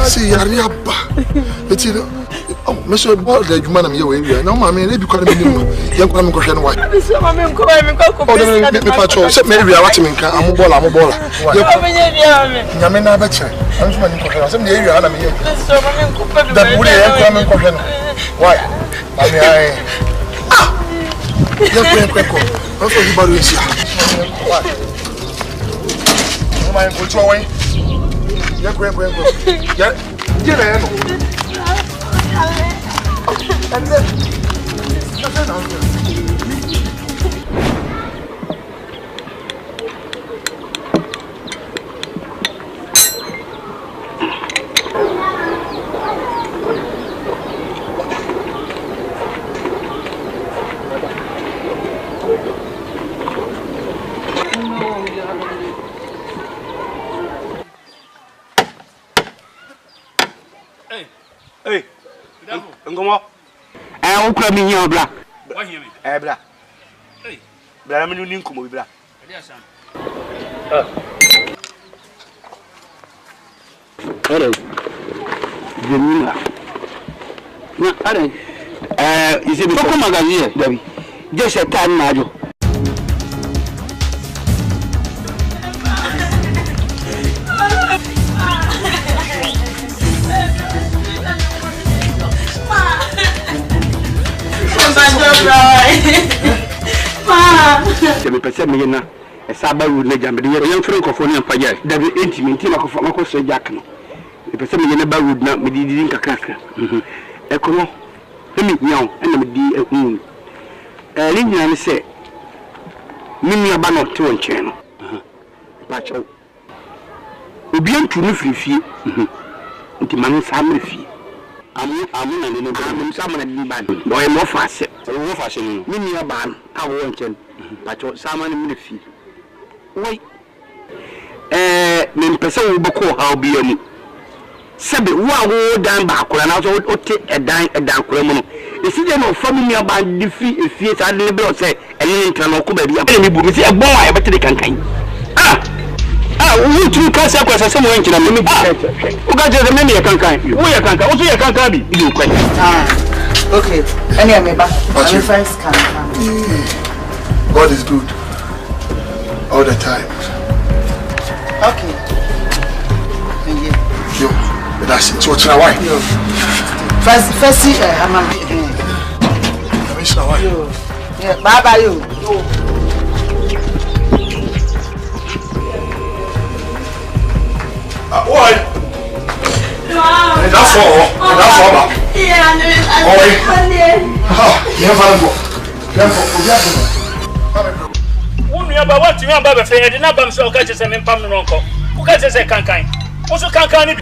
See, Ariaba. It's it. Oh, Monsieur Ball, the human am your area. No, mammy, they become a young woman question why. Oh, me patrol. Set me area watching me. I'm a baller. Yamina Betcher. I'm from the area. I'm here. That would come and question. Why? I quick. What's the body is here? What? My good away. Yeah, quick. Yeah, and then, hey, Ngomo. I will me your black. What hear me? Bra. Hey, Bra, I'm in Kumo, Bra. Hello. You see, Boko magazine, Debbie. Just a time, Majo. Me pese me na e saba ru na jambe ye yem fere nkofo ne ampa ya da be intimate na kofo makoso jack no me pese me na ba ru na me di kakaka e kono e mi nyaw e na me di ehun ni nyina se mimi aba no te wonche no ba chaw obi antu no frifie nti man sa mrifie amu na ne no sa man ni ban boy mo fa se no mimi aba no awo wonche ba chaw sa man mrifie wai me mpese wo boko ha obi amu sebe wo dan ba akora na so ote edan akora mu no esi de no family aba di free efie sa de be o se ene ntra no ko ba bia me bu mi se egbon wa e bete de kankan wo tu ka se akora se mo nkyina me bu o ga je de me ne kankan wo ye kankan wo so ye kankan bi you kwa okay any me ba my friends can God is good all the time. Okay. Yo, that's it. So what's why? First, I'm yeah, bye you. What? That's all. Yeah, what you about the did not bump so catches and pam no uncle. Who catches a cancan? Also cancan.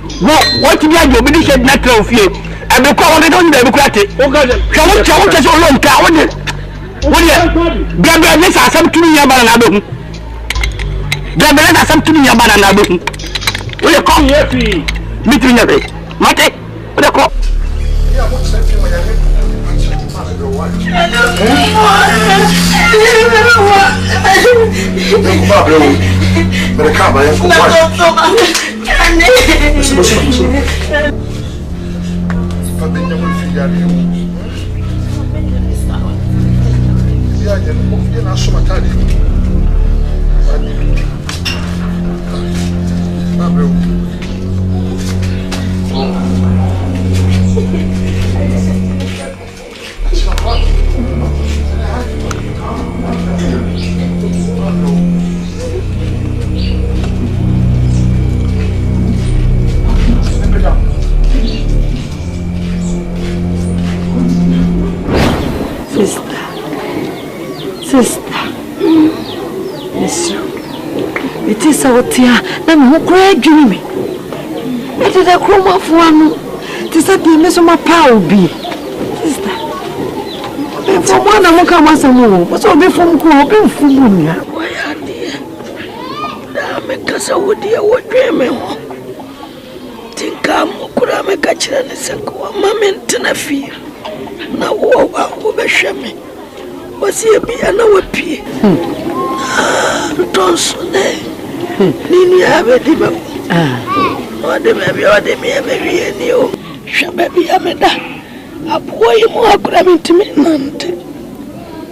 What you have been said natural fear. And the call on the Democratic. Shall just all long town. What you gather this are some 2 year banana. Gather some 2 year banana. Will you come here? Meeting of it. Mate, what you call? Sister, yes, it is our tear, and who cried dreaming. It is a chroma of one. It is a piece of my power be. Sister, from one of them comes a move. What's all before Corbin Fubunia? Why, dear? Because I would dear what dreaming. Think I'm could I make a chance and go a moment in a fear. Now, over Shammy. Was he be an hour pee? Don't so there. Nini have a dimmer. What the baby, and you. Shababy Ameda. A boy more grabbing to me, Nante.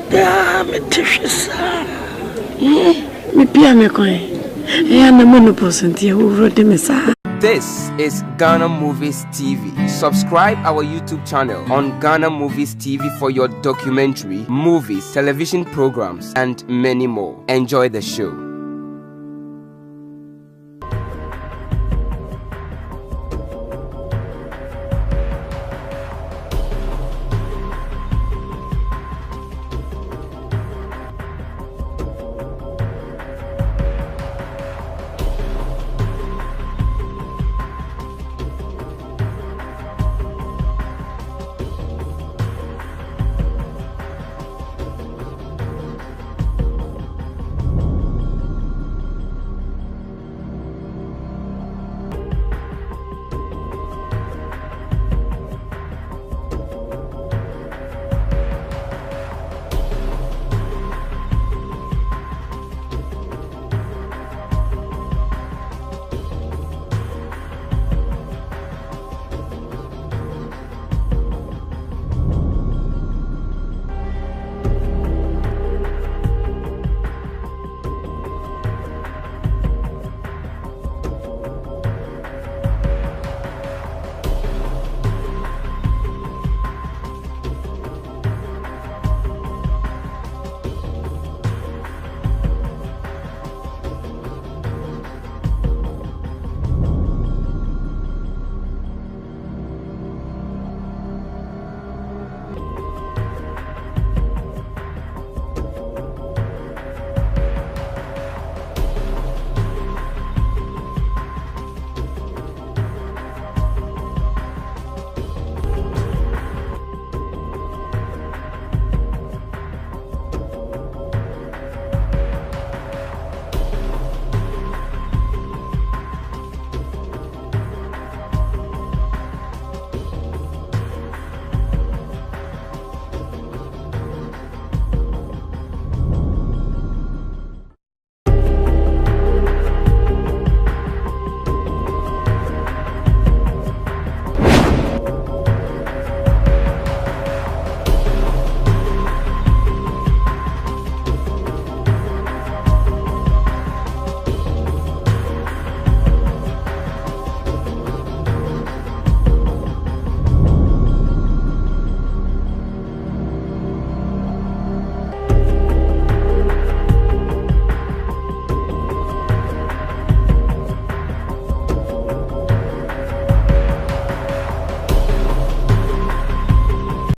Damn it, Tisha. Me piano coin. And the monopose and who wrote the message. This is Ghana Movies TV. Subscribe our YouTube channel on Ghana Movies TV for your documentary, movies, television programs, and many more. Enjoy the show.